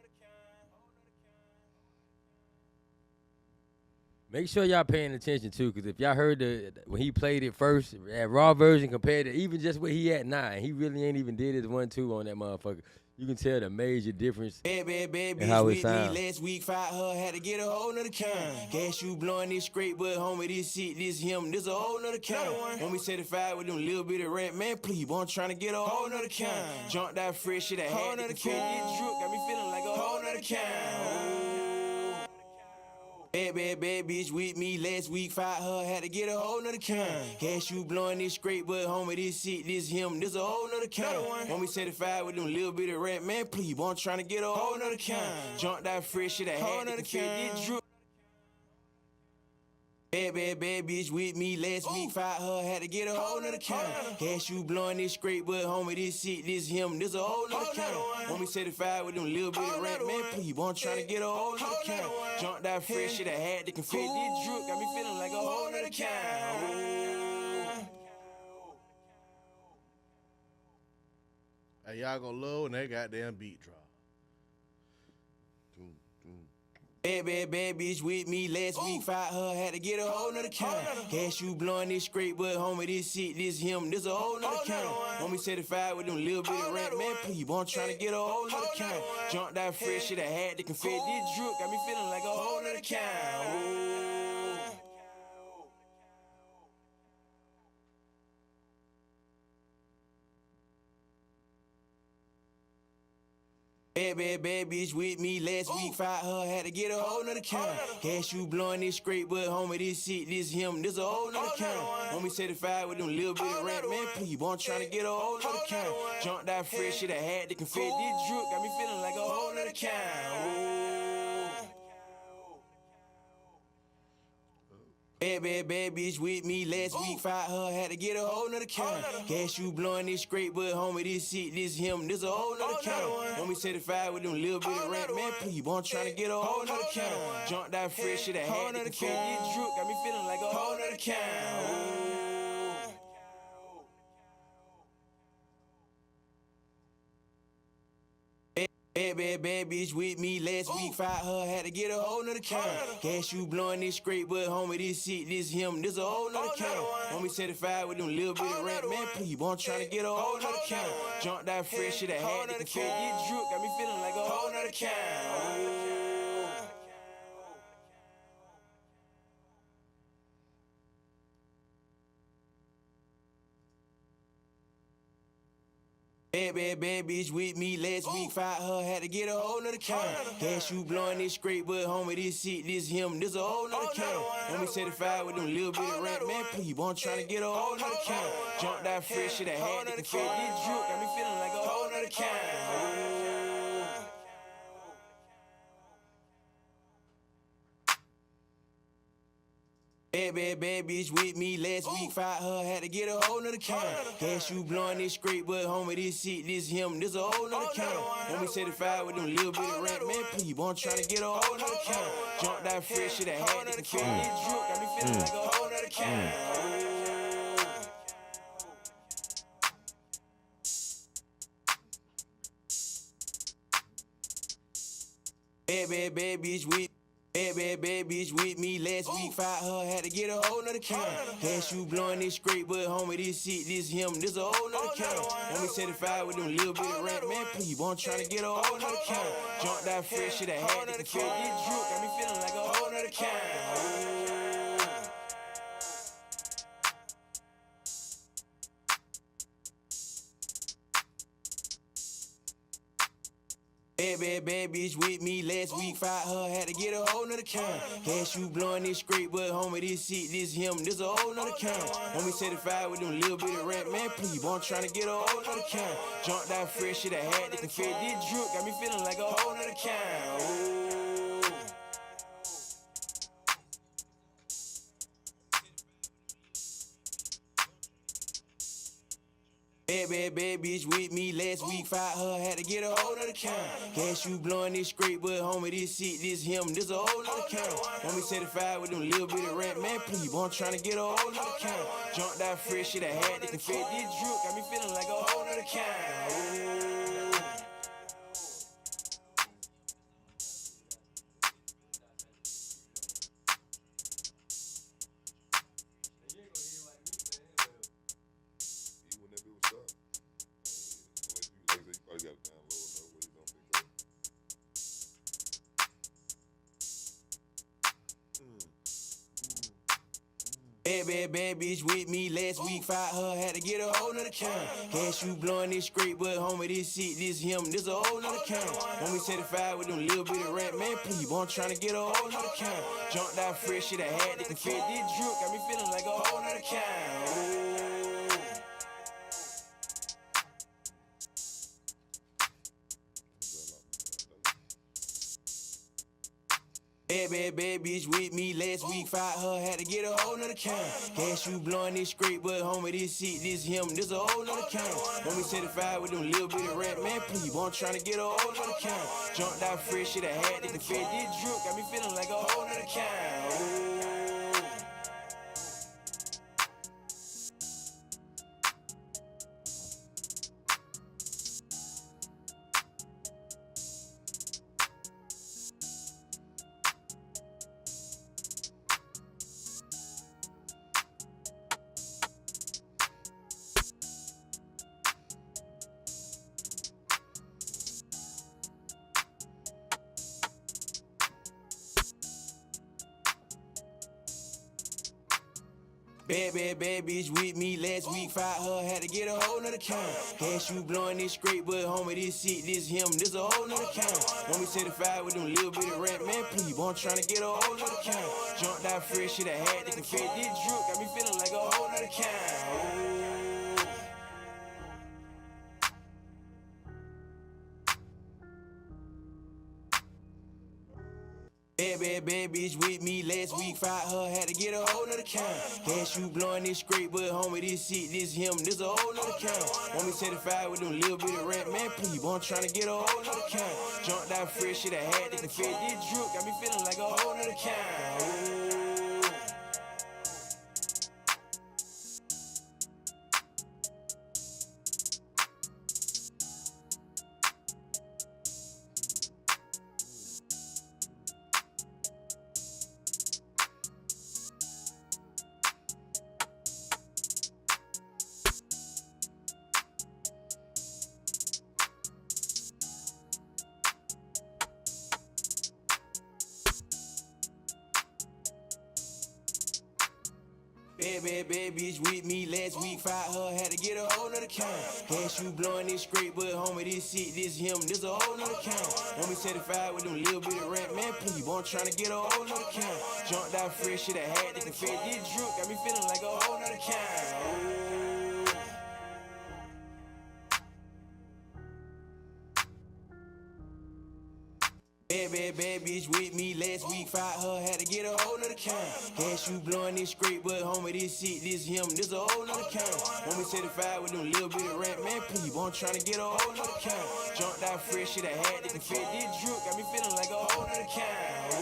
Make sure y'all paying attention too, because if y'all heard when he played it first, that raw version compared to even just where he at now, and he really ain't even did his 1-2 on that motherfucker. You can tell the major difference Bad in bitch how it with me sounds. last week. Fired her, had to get a whole nother kind. Cash you blowing this straight, but homie, this shit, this him, this a whole nother kind. Want me certified with them little bit of rap, man, please, boy, I'm trying to get a whole nother kind. Jumped out fresh shit, I had to confess, this drip got me feeling like a whole nother kind. Bad bitch with me last week. Fired her, had to get a whole nother kind. Cash you blowing this straight, but homie, this shit, this him, this a whole nother kind. Want me certified with them little bit of rap, man, please, boy, I'm trying to get a whole nother kind. Jumped out fresh shit, I had to confess, this drip. Bad bitch with me last week. Fired her, had to get a whole nother kind. Cash you blowing this straight, but homie, this shit, this him, this a whole nother kind. Want me certified with them little bit of rap, man, please, boy, I'm trying to get a whole nother kind. Jumped out fresh shit, I had to confess, this drip got me feeling like a whole nother kind. Hey, y'all gonna love when that goddamn beat drop. Bad bitch with me last week. Fired her, had to get a whole nother kind. Cash you blowing this straight, but homie, this shit, this him, this a whole nother kind. Want me certified with them little bit of rap, man, please, boy, I'm trying to get a whole nother kind. Jumped out fresh shit, I had to confess, this drip got me feeling like a whole nother kind. Bad bitch with me last week. Fired her, had to get a whole nother kind. Cash you blowing this straight, but homie, this shit, this him, this a whole nother kind. Want me certified with them little bit of rap, man, please, boy, I'm trying to get a whole nother kind. Jumped out fresh shit, I had to confess, this drip got me feeling like a whole nother kind. Bad bitch with me last week. Fired her, had to get a whole nother kind. Cash you blowing this straight, but homie, this shit, this him, this a whole nother kind. Want me certified with them little bit of rap, man, please, boy, I'm trying to get a whole nother kind. Jumped out fresh shit, I had to confess, this drip got me feeling like a whole nother kind. Bad bitch with me last week. Fired her, had to get a whole nother kind. Cash you blowing this straight, but homie, this shit, this him, this a whole nother kind. Want me certified with them little bit of rap, man, please, boy, I'm trying to get a whole nother kind. Jumped out fresh shit, I had to confess, this drip got me feeling like a whole nother kind. Bad bitch with me last week. Fired her, had to get a whole nother kind. Cash you blowing this straight, but homie, this shit, this him, this a whole nother kind. Want me certified with them little bit of rap, man, please, boy, I'm trying to get a whole nother kind. Jumped out fresh shit, I had to confess, this drip got me feeling like a whole nother kind. Bad bitch with me last week. Fired her, had to get a whole nother kind. Cash you blowing this straight, but homie, this shit, this him, this a whole nother kind. Want me certified with them little bit of rap, man, please, boy, I'm trying to get a whole nother kind. Jumped out fresh shit, I had to confess, this drip got me feeling like a whole nother kind. Bad bitch with. Bad bitch with me last week. Fired her, had to get a whole nother count. Cash you blowing this straight, but homie, this shit, this him, this a whole nother count. Homie certified with them little bit of rap, man, please, boy, I'm tryna get a whole nother count. Jumped out fresh, shit, I had to feel this drip, got me feeling like a whole nother count. Bad bitch with me last week. Fired her, had to get a whole nother count. Cash you blowing this straight, but homie, this shit, this him, this a whole nother count. Homie certified with them little bit of rap, man, please, boy, I'm tryna get a whole nother count. Jumped out fresh, shit, I had to feel this drip, got me feeling like a whole nother count. Bad bitch with me last week. Fired her, had to get a whole nother count. Cash you blowing this straight, but homie, this shit, this him, this a whole nother count. Homie certified with them little bit of rap, man, please, boy, I'm tryna get a whole nother count. Jumped out fresh, shit, I had to feel this drip, got me feeling like a whole nother count. Bad bitch with me last week. Fired her, had to get a whole nother count. Cash you blowing this straight, but homie, this shit, this him, this a whole nother count. Homie certified with them little bit of rap, man, please, boy, I'm tryna get a whole nother count. Jumped out fresh, shit, I had to feel this drip, got me feeling like a whole nother count. Bad bitch with me last week. Fired her, had to get a whole nother count. Cash you blowing this straight, but homie, this shit, this him, this a whole nother count. Homie certified with them little bit of rap, man, please, boy, I'm tryna get a whole nother count. Jumped out fresh, shit, I had to feel this drip, got me feeling like a whole nother count. Bad bitch with me last week. Fired her, had to get a whole nother count. Cash you blowing this straight, but homie, this shit, this him, this a whole nother count. Homie certified with them little bit of rap, man, please, boy, I'm tryna get a whole nother count. Jumped out fresh, shit, I had to feel this drip, got me feeling like a whole nother count. Bad bitch with me last week. Fired her, had to get a whole nother count. Cash you blowing this straight, but homie, this shit, this him, this a whole nother count. Homie certified with them little bit of rap, man, please, boy, I'm tryna get a whole nother count. Jumped out fresh, shit, I had to feel this drip, got me feeling like a whole nother count. Bad bitch with me last week. Fired her, had to get a whole nother count. Cash you blowing this straight, but homie, this shit, this him, this a whole nother count. Homie certified with them little bit of rap, man, please, boy, I'm tryna get a whole nother count. Jumped out fresh, shit, I had to feel this drip, got me feeling like a whole nother count. Bad bitch with me last week. Fired her, had to get a whole nother count. Cash you blowing this straight, but homie, this shit, this him, this a whole nother count. Homie certified with them little bit of rap, man, please, boy, I'm tryna get a whole nother count. Jumped out fresh, shit, I had to feel this drip, got me feeling like a whole nother count.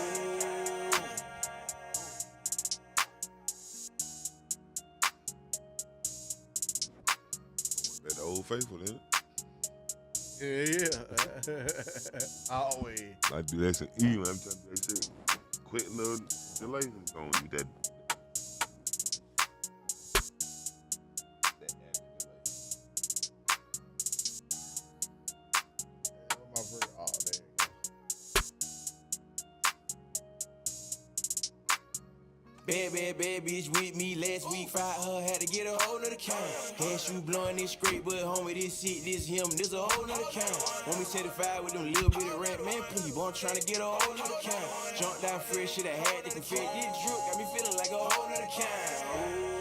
That the old faithful, isn't it? Yeah. Always. I do that shit. Even I'm trying to do that shit. Quick little delay. Don't do that. My verse, oh, there you Bad bitch with me last week. Fired her, had to get a whole nother count. Cash you blowing this straight, but homie, this shit, this him, this a whole nother count. Want me certified with them little bit of rap, man, please, boy, I'm trying to get a whole nother count. Jumped down fresh, shit I had to confess. This drip got me feeling like a whole nother count.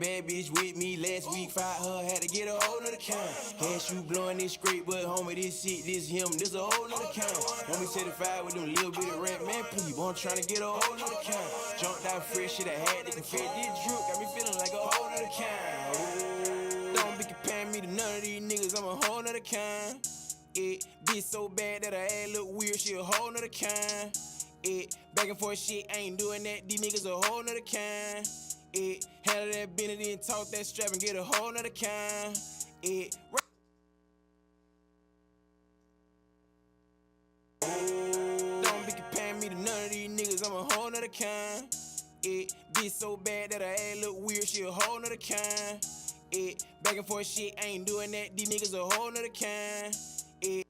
Bad bitch with me last week. Fired her, had to get a whole nother count. Cash you blowing this straight, but homie, this shit, this him, this a whole nother count. Want me certified with them little bit of rap, man, please, boy, I'm trying to get a whole nother count. Jumped out fresh, shit I had to confess. This drip got me feeling like a whole nother count. Don't be comparing me to none of these niggas, I'm a whole nother count. It be so bad that I act look weird, shit a whole nother kind. It back and forth shit, I ain't doing that, these niggas a whole nother kind. It handle that Benedict and talk that strap and get a whole nother kind. It don't be comparing me to none of these niggas, I'm a whole nother kind. It be so bad that I act look weird, shit a whole nother kind. It back and forth shit, I ain't doing that, these niggas a whole nother kind. It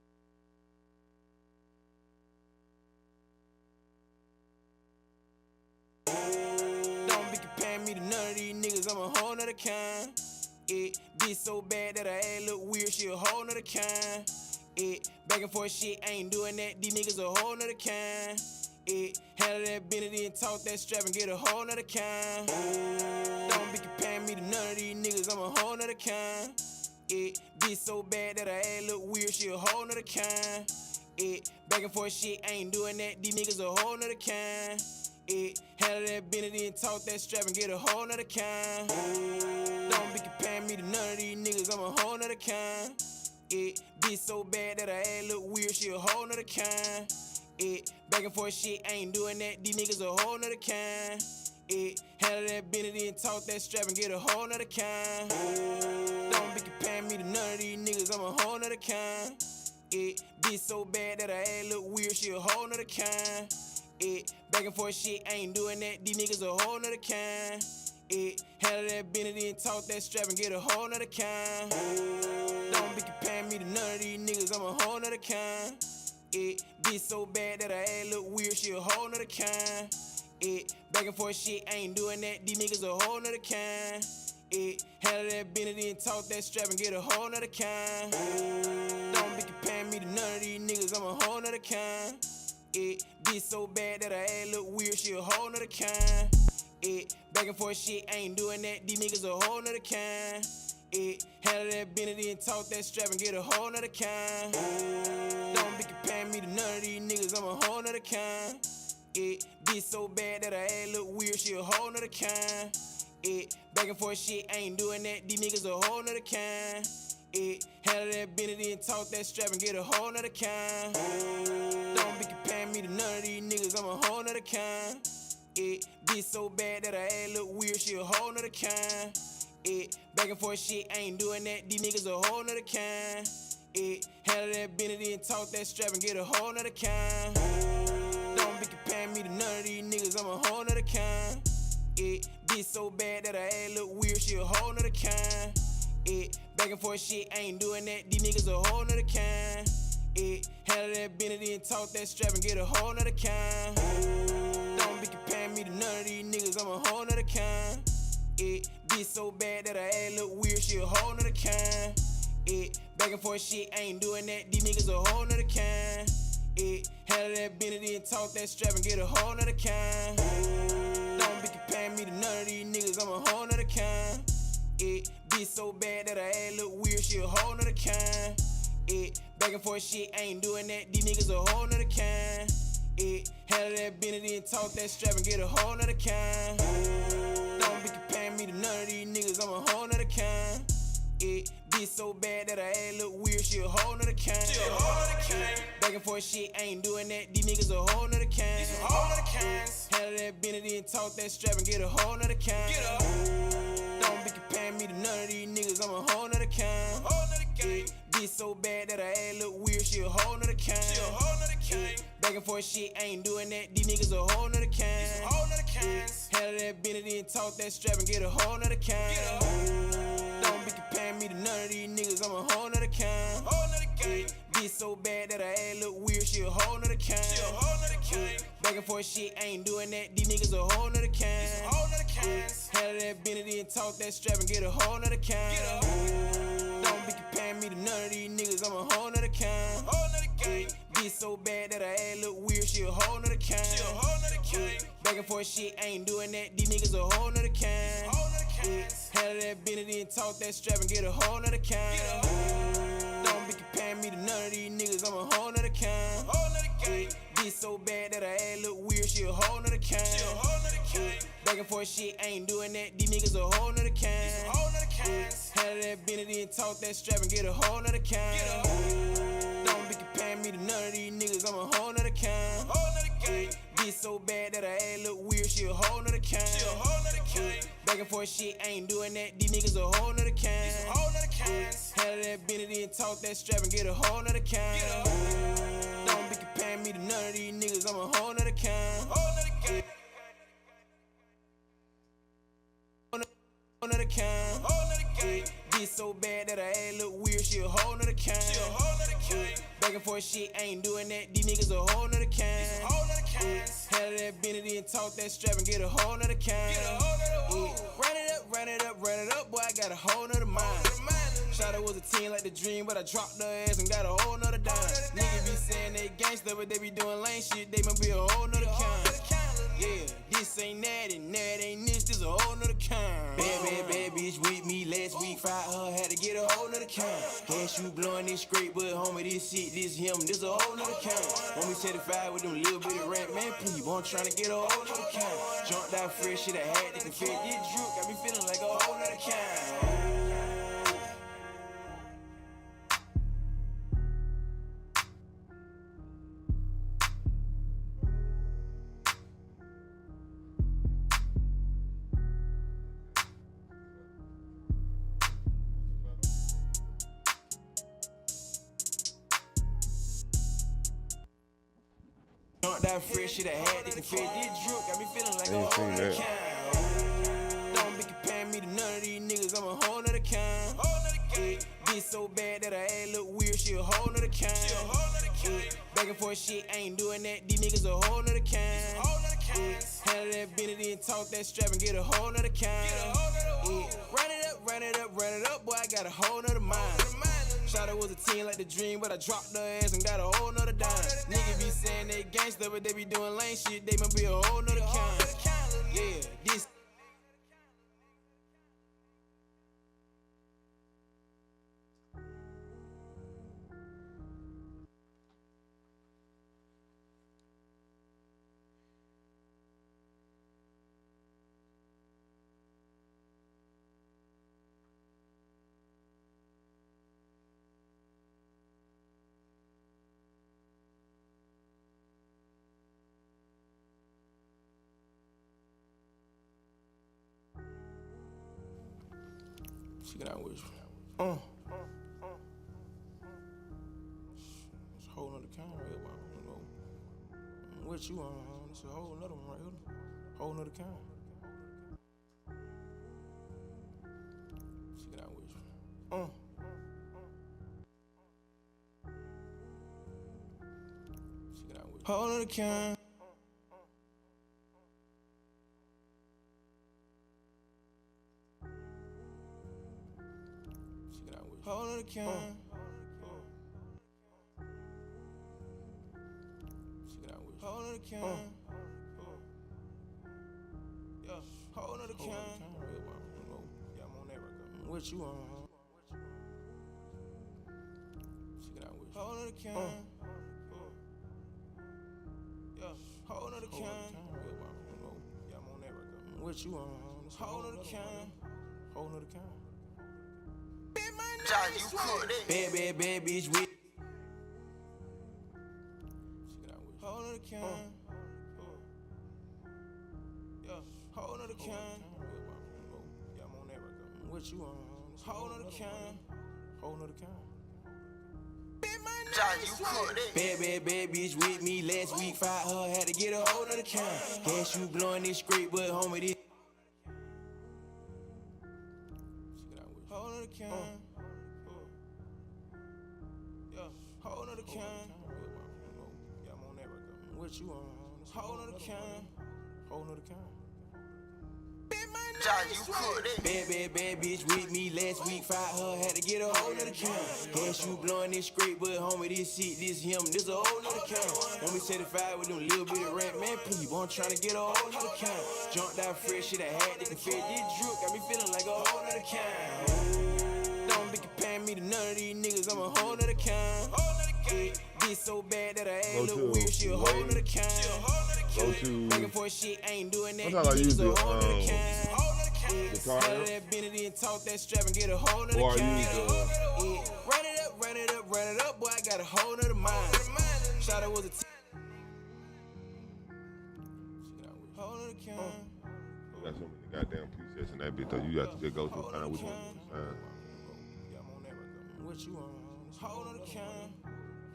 don't be comparing me to none of these niggas, I'm a whole nother kind. It be so bad that I act look weird, shit a whole nother kind. It back and forth shit, I ain't doing that, these niggas a whole nother kind. It handle that Benedict and talk that strap and get a whole nother kind. Don't be comparing me to none of these niggas, I'm a whole nother kind. It be so bad that I act look weird, shit a whole nother kind. It back and forth shit, I ain't doing that, these niggas a whole nother kind. It handle that Benedict and talk that strap and get a whole nother kind. Don't be comparing me to none of these niggas, I'm a whole nother kind. It be so bad that I act look weird, shit a whole nother kind. It back and forth shit, I ain't doing that, these niggas a whole nother kind. It handle that Benedict and talk that strap and get a whole nother kind. Don't be comparing me to none of these niggas, I'm a whole nother kind. It be so bad that I act look weird, shit a whole nother kind. It back and forth shit, I ain't doing that, these niggas a whole nother kind. It handle that Benedict and talk that strap and get a whole nother kind. Don't be comparing me to none of these niggas, I'm a whole nother kind. It be so bad that I act look weird, shit a whole nother kind. It back and forth shit, I ain't doing that, these niggas a whole nother kind. It handle that Benedict and talk that strap and get a whole nother kind. Don't be comparing me to none of these niggas, I'm a whole nother kind. It be so bad that I act look weird, shit a whole nother kind. It back and forth shit, I ain't doing that, these niggas a whole nother kind. It handle that Benedict and talk that strap and get a whole nother kind. Don't be comparing me to none of these niggas, I'm a whole nother kind. It be so bad that I act look weird, shit a whole nother kind. It back and forth shit, I ain't doing that, these niggas a whole nother kind. It handle that Benedict and talk that strap and get a whole nother kind. Don't be comparing me to none of these niggas, I'm a whole nother kind. It be so bad that I act look weird, shit a whole nother kind. It back and forth shit, I ain't doing that, these niggas a whole nother kind. It handle that Benedict and talk that strap and get a whole nother kind. Don't be comparing me to none of these niggas, I'm a whole nother kind. It be so bad that I act look weird, shit a whole nother kind. It back and forth shit, I ain't doing that, these niggas a whole nother kind. It handle that Benedict and talk that strap and get a whole nother kind. Don't be comparing me to none of these niggas, I'm a whole nother kind. It be so bad that I act look weird, shit a whole nother kind. It back and forth shit, I ain't doing that, these niggas a whole nother kind. It handle that Benedict and talk that strap and get a whole nother kind. Don't be comparing me to none of these niggas, I'm a whole nother kind. It be so bad that I act look weird, shit a whole nother kind. It back and forth shit, I ain't doing that, these niggas a whole nother kind. It handle that Benedict and talk that strap and get a whole nother kind. Don't be comparing me to none of these niggas, I'm a whole nother kind. It be so bad that her ass look weird, she a whole nother kind. She a whole nother kind. Back and forth shit, ain't doing that. These niggas a whole nother kind. These a whole nother kinds. Handle that Benedict and talk that strap and get a whole nother kind. Get a don't be comparing me to none of these niggas, I'm a whole nother kind. Whole nother kind. Be so bad that her ass look weird, she a whole nother kind. She a whole nother kind. Back and forth shit, ain't doing that. These niggas a whole nother kind. These a whole nother kinds. Handle that Benedict and talk that strap and get a whole nother kind. Get a don't be comparing me to none of these niggas, I'm a whole nother kind. Whole nother kind. Be so bad that her ass look weird, she a whole nother kind. She a whole nother kind. Back and forth shit, ain't doing that. These niggas a whole nother kind. These a whole nother kinds. Handle that Benedict and talk that strap and get a whole nother kind. Get a don't be comparing me to none of these niggas, I'm a whole nother kind. Whole nother kind. Be so bad that her ass look weird, she a whole nother kind. She a whole nother kind. Back and forth shit, ain't doing that. These niggas a whole nother kind. Whole nother kinds. Handle that Benedict and talk that strap and get a whole nother kind. Don't be comparing me to none of these niggas, I'm a whole nother kind. Whole nother kind. Be so bad that her ass look weird, she a whole nother kind. She a whole nother kind. Back and forth shit, ain't doing that. These niggas a whole nother kind. These a whole nother kinds. Handle that Benedict and talk that strap and get a whole nother kind. Don't be comparing me to none of these niggas, I'm a whole nother kind. Whole nother kind. Be so bad that her ass look weird, she a whole nother kind. She a whole nother kind. Back and forth shit, ain't doing that. These niggas a whole nother kind. These a whole nother kinds. Handle that Benedict and talk that strap and get a whole nother kind. Don't be comparing me to none of these niggas, I'm a whole nother kind. Whole nother kind. Whole nother kind. Whole nother kind. Be so bad that her ass look weird, she a whole nother kind. She a whole nother kind. Back and forth shit, ain't doing that. These niggas a whole nother kind. These a whole nother kinds. Handle that Benedict and talk that strap and get a whole nother kind. Get a whole nother run it up, run it up, run it up, boy, I got a whole nother mind. Shawty was a teen like the dream, but I dropped her ass and got a whole nother dime. Niggas be saying they gangsta, but they be doing lame shit, they might be a whole nother kind. Yeah, this ain't that and that ain't this a whole nother kind. Bad bitch with me last week, fired her, had to get a whole nother kind. Guess you blowing this straight, but homie, this shit, this him, this a whole nother kind. Want me certified with them little bitty rap, man, please, boy, I'm tryna get a whole nother kind. Jumped out fresh, shit I had to fit this drip, got me feeling like a whole nother kind. That fresh shit I had, they can fit this drip, got me feeling like a whole nother kind. Don't be comparing me to none of these niggas, I'm a whole nother kind. Be so bad that her ass look weird, she a whole nother kind. She a whole nother kind. Back and forth shit, ain't doing that. These niggas a whole nother kind. Whole nother kinds. Handle that Benedict and talk that strap and get a whole nother kind. Get a whole nother run it up, run it up, run it up, boy, I got a whole nother mind. Shawty was a teen like the dream, but I dropped her ass and got a whole nother dime. Niggas be saying they gangsta, but they be doing lame shit, they might be a whole nother kind. Yeah, this. She got out with it's a whole nother kind right here, you know. What you on, it's a whole nother one right here. Whole nother kind. She got out with She got out with whole nother kind. Whole nother kind. She got out with whole nother kind. Yeah, whole nother kind. Yeah, I'm on that record. What you on? She got out with whole nother kind. Yeah, whole nother kind. Yeah, I'm on that record. What you on? Whole nother kind. Whole nother kind. Bad, bad, bad bitch with. Whole nother kind. Yeah, whole nother kind. Yeah, I'm on that right there. What you on? Whole nother kind. Whole nother kind. Bad, bad, bad bitch with me last week. Fired her, had to get a whole nother kind. Gas you blowing this straight, but homie, this. Whole nother kind. Yeah, whole nother kind. Yeah, I'm on that right there. What you on? Whole nother kind. Whole nother kind. Bad, bad, bad bitch with me last week. Fired her, had to get a whole nother kind. Gas you blowing this straight, but homie, this shit, this him, this a whole nother kind. Want me certified with them little bit of rap, man, please, boy, I'm tryna get a whole nother kind. Jumped out fresh shit, I had to confess, this drip got me feeling like a whole nother kind. Don't be comparing me to none of these niggas, I'm a whole nother kind. Yeah, this so bad that I ain't look weird, she a whole nother kind. Back and forth shit, I ain't doing that, Sometimes I use a the, whole nother kind. guitar. Handle that Benedict and talk that strap and get a whole nother Or I kind. use Yeah, run it up, run it up, run it up, boy, I got a whole nother mind. Shot was a Whole nother kind. You got so many goddamn presets in that bitch, though. You got to just go through kind of which one you sign. Yeah, I'm on that right there. What you on? Whole nother kind.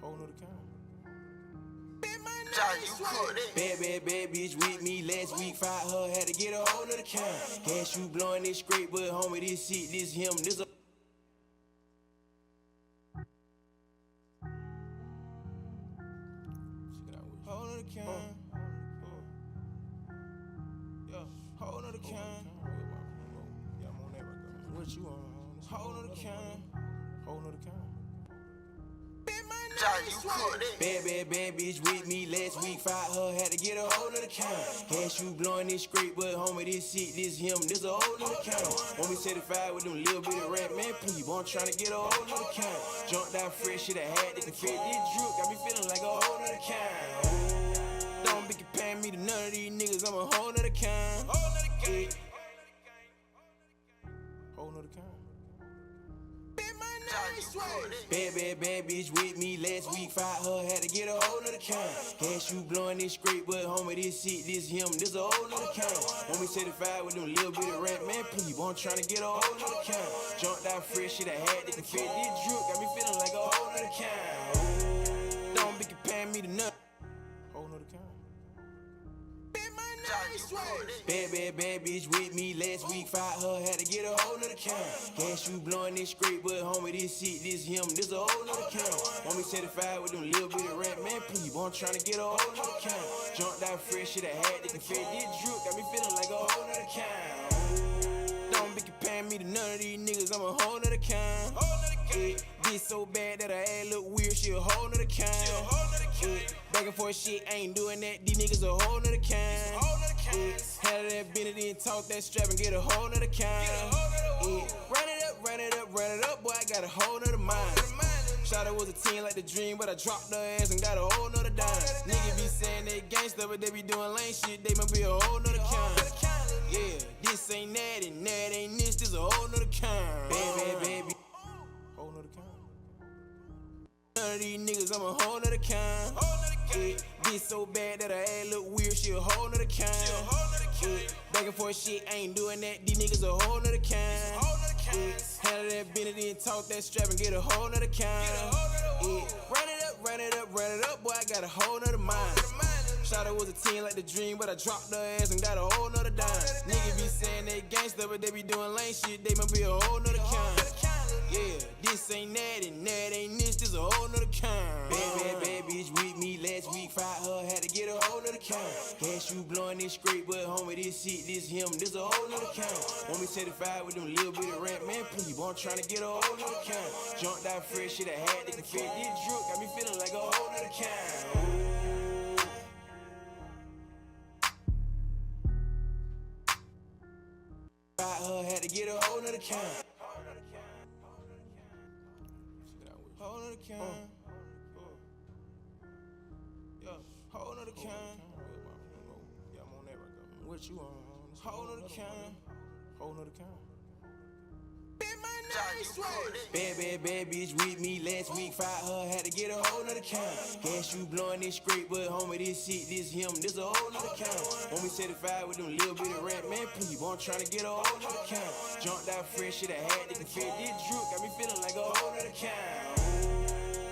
Whole nother kind. bad, bad, bad bitch with me last week. Fired her, had to get a whole nother kind. Gas you blowing this straight, but homie, this shit, this him, this a. Whole nother kind. Yeah, whole nother kind. Yeah, I'm on that right there. What you on? Whole nother kind. Whole nother kind. Bad, bad, bad bitch with me last week. Fired her, had to get a whole nother kind. Gas you blowing this straight, but homie, this shit, this him, this a whole nother kind. Want me certified with them little bit of rap, man, please, boy, I'm tryna get a whole nother kind. Jumped out fresh shit, I had to confess, this drip got me feeling like a whole nother kind. Don't be comparing me to none of these niggas, I'm a whole nother kind. Yeah. Whole nother kind. Bad, bad, bad bitch with me last week. Fired her, had to get a whole nother kind. Gas you blowing this straight, but homie, this shit, this him, this a whole nother kind. Want me certified with them little bit of rap, man, please, boy, I'm tryna get a whole nother kind. Jumped out fresh shit, I had to confess, this drip got me feeling like a whole nother kind. Don't be comparing me to nothing. Whole nother kind. Bad, bad, bad bitch with me last week. Fired her, had to get a whole nother kind. Gas you blowing this straight, but homie, this shit, this him, this a whole nother kind. Want me certified with them little bit of rap, man, please, boy, I'm tryna get a whole nother kind. Jumped out fresh shit, I had to confess, this drip got me feeling like a whole nother kind. Don't be comparing me to none of these niggas, I'm a whole nother kind. Yeah, this so bad that I ain't look weird, she a whole nother kind. Yeah, back and forth shit, I ain't doing that, these niggas a whole nother kind. Yeah, handle that Benedict and talk that strap and get a whole nother kind. Yeah, run it up, run it up, run it up, boy, I got a whole nother mind. Shot was a 10 like the dream, but I dropped her ass and got a whole nother dime. Niggas be saying they gangsta, but they be doing lame shit, they might be a whole nother kind. Yeah, this ain't that and that ain't this a whole nother kind. Baby, baby. Whole nother kind. None of these niggas, I'm a whole nother kind. Yeah, this so bad that I ain't look weird, she a whole nother kind. Yeah, back and forth shit, I ain't doing that, these niggas a whole nother kind. Yeah, handle that Benedict and talk that strap and get a whole nother kind. Yeah, run it up, run it up, run it up, boy, I got a whole nother mind. Shot was a 10 like the dream, but I dropped her ass and got a whole nother dime. Niggas be saying they gangsta, but they be doing lame shit, they might be a whole nother kind. Yeah, this ain't that and that ain't this a whole nother kind. Bad, bad, bad bitch with me last week. Fired her, had to get a whole nother kind. Gas you blowing this straight, but homie, this shit, this him, this a whole nother kind. Want me certified with them little bit of rap, man, please, boy, I'm tryna get a whole nother kind. Jumped out fresh shit, I had to confess, this drip got me feeling like a whole nother kind. Fired her, had to get a whole nother kind. Whole nother kind. Yeah, whole nother kind. Yeah, I'm on that right there. What you on? Whole nother kind. Whole nother kind. Bad bitch with me last week. Fired her, had to get a whole nother count. Guess you blowing this straight, but homie, this shit, this him, this a whole nother count. When we certified with them little bit of rap, man, please, I'm trying to get a whole nother count. Jumped out fresh, shit I had to fit this drip, got me feeling like a whole nother count.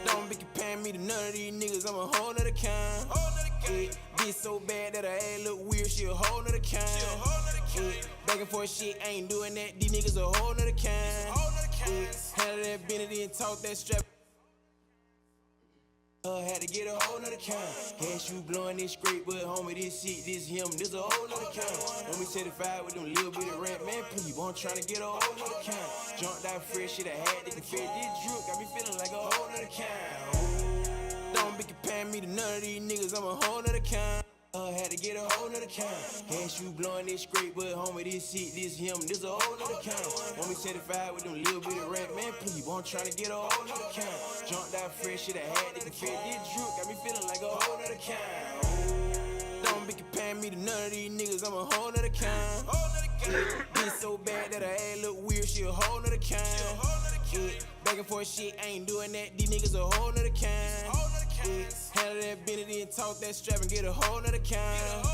Don't be comparing me to none of these niggas, I'm a whole nother count. Yeah, bitch so bad that her ass look weird, she a whole nother count. Yeah, back and forth shit, I ain't doing that, these niggas a whole nother count. Handle that Benedict and talk that strap. Had to get a whole nother count. Guess you blowing this straight, but homie, this shit, this him, this a whole nother count. When we certified with them little bit of rap, man, please, I'm trying to get a whole nother count. Jumped out fresh, shit I had to fit this drip, got me feeling like a whole nother count. Don't be comparing me to none of these niggas, I'm a whole nother count. Had to get a whole nother count. Guess you blowing this straight, but homie, this shit, this him, this a whole nother count. When we certified with them little bit of rap, man, please, I'm trying to get a whole nother count. Jumped out fresh, shit I had to fit this drip, got me feeling like a whole nother count. Don't be comparing me to none of these niggas, I'm a whole nother count. Bitch so bad that her ass look weird, she a whole nother count. Back and forth shit, I ain't doing that, these niggas a whole nother count. Handle that Benedict and talk that strap and get a whole nother count.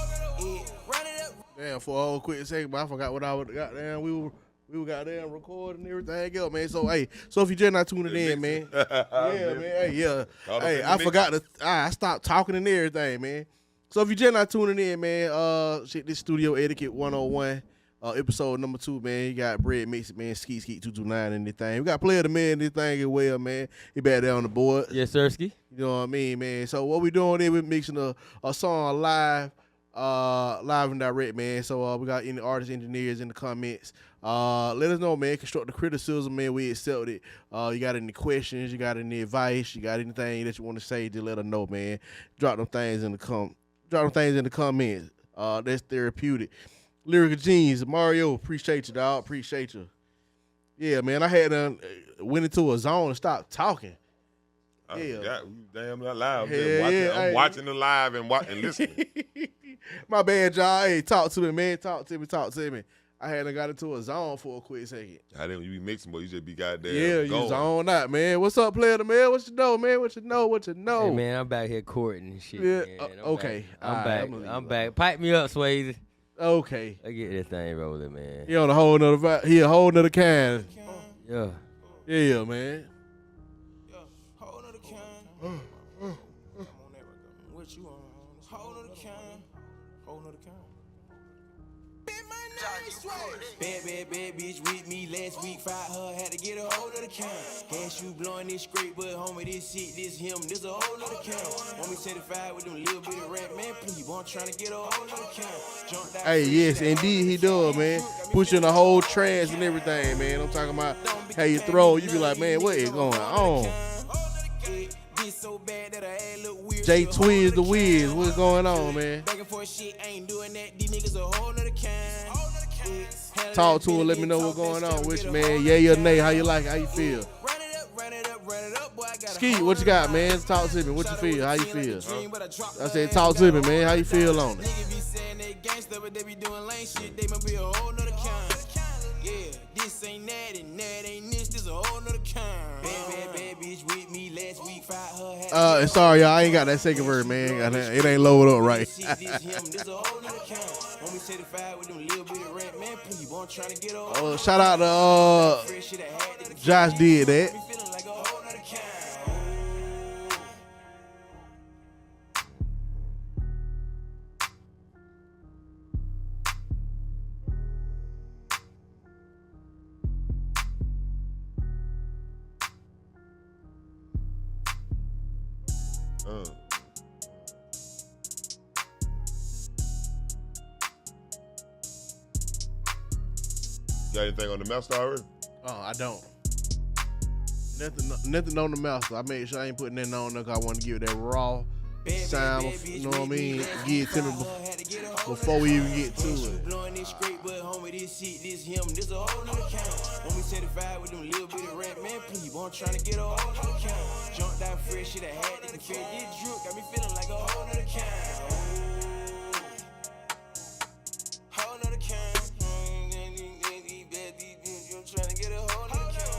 Run it up. Damn, for a whole quick second, but I forgot what I was goddamn. We were goddamn recording and everything else, man. So hey, so if you just not tuning in, man, yeah, man, hey, yeah, hey, I forgot to. I stopped talking and everything, man. So if you just not tuning in, man, shit, this Studio Etiquette 101. Episode number 2, man. You got Bread Mix, man, Skeet 229 and anything. We got Player the Man in this thing as well, man. He back there on the board. Yes, sir, Ski. You know what I mean, man. So what we doing there, we're mixing a song live and direct, man. So we got any artists, engineers in the comments. Let us know, man. Constructive criticism, man. We accept it. You got any questions? You got any advice? You got anything that you want to say? Just let us know, man. Drop them things in the comments. That's therapeutic. Lyrical Jeans, Mario, appreciate you, dog. Appreciate you. Yeah, man, I had went into a zone and stopped talking. I forgot. Damn, that live. I'm watching the live and listening. My bad, y'all. Hey, talk to me, man. Talk to me. I hadn't got into a zone for a quick second. I didn't. You be mixing, but you just be goddamn. Yeah, you zone out, man. What's up, Player the Man? What you know, man? What you know? Hey, man, I'm back here courting and shit. Yeah, man. Okay. I'm back. Pipe me up, Swayze. Okay. I get this thing rolling, man. He on a whole nother vibe. He a whole nother kind. Yeah. Yeah, man. Whole nother kind. What you on? Whole nother kind. Whole nother kind. Bad bitch with me last week. Fired her, had to get a whole nother count. Guess you blowing this straight, but homie, this shit, this him, this a whole nother count. When we certified with them little bit of rap, man, please, I'm trying to get a whole nother count. Hey, yes, indeed he does, man. Put you in the whole trance and everything, man. I'm talking about how you throw. You be like, man, what is going on? J Twiz the Wiz, what's going on, man? Talk to her, let me know what's going on with you, man. Yay or nay, how you like it? How you feel? Skeet, what you got, man? Talk to me. What you feel? How you feel? I said, talk to me, man. How you feel on it? Yeah, this ain't that and that ain't this a whole nother kind. Bad bitch with me last week, fired her. Sorry, y'all, I ain't got that second verse, man. It ain't loaded up right. Shout out to Josh did that. Got anything on the master already? Oh, I don't. Nothing on the master. I made sure I ain't putting nothing on there because I want to give it that raw sound. You know what I mean? Give it to me before we even get to it. When we certified with them little bit of rap, man, please, I'm trying to get a whole nother count. Jumped out fresh, shit I had to defend this drip, got me feeling like a whole nother count. Whole nother count. I'm trying to get a whole nother count.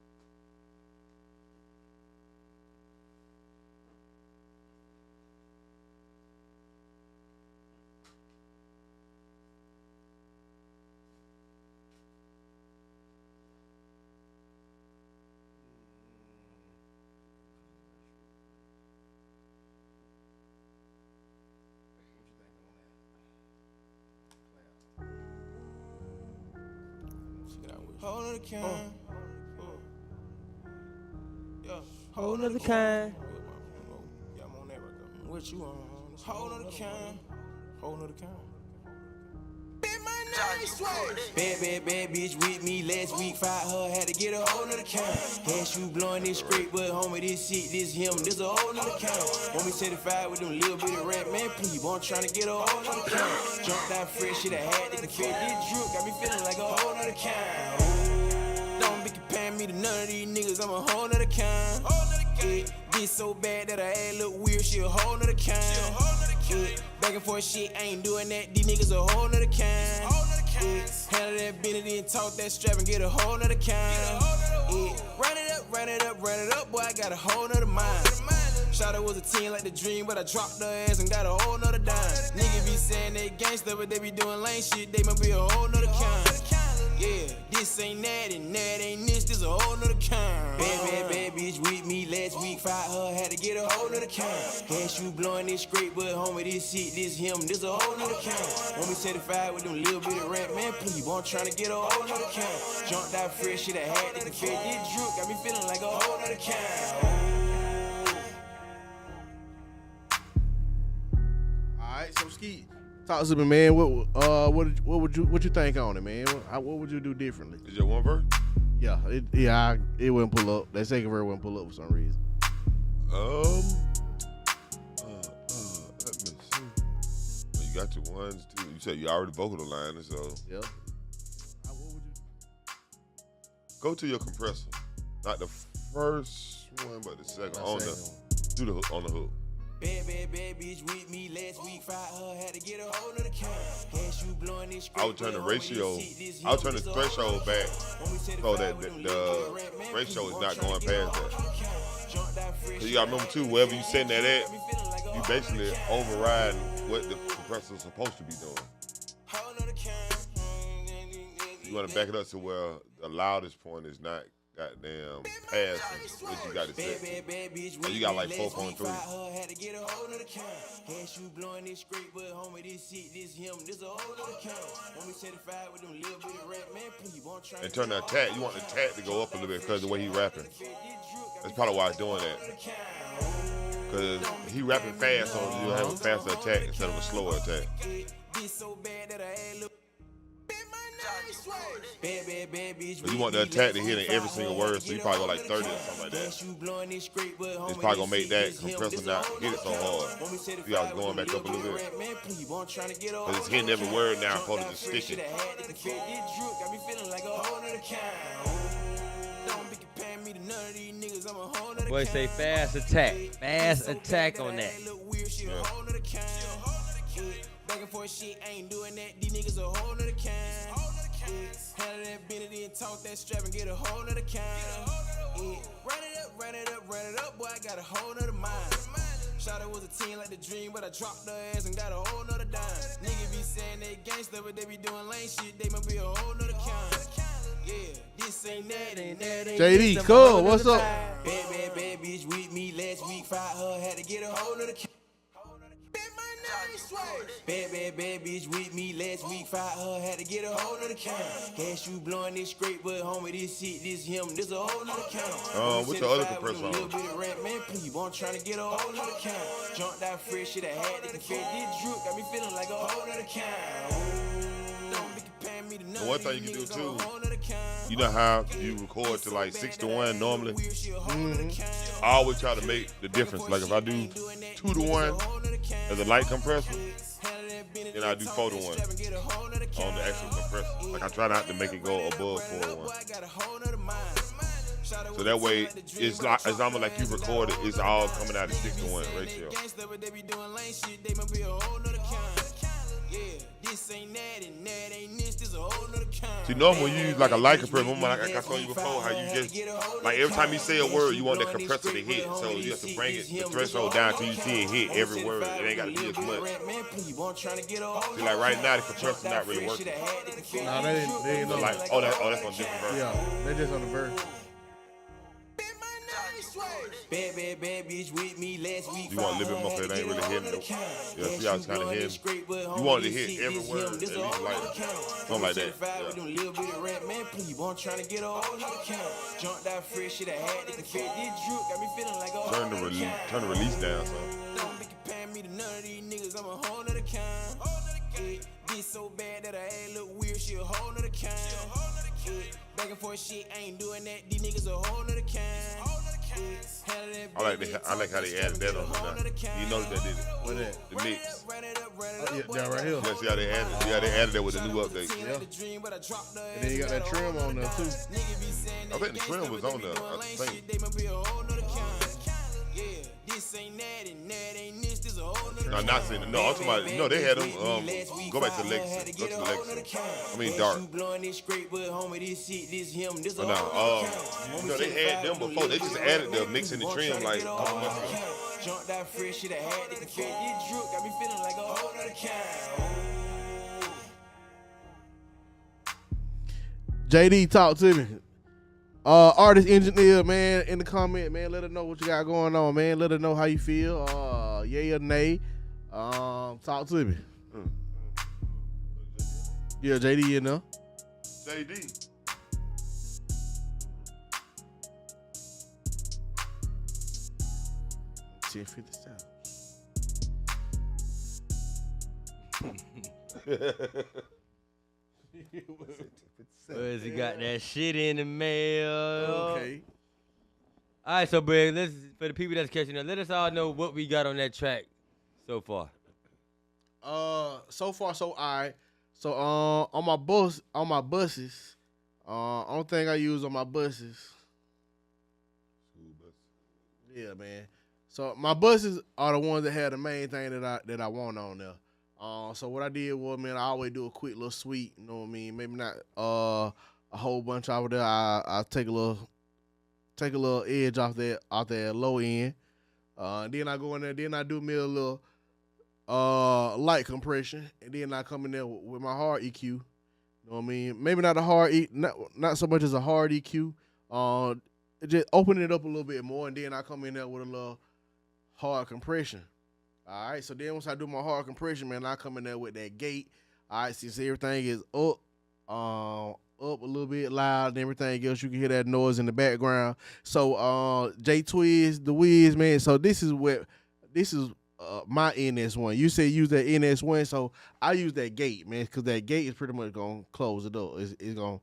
Whole nother kind. Yeah. Whole nother kind. Yeah, I'm on that right there. What you on? Whole nother kind. Whole nother kind. Bad bitch with me last week. Fired her, had to get a whole nother kind. Cash you blowing this straight, but homie, this shit, this him, this a whole nother kind. Want me certified with them little bitty rap, man, please, boy, I'm trying to get a whole nother kind. Jumped out fresh, shit, I had to confess. This drip got me feeling like a whole nother kind. Don't be comparing me to none of these niggas, I'm a whole nother kind. Yeah, this so bad that I act look weird, she a whole nother kind. Yeah, back and forth shit, I ain't doing that, these niggas a whole nother kind. Yeah, handle that Benedict and talk that strap and get a whole nother kind. Yeah, run it up, boy, I got a whole nother mind. Shawty was a teen like the dream, but I dropped her ass and got a whole nother dime. Niggas be saying they gangsta, but they be doing lame shit, they might be a whole nother kind. Yeah, this ain't that and that ain't this a whole nother kind. Bad bitch with me last week. Fired her, had to get a whole nother kind. Cash you blowing this straight, but homie, this shit, this him, this a whole nother kind. Want me certified with them little bitty rap, man, please, boy, I'm trying to get a whole nother kind. Jumped out fresh, shit, I had to confess. This drip got me feeling like a whole nother kind. Alright, so Skeet, talk to me, man. What you think on it, man? What would you do differently? Is your one verse? Yeah, it wouldn't pull up. That second verse wouldn't pull up for some reason. Let me see. Well, you got your ones too. You said you already vocal the line, so Yeah. What would you? go to your compressor. Not the first one, but the second on the hook. Bad bitch with me last week. Fired her, had to get a whole nother kind. Cash you blowing this straight, I would turn the ratio. I would turn the threshold back so that the ratio is not going past that. Cause you gotta remember too, wherever you setting that at, you basically override what the compressor is supposed to be doing. You want to back it up to where the loudest point is not goddamn past what you got to say. So you got like 4.3. And turn the attack. You want the attack to go up a little bit because of the way he rapping. That's probably why he's doing that. Because he rapping fast, so you have a faster attack instead of a slower attack. But you want the attack to hit in every single word, so you probably go like 30 or something like that. It's probably gonna make that compressor not hit it so hard. See how it's going back up a little bit. Because it's hitting every word now, opposed to just sticking. Boy, say fast attack. Fast attack on that. Yeah. Back and forth shit, I ain't doing that. These niggas a whole nother kind. Handle that Benedict and talk that strap and get a whole nother kind. Run it up, boy, I got a whole nother mind. Shawty was a teen like the dream, but I dropped her ass and got a whole nother dime. Niggas be saying they gangsta, but they be doing lame shit, they might be a whole nother kind. Yeah, this ain't that, ain't that, ain't JD, this, cool, what's up? Bad bitch with me last week. Fired her, had to get a whole nother kind. Bad bitch with me last week. Fired her, had to get a whole nother kind. Cash you blowing this straight, but homie, this shit, this him, this a whole nother kind. What's your other compressor on? Little bit of rap, man, please, boy, I'm trying to get a whole nother kind. Jumped out fresh, shit, I had to confess. This drip got me feeling like a whole nother kind. And one thing you can do too, you know how you record to like 6-1 normally? I always try to make the difference. Like if I do 2-1 as a light compressor, then I do 4-1 on the actual compressor. Like I try not to make it go above 4-1. So that way, it's like, it's almost like you record it, it's all coming out of 6-1 ratio. See, normally when you use like a light compressor, like I told you before, how you just, like every time you say a word, you want that compressor to hit. So you have to bring it, the threshold down till you see it hit every word. It ain't got to be as much. See, like right now, the compressor's not really working. Nah, they ain't So like, oh, that's on a different verse. Yeah, they just on the verse. Bad bitch with me last week. You want a little bit more because it ain't really hitting though. Yeah, see how it's kind of hitting. You want it to hit every word, at least like something like that. Yeah. Man, please, I'm trying to get a whole nother count. Jumped out fresh shit, I had to confess. This drip got me feeling like a Turn the release down, son. Don't be comparing me to none of these niggas, I'm a whole nother kind. Yeah, this so bad that I had look weird, she a whole nother kind. Yeah, back and forth shit, I ain't doing that, these niggas a whole nother kind. I like how they added that on there. You notice that, did it? What that? The mix. Yeah, right here. Yeah, see how they added? Yeah, they added that with the new update. Yeah. And then you got that trim on there too. I think the trim was on there. I think. No, not saying no. I'm talking about no. They had them. Go back to Legacy. Go to the Legacy. I mean Dark. But no, they had them before. They just added the mix and the trim like a couple months ago. Jumped out fresh shit, I had to confess. This drip got me feeling like a whole nother kind. JD, talk to me. Artist engineer, man, in the comment, man, let us know what you got going on, man. Let us know how you feel. Yay or nay. Talk to me. Yeah, JD in there. JD. $10.57. He got that shit in the mail. Okay. All right, so Brad, for the people that's catching up, let us all know what we got on that track so far. So far so all right. So on my buses, only thing I use on my buses. School bus. Yeah, man. So my buses are the ones that have the main thing that I want on there. So what I did was, man, I always do a quick little sweep. You know what I mean? Maybe not a whole bunch over there. I take a little edge off that low end. Then I go in there. Then I do me a little light compression, and then I come in there with my hard EQ. You know what I mean? Maybe not a hard not so much as a hard EQ. Just open it up a little bit more, and then I come in there with a little hard compression. All right, so then once I do my hard compression, man, I come in there with that gate. All right, since everything is up a little bit loud and everything else, you can hear that noise in the background. So J Twiz, the Wiz, man. So this is my NS1. You say use that NS1, so I use that gate, man, because that gate is pretty much gonna close the door. It's gonna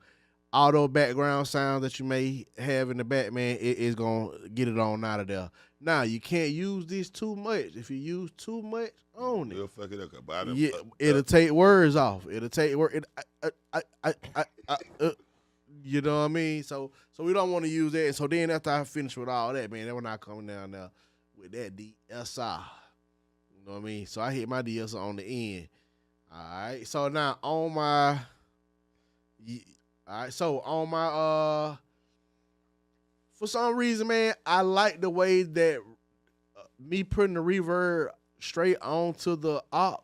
auto background sound that you may have in the back, man. It is gonna get it on out of there. Now you can't use this too much. If you use too much on it, It'll fuck it up. yeah, it'll take words off. It'll take word. You know what I mean? So we don't want to use that. And so then after I finish with all that, man, then when I come down there with that DSR, you know what I mean? So I hit my DSR on the end. All right. So now on my, for some reason, man, I like the way that me putting the reverb straight onto the aux.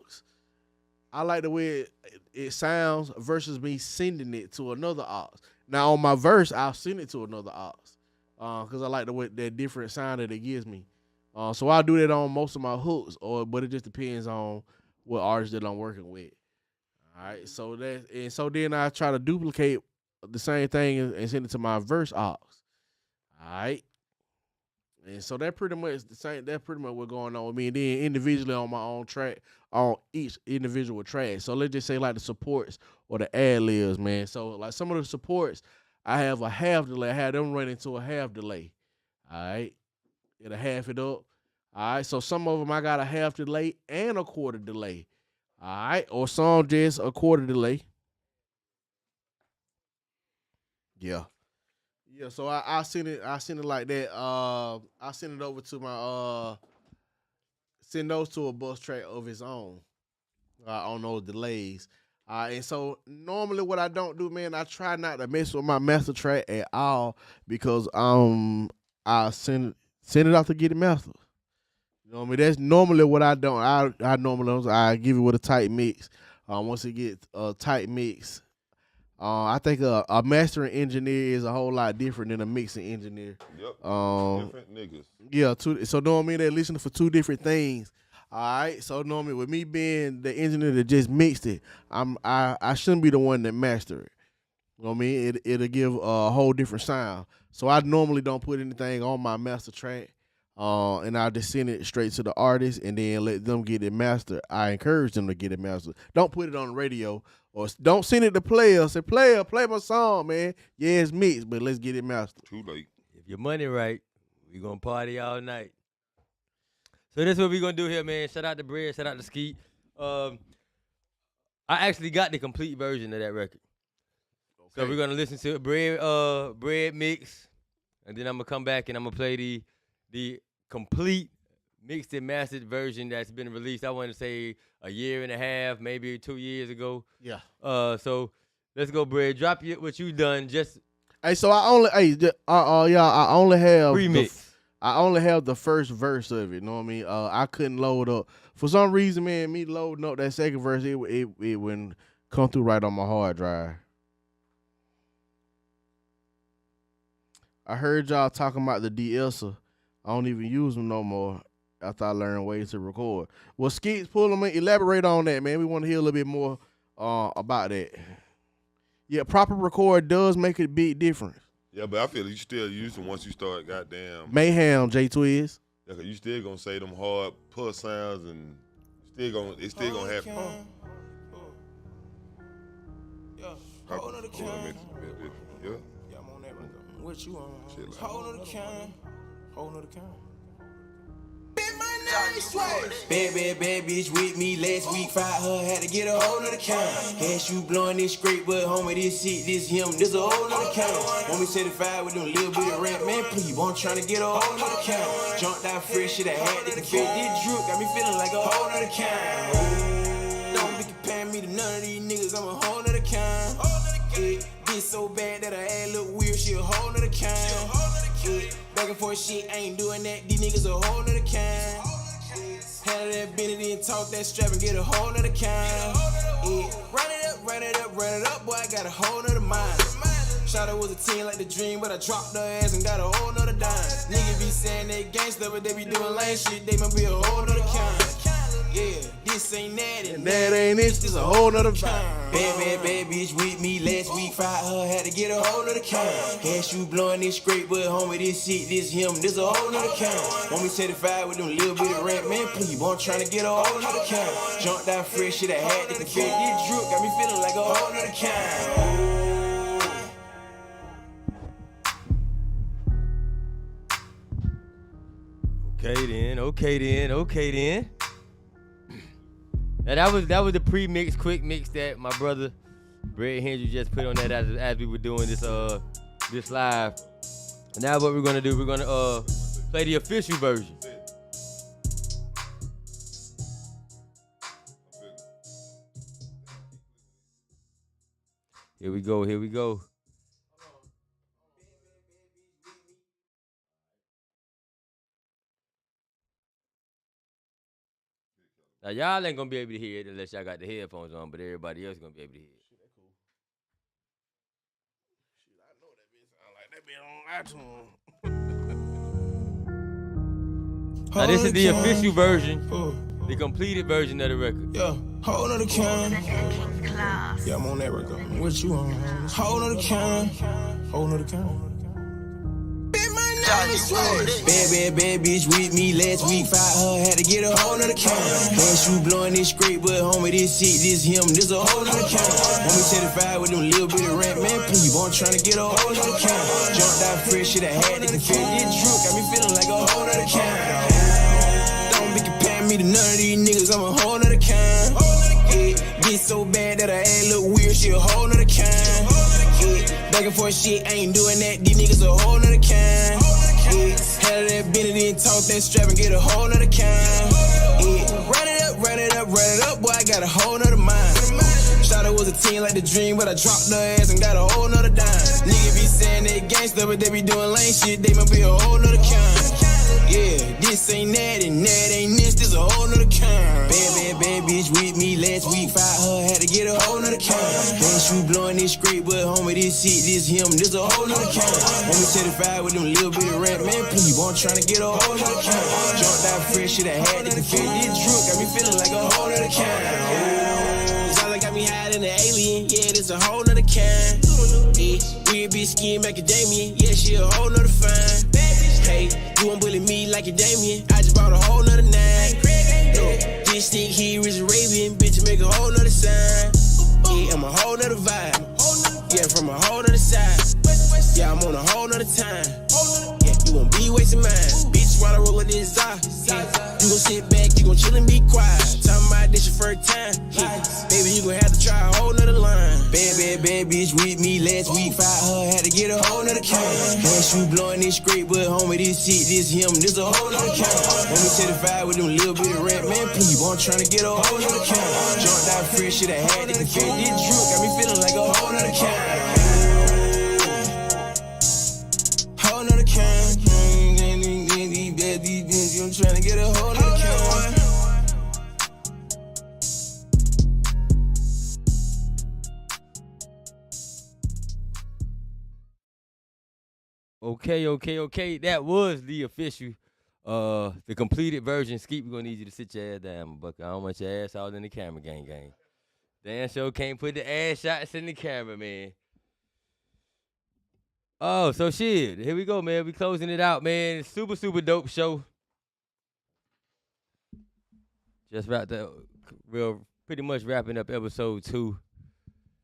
I like the way it sounds versus me sending it to another aux. Now on my verse, I'll send it to another aux because I like the way that different sound that it gives me. So I do that on most of my hooks, but it just depends on what artist that I'm working with. All right, so then I try to duplicate the same thing and send it to my verse aux. All right. And so that pretty much the same. That's pretty much what's going on with me. And then individually on my own track, on each individual track. So let's just say like the supports or the ad-libs, man. So like some of the supports, I have a half delay. I had them run into a half delay. All right. It'll half it up. All right. So some of them I got a half delay and a quarter delay. All right. Or some just a quarter delay. Yeah. Yeah, so I send it like that. I send it over to my send those to a bus track of its own on those delays. And so normally what I don't do, man, I try not to mess with my master track at all because I send it out to get it mastered. You know what I mean? That's normally what I don't. I normally I give it with a tight mix. Once it gets a tight mix, I think a mastering engineer is a whole lot different than a mixing engineer. Yep. Different niggas. Yeah, so normally they're listening for two different things. All right. So normally with me being the engineer that just mixed it, I shouldn't be the one that master it. You know what I mean? It'll give a whole different sound. So I normally don't put anything on my master track. And I just send it straight to the artist and then let them get it mastered. I encourage them to get it mastered. Don't put it on the radio or don't send it to player. Say, player, play my song, man. Yeah, it's mixed, but let's get it mastered. Too late. If your money right, we gonna party all night. So this is what we gonna do here, man. Shout out to Bread, shout out to Skeet. I actually got the complete version of that record. Okay. So we're gonna listen to Bread mix, and then I'm gonna come back and I'm gonna play the complete mixed and mastered version that's been released. I want to say a year and a half, maybe 2 years ago. Yeah. So let's go, Bread. Drop what you done. Just hey, so I only I only have remix. I only have the first verse of it. You know what I mean? I couldn't load up for some reason, man. Me loading up that second verse, it wouldn't come through right on my hard drive. I heard y'all talking about the de-esser. I don't even use them no more after I learned ways to record. Well, Skeets, pull them in, elaborate on that, man. We want to hear a little bit more about that. Yeah, proper record does make a big difference. Yeah, but I feel you still use them once you start goddamn. Mayhem, J-Twiz. Yeah, cause you still gonna say them hard puss sounds and it's still gonna happen. Yeah, Yeah. hold on the can. Yeah. Yeah, I'm on that right though. What you on? Shit like Hold on the can. Hold on the can. Bad bitch with me last week. Fired her, had to get a hold of the count. Cash you blowing this straight, but homie, this shit, this him, this a whole nother count. Want me certified with them little bit of rap, man, please, I'm trying to get a whole nother count. Jumped out fresh, shit, I had to confess. This drip got me feeling like a whole nother count. Don't be comparing me to none of these niggas, I'm a whole nother count. Yeah, this so bad that I add look weird, she a whole nother count. Yeah, back and forth shit, I ain't doing that, these niggas a whole nother count. Handle that Benny, then talk that strap and get a whole nother kind. Yeah. Run it up, boy, I got a whole nother mind. Shawty was a teen like the dream, but I dropped her ass and got a whole nother dime. Niggas be saying they gangsta, but they be doing lame shit, they might be a whole nother kind. Yeah, this ain't that and that ain't it, this a whole nother vibe. Bad bitch with me last week. Fired her, had to get a whole nother count. Cash you blowing this straight, but homie, this shit, this him, this a whole nother count. Want me certified with them little bit of rap, man, please, I'm trying to get a whole nother count. Jumped out fresh, shit, I had to confess. This drip got me feeling like a whole nother count. Okay then. Now that was the pre-mix, quick mix that my brother Brad Hendry just put on that as we were doing this live. And now what we're gonna do, we're gonna play the official version. Here we go. Now y'all ain't gonna be able to hear it unless y'all got the headphones on, but everybody else gonna be able to hear it. Shit, I know that bitch sound like that bitch on iTunes. Now this is the official version, the completed version of the record. Yeah, hold on the can. Yeah, I'm on that record. What you on? Hold on the can. Hold on the can. Bad bitch with me last week. Fired her, had to get a whole nother count. Cash you blowing this straight, but homie, this shit, this him, this a whole nother count. Want me certified with them little bit of rap, man, please, I'm trying to get a whole nother count. Jumped out fresh, shit, I had to confess. This drip got me feeling like a whole nother count. Don't be comparing me to none of these niggas, I'm a whole nother kind. Yeah, get so bad that I add look weird, she a whole nother kind. Yeah, back and forth shit, I ain't doing that, these niggas a whole nother kind. Yeah, handle that Benny, then talk that strap and get a whole nother kind. Yeah, run it up, boy, I got a whole nother mind. Shawty was a teen like the dream, but I dropped her ass and got a whole nother dime. Niggas be saying they gangsta, but they be doing lame shit, they might be a whole nother kind. Yeah, this ain't that and that ain't this a whole nother kind. Bad bitch with me last week, fired her, had to get a whole nother kind. Then she blowing this straight, but homie, this shit, this him, this a whole nother kind. Homie certified with them little bit of rap, man, please, boy, I'm trying to get a whole nother kind. Jumped out fresh, shit, I had to fit this drunk, got me feeling like a whole nother kind. Oh, Zala got me higher than an alien, yeah, this a whole nother kind. Yeah, weird bitch skin macadamia, yeah, she a whole nother fine. Hey, you won't bully me like a Damien. I just bought a whole nother nine. Look, this stick here is Arabian, bitch, make a whole nother sign. Yeah, I'm a whole nother vibe. Yeah, from a whole nother side. Yeah, I'm on a whole nother time. Yeah, you won't be wasting mine. Bitch, while I roll with this eye. Yeah, you gon' sit back, you gon' chill and be quiet. Talking about this your first time. Yeah, baby, you gon' have to try a whole nother line. Bad bitch with me last week. Fired her, had to get a whole nother kind. Man, she blowing this straight, but homie, this shit, this him, this a whole nother kind. Homie certified with them little bit of rap, man, please, boy, I'm trying to get a whole nother kind. Jumped out fresh, shit, I had to defend this drunk, got me feeling like a whole nother kind. Whole nother kind. I'm trying to get a whole nother kind. Okay. That was the official, the completed version. Skeet, we're gonna need you to sit your ass down, Buck. I don't want your ass out in the camera, gang. Dan show can't put the ass shots in the camera, man. Oh, so shit. Here we go, man. We closing it out, man. Super dope show. Just about to, pretty much wrapping up episode 2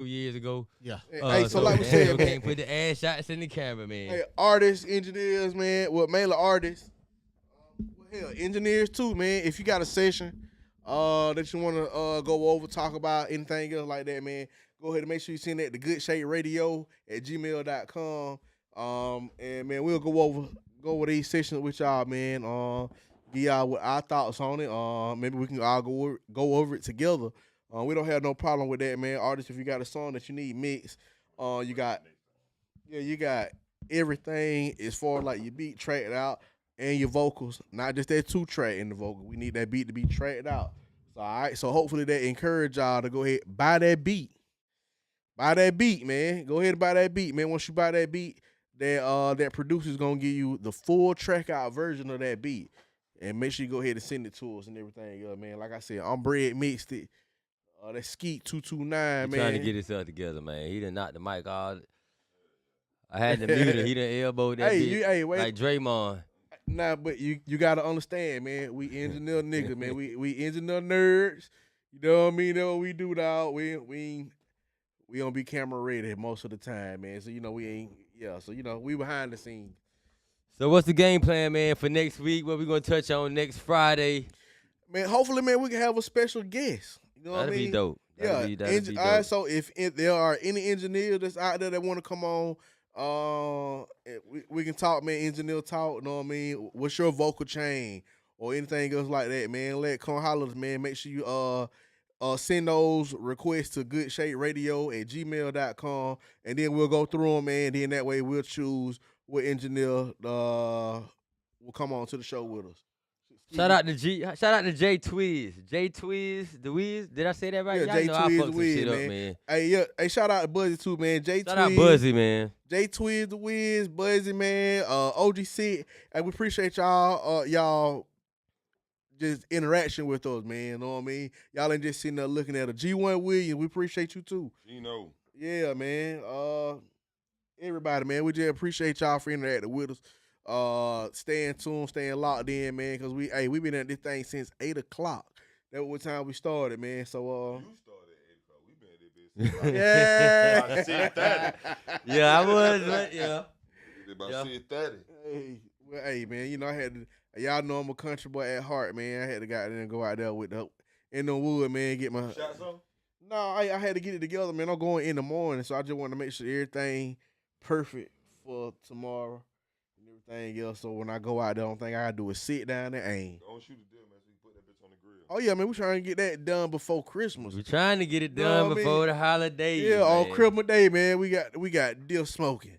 years ago. Yeah. Hey, so like we said, man, can't put the ass shots in the camera, man. Hey, artists, engineers, man. Well, mainly artists. Hell, engineers too, man. If you got a session that you want to go over, talk about, anything else like that, man, go ahead and make sure you send that to goodshaperadio@gmail.com. And man, we'll go over these sessions with y'all, man. Give y'all what our thoughts on it. Maybe we can all go over it together. We don't have no problem with that, man. Artists, if you got a song that you need mixed, you got everything as far as like your beat tracked out and your vocals, not just that 2-track in the vocal. We need that beat to be tracked out. So, all right. So hopefully that encourage y'all to go ahead buy that beat. Buy that beat, man. Go ahead and buy that beat, man. Once you buy that beat, that producer's gonna give you the full track out version of that beat. And make sure you go ahead and send it to us and everything, man. Like I said, I'm Bread mixed it. That Skeet 229, man. Trying to get himself together, man. He done knocked the mic out. I had to mute it. He done elbowed that bitch like Draymond. Nah, but you gotta understand, man. We engineer niggas, man. We engineer nerds. You know what I mean? Know what we do, dog. We don't be camera ready most of the time, man. So we behind the scenes. So what's the game plan, man, for next week? What we gonna touch on next Friday? Man, hopefully, man, we can have a special guest. You know what I mean? Be dope. That'd be dope. All right, so if there are any engineers that's out there that want to come on, we can talk, man. Engineer talk. You know what I mean? What's your vocal chain or anything else like that, man? Come holler us, man. Make sure you send those requests to goodshaperadio@gmail.com, and then we'll go through them, man. Then that way we'll choose what engineer will come on to the show with us. Shout out to J Twiz. J Twiz, the Wiz. Did I say that right? Yeah, J Twiz, the Wiz, man. Hey, shout out to Buzzy too, man. Shout out Buzzy, man. J Twiz, the Wiz, Buzzy, man. OG Sit. And we appreciate y'all. Y'all just interaction with us, man. You know what I mean? Y'all ain't just sitting there looking at a G1 Williams. We appreciate you too. Gino. Yeah, man. Everybody, man. We just appreciate y'all for interacting with us. Staying tuned, staying locked in, man, because we been at this thing since 8 o'clock. That was what time we started, man. So you started at 8 o'clock. We been at this yeah. About 6:30. Yeah, I was, yeah. About 6:30. Hey, man, I had to, y'all know I'm a country boy at heart, man. I had to go out there with in the wood, man, get my shots on? No, I had to get it together, man. I'm going in the morning, so I just want to make sure everything perfect for tomorrow. Everything else, so when I go out there, the only thing I gotta do is sit down and aim. Don't shoot a deal, man, so you put that bitch on the grill. Oh yeah, man, we trying to get that done before Christmas. We trying to get it done before the holidays. Yeah, man. On Christmas Day, man, we got deal smoking.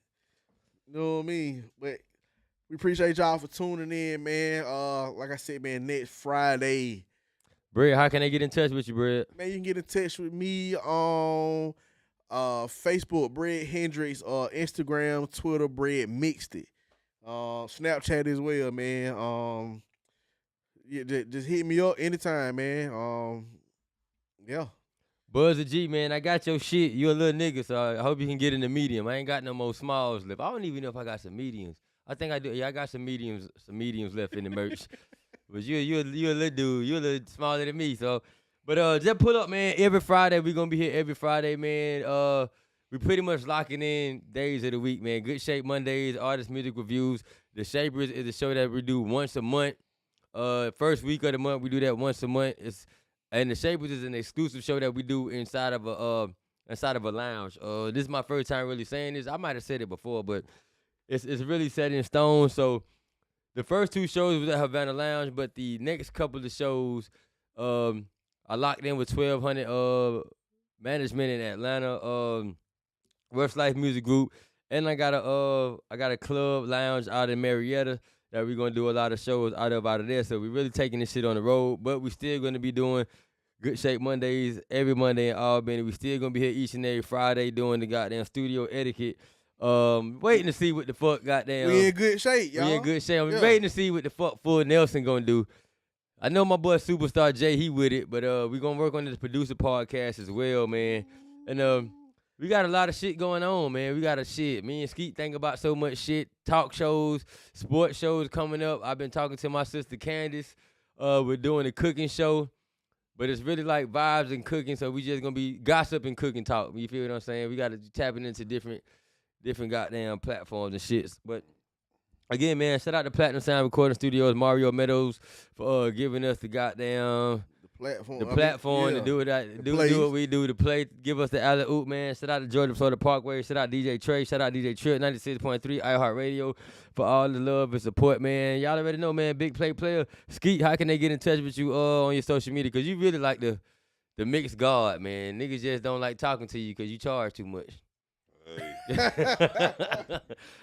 You know what I mean? But We appreciate y'all for tuning in, man. Like I said, man, next Friday. Brett, how can they get in touch with you, Brett? Man, you can get in touch with me on Facebook, Brett Hendricks, Instagram, Twitter, Brett Mixed It. Snapchat as well, man. Yeah, just hit me up anytime, man. Yeah. Buzz the G, man, I got your shit. You a little nigga, so I hope you can get in the medium. I ain't got no more smalls left. I don't even know if I got some mediums. I think I do. Yeah, I got some mediums left in the merch. But you a little dude. You a little smaller than me. So, but just pull up, man. Every Friday we gonna be here. Every Friday, man. We pretty much locking in days of the week, man. Good Shape Mondays, artist music reviews. The Shapers is a show that we do once a month. First week of the month we do that once a month. And the Shapers is an exclusive show that we do inside of a lounge. This is my first time really saying this. I might have said it before, but it's really set in stone. So the first 2 shows was at Havana Lounge, but the next couple of shows I locked in with 1200 management in Atlanta, Westlife Music Group, and I got a club lounge out in Marietta that we're gonna do a lot of shows out of there. So we're really taking this shit on the road, but we still gonna be doing Good Shape Mondays every Monday in Albany. We still gonna be here each and every Friday doing the goddamn studio etiquette. Waiting to see what the fuck goddamn. We in good shape, y'all. We in good shape. I'm waiting to see what the fuck Full Nelson gonna do. I know my boy Superstar Jay, he with it, but we gonna work on this producer podcast as well, man. And we got a lot of shit going on, man. We got a shit. Me and Skeet think about so much shit. Talk shows, sports shows coming up. I've been talking to my sister Candace. We're doing a cooking show. But it's really like vibes and cooking, so we just gonna be gossip and cooking talk. You feel what I'm saying? We gotta tapping into different goddamn platforms and shits. But again, man, shout out to Platinum Sound Recording Studios, Mario Meadows, for giving us the goddamn platform to do what we do, to play, give us the alley oop, man. Shout out to Georgia Florida Parkway. Shout out DJ Trey. Shout out DJ Trip 96.3 iHeartRadio for all the love and support, man. Y'all already know, man. Big play player. Skeet, how can they get in touch with you on your social media? Because you really like the mixed guard, man. Niggas just don't like talking to you because you charge too much. Hey.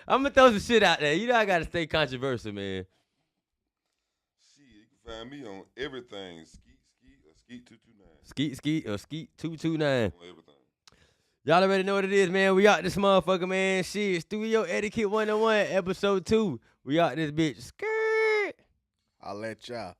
I'm going to throw some shit out there. You know I got to stay controversial, man. Shit, you can find me on everything. Skeet 229. Y'all already know what it is, man. We out this motherfucker, man. Shit, Studio Etiquette 101, episode 2. We out this bitch. Skirt. I'll let y'all.